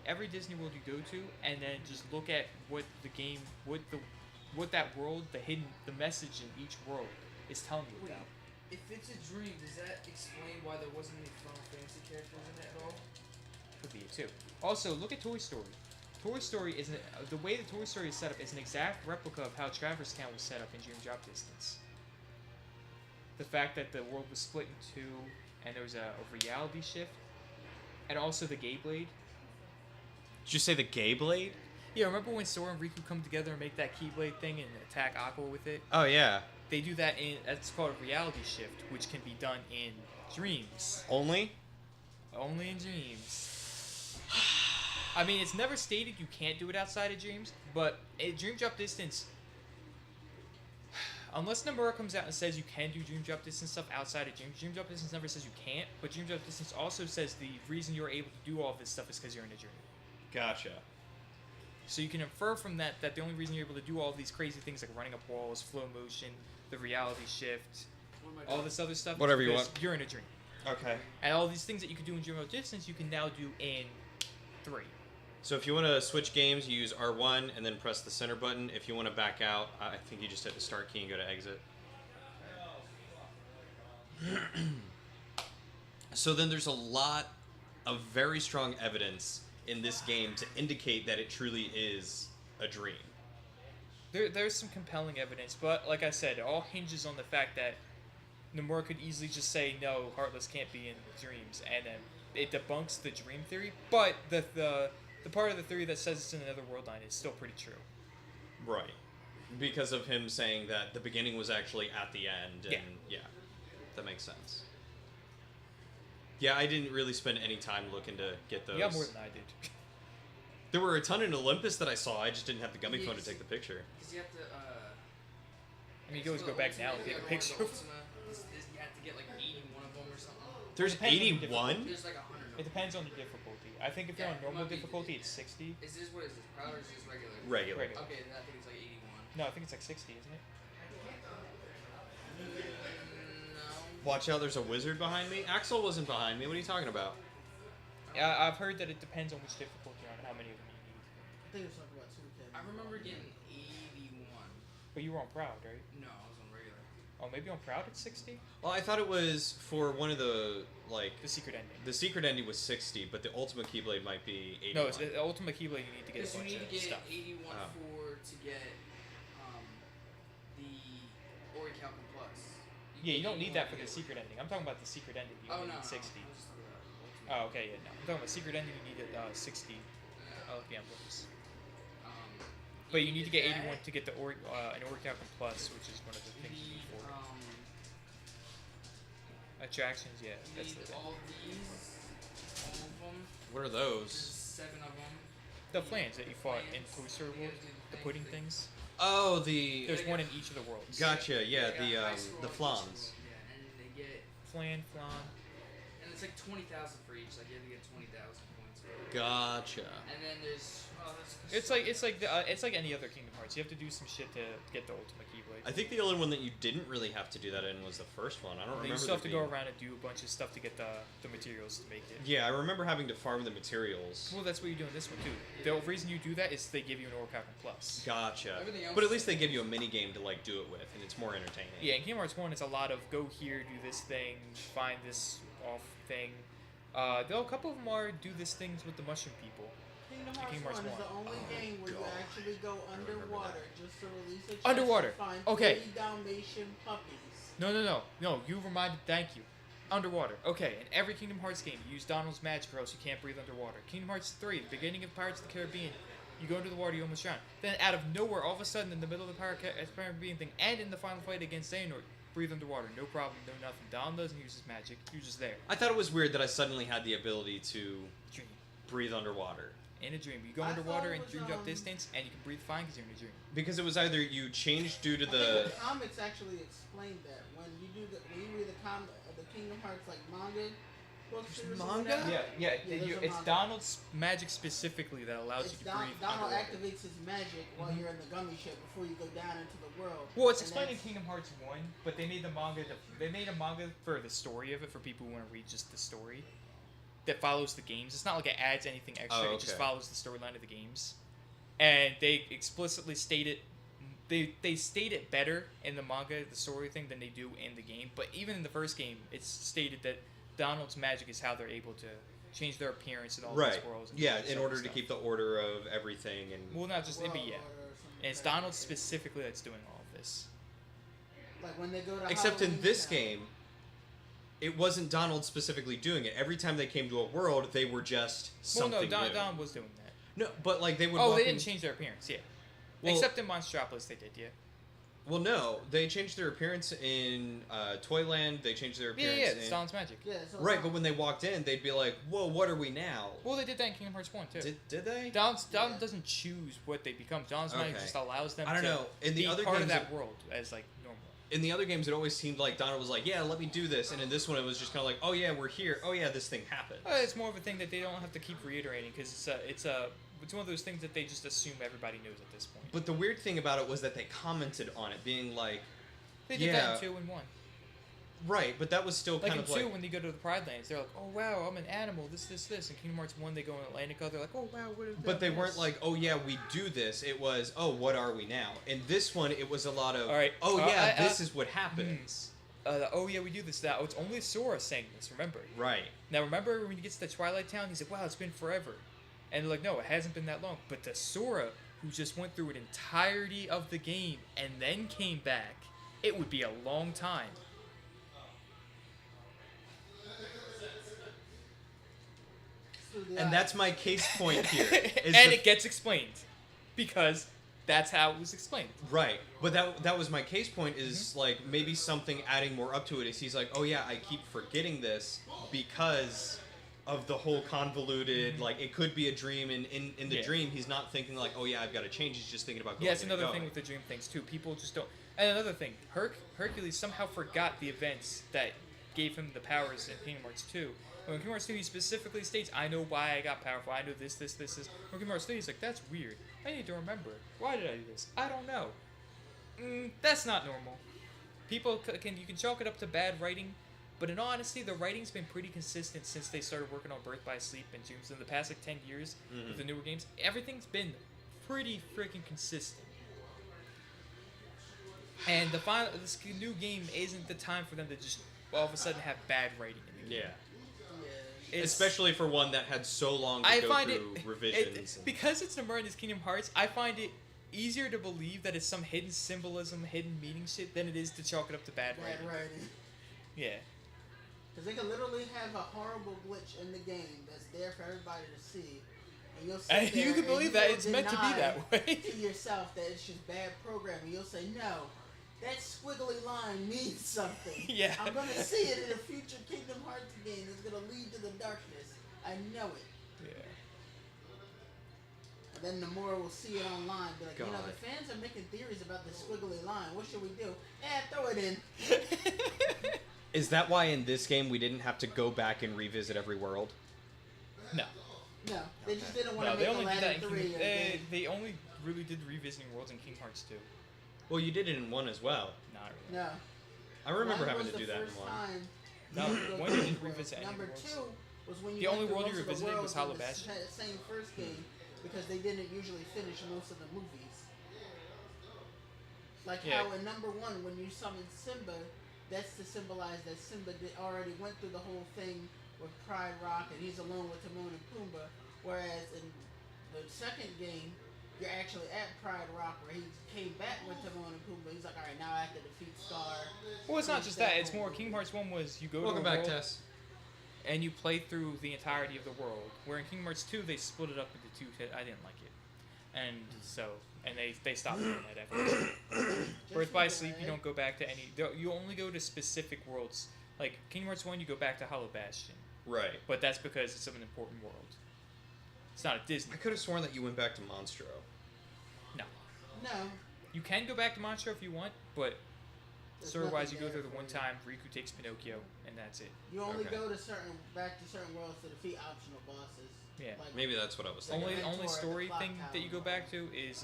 every Disney world you go to, and then just look at what the game, what that world, the message in each world is telling you
Wait,
about.
if it's a dream, does that explain why there wasn't any Final Fantasy characters in it at all?
Could be it too. Also, look at Toy Story. Toy Story isn't the way the Toy Story is set up is an exact replica of how Traverse Town was set up in Dream Drop Distance. The fact that the world was split in two, and there was a reality shift, and also the Gay Blade.
Did you say the Gay Blade?
Yeah, remember when Sora and Riku come together and make that Keyblade thing and attack Aqua with it?
Oh yeah.
They do that that's called a reality shift, which can be done in dreams.
Only?
Only in dreams. I mean, it's never stated you can't do it outside of dreams, but in Dream Drop Distance, unless Nomura comes out and says you can do Dream Drop Distance stuff outside of dreams, Dream Drop Distance never says you can't, but Dream Drop Distance also says the reason you're able to do all this stuff is because you're in a dream.
Gotcha.
So you can infer from that the only reason you're able to do all these crazy things like running up walls, flow motion, the reality shift, all this other stuff.
Whatever
is
you
because
want.
You're in a dream.
Okay.
And all these things that you could do in Dream Drop Distance, you can now do in 3.
So if you want to switch games, you use R1 and then press the center button. If you want to back out, I think you just hit the start key and go to exit. So then there's a lot of very strong evidence in this game to indicate that it truly is a dream.
There's some compelling evidence, but like I said, it all hinges on the fact that Nomura could easily just say, no, Heartless can't be in dreams, and then it debunks the dream theory, but the part of the theory that says it's in another world line is still pretty true.
Right. Because of him saying that the beginning was actually at the end, and yeah, that makes sense. Yeah, I didn't really spend any time looking to get those.
You got more than I did.
There were a ton in Olympus that I saw, I just didn't have the gummy phone to take the picture.
Because you have to,
I mean, you can always go back now and take a picture.
You have to get like 81 of them or something.
There's
Depends on the
81?
There's like 100
It depends on the difficulty. I think if you're on
Yeah,
normal
it might be-
difficulty, it's 60.
Is this, what is this, proud or is this regular?
Regular.
Regular.
Okay, then I think it's like 81.
No, I think it's like 60, isn't it?
No.
Watch out, there's a wizard behind me. Axel wasn't behind me. What are you talking about?
Yeah, I've heard that it depends on which difficulty you're on and how many of them you need.
I think it's like about 2K.
I remember getting 81.
But you were on Proud, right?
No, I was on regular.
Oh, maybe on Proud it's 60?
Well, I thought it was for one of the, like...
The secret ending.
The secret ending was 60, but the ultimate Keyblade might be 81.
No, it's the Ultimate Keyblade you need to get a
Because you
bunch
need to
of
get
stuff.
81
Oh.
to get the Orichalcum Plus.
Yeah, you don't need that for
to
the
get-
secret ending. I'm talking about the secret ending. You
Oh,
only
no,
need 60.
I was just talking about Ultimate.
Oh, okay, yeah, no. I'm talking about secret ending, you need 60 the emblems. But you need to get 81 to get the an Orichalcum Plus, which is one of the
You
things you
need,
need for attractions, yeah,
you
that's
need
the thing.
all these, all of them.
What are
There's
those?
7 of them.
The flans that you fought in Toy Story
You
World,
gotta do
the
thing
pudding
that-
things.
Oh, the...
There's one in each of the worlds.
Gotcha, yeah,
They got high
the
score on each
flans.
of them, yeah, and they get,
Flan.
and it's like 20,000 for each. Like you have to get 20,000 points. For it.
Gotcha.
And then there's,
It's like any other Kingdom Hearts. You have to do some shit to get the Ultimate Keyblade.
I think the only one that you didn't really have to do that in was the first one. I don't
And
remember
you still have to
there
go
being-
around and do a bunch of stuff to get the materials to make it.
Yeah, I remember having to farm the materials.
Well, that's what you do in this one too. The reason you do that is they give you an Orichalcum Plus.
Gotcha.
Everything else-
But at least they give you a mini game to like do it with, and it's more entertaining.
Yeah, in Kingdom Hearts 1, it's a lot of go here, do this thing, find this off thing. Though a couple of them are do this things with the mushroom people.
Kingdom Hearts
Kingdom Hearts
1 is
1.
the only game where you actually go underwater just to release a chest
Underwater.
to find
Okay.
3 Dalmatian puppies.
No, you reminded, thank you. Underwater. Okay, in every Kingdom Hearts game, you use Donald's magic or else you can't breathe underwater. Kingdom Hearts 3, the beginning of Pirates of the Caribbean, you go into the water, you almost drown. Then out of nowhere, all of a sudden, in the middle of the Pirates of the Caribbean thing, and in the final fight against Xehanort, breathe underwater. No problem, no nothing. Donald doesn't use his magic, you're just there.
I thought it was weird that I suddenly had the ability to
Dream.
breathe underwater.
In a dream. You go
I
underwater
thought it
and
was,
dream up distance, and you can breathe fine because you're in a dream.
Because it was either you changed due to
I
the...
think the comics actually explain that when you read the Kingdom Hearts like manga books. series or
manga?
whatever,
Yeah,
there's a
it's
manga.
Donald's magic specifically that allows
It's
you to breathe
Donald
underwater.
activates his magic while you're in the gummy ship before you go down into the world.
Well, it's
And
explained in
that's-
Kingdom Hearts 1, but they made the manga. They made a manga for the story of it for people who want to read just the story that follows the games. It's not like it adds anything extra.
Oh,
It just
okay.
follows the storyline of the games, and they explicitly state it. They state it better in the manga, the story thing, than they do in the game. But even in the first game, it's stated that Donald's magic is how they're able to change their appearance in all
Right.
these worlds. And
Yeah,
do
in
some
order to
stuff.
keep the order of everything and...
Well, not just
World
but yeah,
Order or something
and it's
like that.
Donald specifically that's doing all of this.
Like when they go to
Except in
Halloween
this
Town.
game, it wasn't Donald specifically doing it. Every time they came to a world, they were just something
Well, no,
new.
Donald was doing that.
No, but like they would
Oh,
walk
they
in-
didn't change their appearance, yeah.
Well-
Except in Monstropolis, they did, yeah.
Well, no, they changed their appearance in Toyland. They changed their
Yeah,
appearance
it's
in...
Donald's magic.
Yeah, so
Right, but when they walked in, they'd be like, "Whoa, what are we now?"
Well, they did that in Kingdom Hearts 1, too.
Did they?
Donald
Yeah.
doesn't choose what they become. Donald's magic
Okay.
just allows them
I don't
to
know. In the
be
other
part
games,
of that world as, like, normal.
in the other games, it always seemed like Donald was like, "Yeah, let me do this," and in this one, it was just kind of like, "Oh yeah, we're here. Oh yeah, this thing happened."
It's more of a thing that they don't have to keep reiterating, because it's one of those things that they just assume everybody knows at this point.
But the weird thing about it was that they commented on it, being like,
They did
yeah.
that in 2 and 1.
"Right," but that was still
Like
kind
in
of
2,
like.
when they go to the Pride Lands, they're like, oh wow, I'm an animal, this. In Kingdom Hearts 1, they go in Atlantica, they're like, oh wow, what is that?
But they weren't like, "Oh yeah, we do this." It was, "Oh, what are we now?" In this one, it was a lot of,
All right,
"Oh yeah,
I-
this is what happens."
oh yeah, we do this now. Oh, it's only Sora saying this, remember?
Right.
Now remember when he gets to Twilight Town, he's like, wow, it's been forever. And they're like, no, it hasn't been that long. But the Sora, who just went through an entirety of the game and then came back, it would be a long time.
And that's my case point here. is
And
the-
it gets explained. Because that's how it was explained.
Right, but that was my case point. Is
Mm-hmm.
like maybe something adding more up to it. Is he's like, "Oh yeah, I keep forgetting this because of the whole convoluted. Like it could be a dream, and in the
Yeah.
dream, he's not thinking like, "Oh yeah, I've got to change." He's just thinking about going.
Yeah, it's
and
another
going.
thing with the dream things too. People just don't. And another thing, Hercules somehow forgot the events that gave him the powers in Kingdom Hearts 2. When Kingdom Hearts 2, he specifically states, "I know why I got powerful. I know this. When Kingdom Hearts 3, he's like, "That's weird. I need to remember. Why did I do this? I don't know. That's not normal." People you can chalk it up to bad writing, but in all honesty, the writing's been pretty consistent since they started working on Birth by Sleep and Dreams in the past like 10 years with the newer games. Everything's been pretty freaking consistent. And this new game isn't the time for them to just all of a sudden have bad writing in the game.
Yeah,
It's-
especially for one that had so long to
I
go
find
through
it
revisions.
because it's Nomura and it's Kingdom Hearts. I find it easier to believe that it's some hidden symbolism, hidden meaning shit than it is to chalk it up to bad
bad
writing.
writing.
Yeah.
Because they can literally have a horrible glitch in the game that's there for everybody to see. And you'll sit
And
there
you can
and
believe
you
that
will
it's meant to be
deny
that way.
to yourself that it's just bad programming. You'll say, no, that squiggly line means something.
Yeah.
I'm going to see it in a future Kingdom Hearts game that's going to lead to the darkness. I know it.
Yeah.
And then Nomura will see it online. Be like, you know,
God.
the fans are making theories about the squiggly line. What should we do? Throw it in.
Is that why in this game we didn't have to go back and revisit every world?
No.
No, they just didn't want
No,
to
they
make
only did that
Aladdin
in
3
Kingdom,
a game.
they only really did revisiting worlds in Kingdom Hearts 2.
Well, you did it in one as well.
Not really.
No.
I remember
One
having
was
to do
the
that in
first
one.
time
No,
you go
one
to
you
the
didn't
world.
revisit any
Number
worlds.
2 was when you
The
went
only
through
world
most
you
of the
revisited was
worlds
Hollow
in the
Bastion.
same first game because they didn't usually finish most of the movies. Like
Yeah.
how in number 1, when you summon Simba, that's to symbolize that Simba already went through the whole thing with Pride Rock and he's alone with Timon and Pumbaa. Whereas in the second game, you're actually at Pride Rock where he came back with Timon and Pumbaa. He's like, all right, now I have to defeat Scar.
Well, it's not just that. It's more Kingdom Hearts 1 was you go
Welcome
to a
back,
world
Tess.
and you play through the entirety of the world. Where in Kingdom Hearts 2 they split it up into two. I didn't like it, and so they stopped doing that after. Birth by Sleep, you don't go back to any. You only go to specific worlds. Like Kingdom Hearts 1, you go back to Hollow Bastion,
Right.
but that's because it's of an important world. It's not a Disney.
I could have sworn that you went back to Monstro.
No.
You can go back to Monstro if you want, but story-wise, you go there the one time. Riku takes Pinocchio, and that's it.
You only
Okay.
go to back to certain worlds to defeat optional bosses.
Yeah.
Like,
Maybe that's what I was thinking.
Like a
Only
mentor at the
story
clock
thing
tower
that you go
and
back
all
to is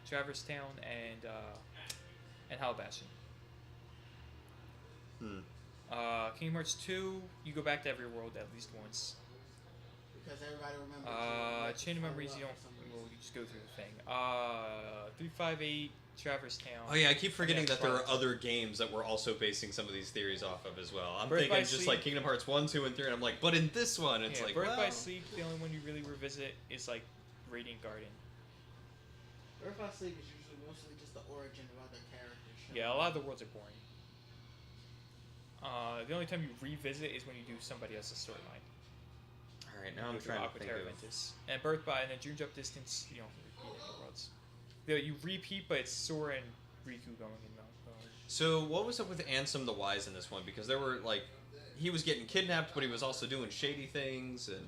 Traverse Town and Hollow Bastion. Kingdom Hearts 2, you go back to every world at least once.
because everybody remembers.
Chain of Memories, you don't. Well, you just go through the thing. 358 Traverse Town.
Oh yeah, I keep forgetting that there are
Twilight.
other games that we're also basing some of these theories off of as well. I'm
Birth
thinking
by
just
Sleep.
like Kingdom Hearts 1, 2, and 3, and I'm like, but in this one, it's
Yeah,
like,
Birth
well,
by Sleep, the only one you really revisit is like Radiant Garden.
Birth by Sleep is usually mostly just the origin of other characters.
Yeah, a lot of the worlds are boring. The only time you revisit is when you do somebody else's storyline.
All right, now
You
I'm
go through
trying to
Aqua
think
Terra
of.
Ventus. And Birth by and then Dream Drop Distance, you don't repeat any worlds. You repeat, but it's Sora and Riku going in Mount.
So what was up with Ansem the Wise in this one? Because there were like, he was getting kidnapped, but he was also doing shady things, and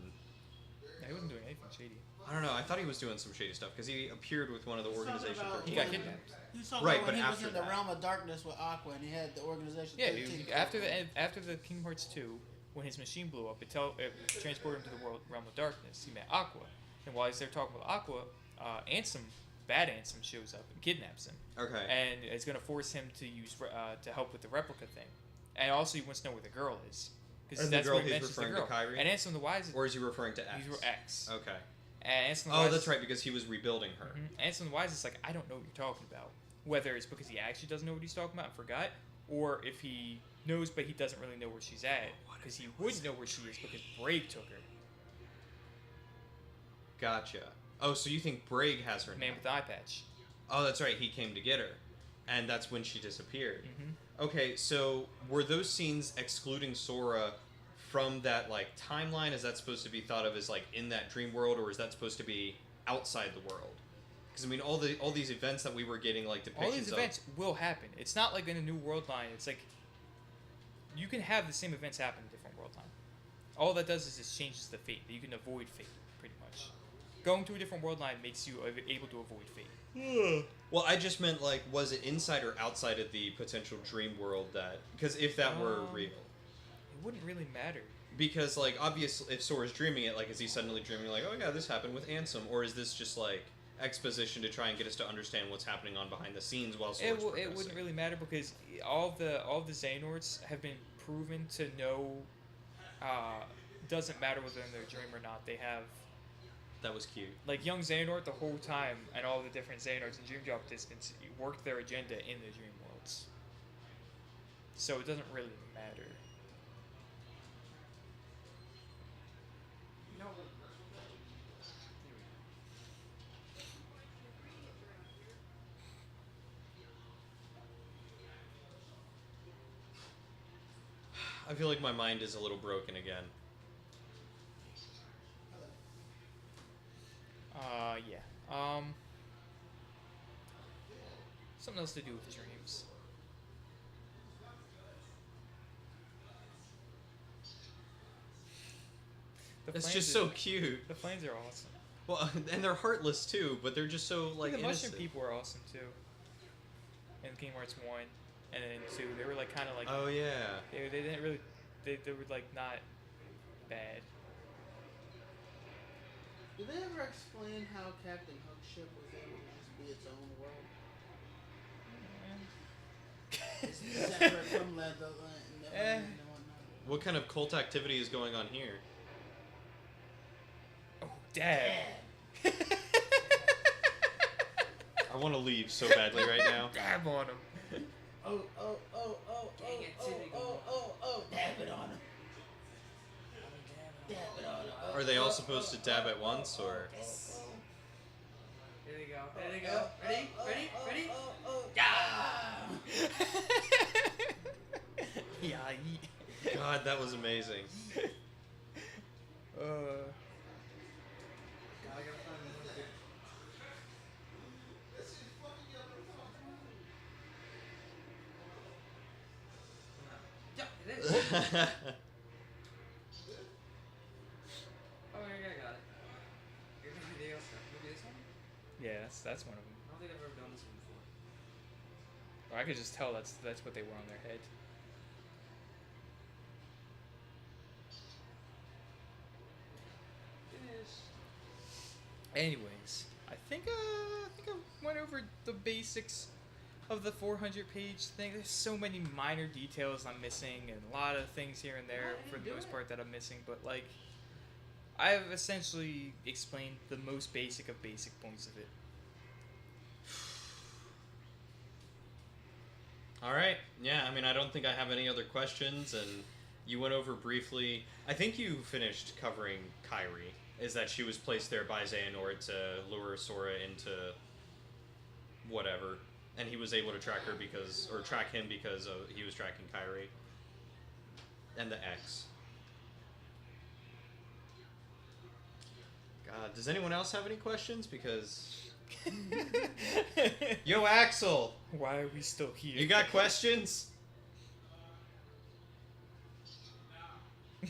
Yeah, he wasn't doing anything shady.
I don't know. I thought he was doing some shady stuff because he appeared with one of the
He's talking
organization.
about
He got
when-
kidnapped.
He's talking
Right,
about when
but
he was
after
in the
that.
realm of darkness with Aqua and he had the organization.
Yeah,
13.
after the Kingdom Hearts 2, when his machine blew up, it transported him to the realm of darkness. He met Aqua, and while he's there talking with Aqua, Ansem, bad Ansem, shows up and kidnaps him,
Okay.
and is gonna force him to use to help with the replica thing, and also he wants to know where the girl is, because
And the
that's
girl
where he
he's
mentions the
referring to
girl.
Kyrie?
And Ansem the Wise,
Or is he referring to X?
he's X.
Okay.
And Ansem the
Oh,
Wise
that's
is-
right, because he was rebuilding her.
Ansem the Wise is like, I don't know what you're talking about. Whether it's because he actually doesn't know what he's talking about and forgot, or if he knows but he doesn't really know where she's at, because he wouldn't know where she is because Brave took her.
Gotcha. Oh, so you think Braig has her
The man
now?
with the eye patch.
Oh, that's right. He came to get her, and that's when she disappeared.
Mm-hmm.
Okay, so were those scenes excluding Sora from that like timeline? Is that supposed to be thought of as like in that dream world, or is that supposed to be outside the world? Because I mean, all these events that we were getting like depictions
All these
of.
events will happen. It's not like in a new world line. It's like you can have the same events happen in a different world line. All that does is it changes the fate. You can avoid fate, pretty much. Going to a different world line makes you able to avoid fate.
Well, I just meant like, was it inside or outside of the potential dream world that? Because if that were real,
It wouldn't really matter.
because like obviously, if Sora's dreaming it, like, is he suddenly dreaming like, oh yeah, this happened with Ansem, or is this just like exposition to try and get us to understand what's happening on behind the scenes while Sora's
It
progressing?
wouldn't really matter because all the Xehanorts have been proven to know. Doesn't matter whether they're in their dream or not. They have
That was cute.
like young Xehanort the whole time, and all the different Xehanorts in Dream Drop Distance worked their agenda in the dream worlds. So it doesn't really matter.
No.
I feel like my mind is a little broken again.
Yeah. Something else to do with the dreams. The
It's
flames
just
are-
so cute.
The flames are awesome.
Well, and they're heartless too, but they're just so like
the mushroom
innocent.
people are awesome too. In Kingdom Hearts 1 and then 2, they were like kind of like
Oh yeah.
they didn't really they were like not bad.
Did they ever explain how Captain Hook's ship was able to just be its own world? It's separate from Neverland and whatnot.
What kind of cult activity is going on here?
Oh, dab.
I want to leave so badly right now.
Dab on him.
Oh,
Dang it, Timmy,
dab it on him. Dab it on him.
Are they all supposed to dab at once, or?
There they go. Ready? Ready? Ready?
Yeah.
God, that was amazing.
God, I gotta find one good. Yeah, it is. Oh, yeah, I got it. Here's anything else. Maybe this one?
Yeah, that's one of them.
I don't think I've ever done this one before.
Or I could just tell that's what they were on their head. Anyways, I think I went over the basics of the 400-page thing. There's so many minor details I'm missing, and a lot of things here and there for the most part that I'm missing. But like, I've essentially explained the most basic of basic points of it.
All right. Yeah, I mean, I don't think I have any other questions, and you went over briefly. I think you finished covering Kyrie. Is that she was placed there by Xehanort to lure Sora into whatever, and he was able to track her track him because he was tracking Kyrie and the X. God, does anyone else have any questions? Because yo, Axel,
Why are we still here?
you got questions?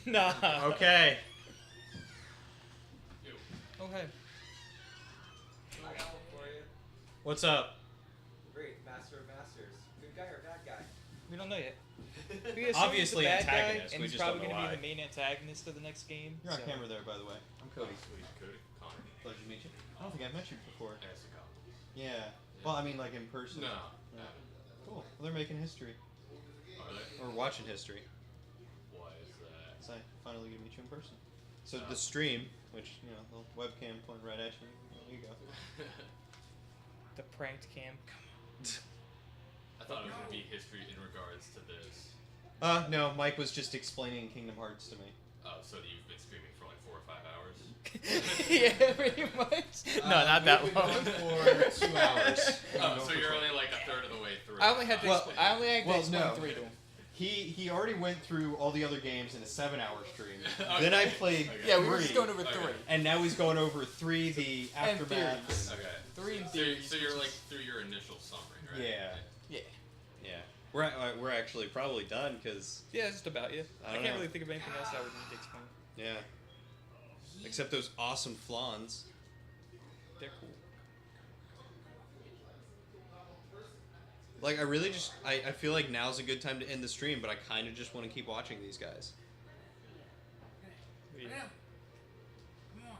Nah.
Okay.
Okay.
I got one for you.
What's up?
Great, Master of Masters. Good guy or bad guy?
We don't know yet. We assume
Obviously
he's the bad guy,
antagonist,
and
we
he's
just
probably
don't know
gonna be
why.
the main antagonist of the next game.
You're on
so-
camera there, by the way. I'm Cody.
Sweet, Cody. Connor.
Pleasure to meet you. I don't think I've met you before.
Jessica.
Yeah. Well, I mean, like in person.
No.
Yeah. Cool. Well, they're making history.
Are they?
Or watching history.
Why is that?
So I finally get to meet you in person. So the stream, which, you know, the webcam pointing right at you. There you go.
The pranked cam.
I thought it would be history in regards to this.
No, Mike was just explaining Kingdom Hearts to me.
Oh, so you've been streaming for like 4 or 5 hours?
Yeah, pretty much. No, not that long.
For 2 hours.
Oh, so you're only like a third of the way through.
I only had to.
Well,
I only had to
well,
explain
no.
3 to him.
He already went through all the other games in a 7-hour stream.
Okay.
Then I played
Okay.
Yeah, we were
3,
just going over
Okay.
3.
and now he's going over 3, the
And
aftermath.
theories.
Okay.
3 in
So,
theory.
so you're like through your initial summary, right?
Yeah.
Yeah.
Yeah, we're actually probably done because
Yeah, just about you.
I
I
don't
can't
know.
really think of anything else I would need to explain.
yeah, except those awesome flans.
They're cool.
Like I really just I feel like now's a good time to end the stream, but I kind of just want to keep watching these guys.
Yeah.
Come on.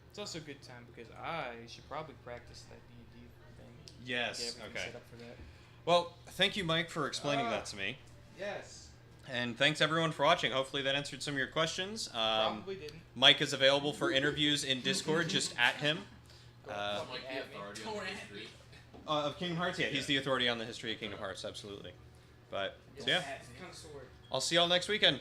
It's also a good time because I should probably practice that D&D thing.
Yes.
Get everything
Okay.
set up for that.
Well, thank you, Mike, for explaining that to me,
Yes.
and thanks everyone for watching. Hopefully that answered some of your questions.
Probably didn't.
Mike is available for interviews in Discord. Just at him.
I'm like the authority on the history.
Of Kingdom Hearts?
Yeah, he's the authority on the history of Kingdom Hearts. Absolutely. But so yeah,
Connoisseur.
I'll see y'all next weekend.